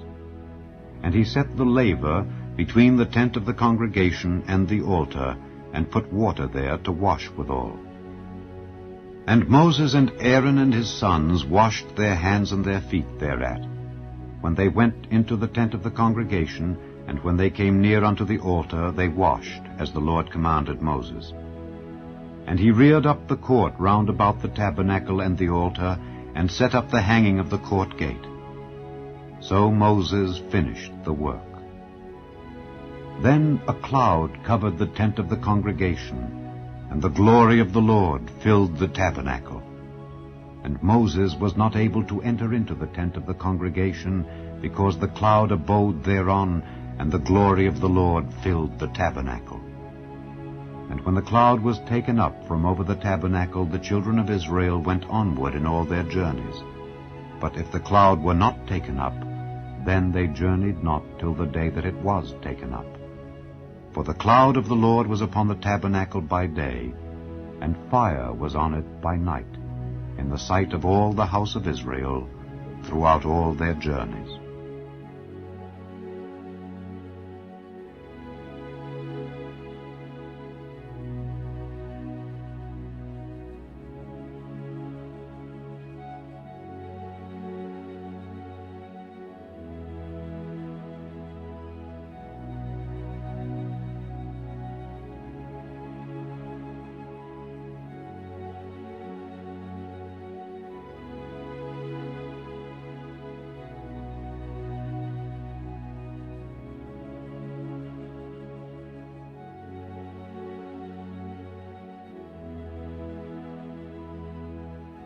[SPEAKER 2] And he set the laver between the tent of the congregation and the altar, and put water there to wash withal. And Moses and Aaron and his sons washed their hands and their feet thereat, when they went into the tent of the congregation, and when they came near unto the altar, they washed, as the Lord commanded Moses. And he reared up the court round about the tabernacle and the altar, and set up the hanging of the court gate. So Moses finished the work. Then a cloud covered the tent of the congregation, and the glory of the Lord filled the tabernacle. And Moses was not able to enter into the tent of the congregation, because the cloud abode thereon, and the glory of the Lord filled the tabernacle. And when the cloud was taken up from over the tabernacle, the children of Israel went onward in all their journeys. But if the cloud were not taken up, then they journeyed not till the day that it was taken up. For the cloud of the Lord was upon the tabernacle by day, and fire was on it by night, in the sight of all the house of Israel, throughout all their journeys.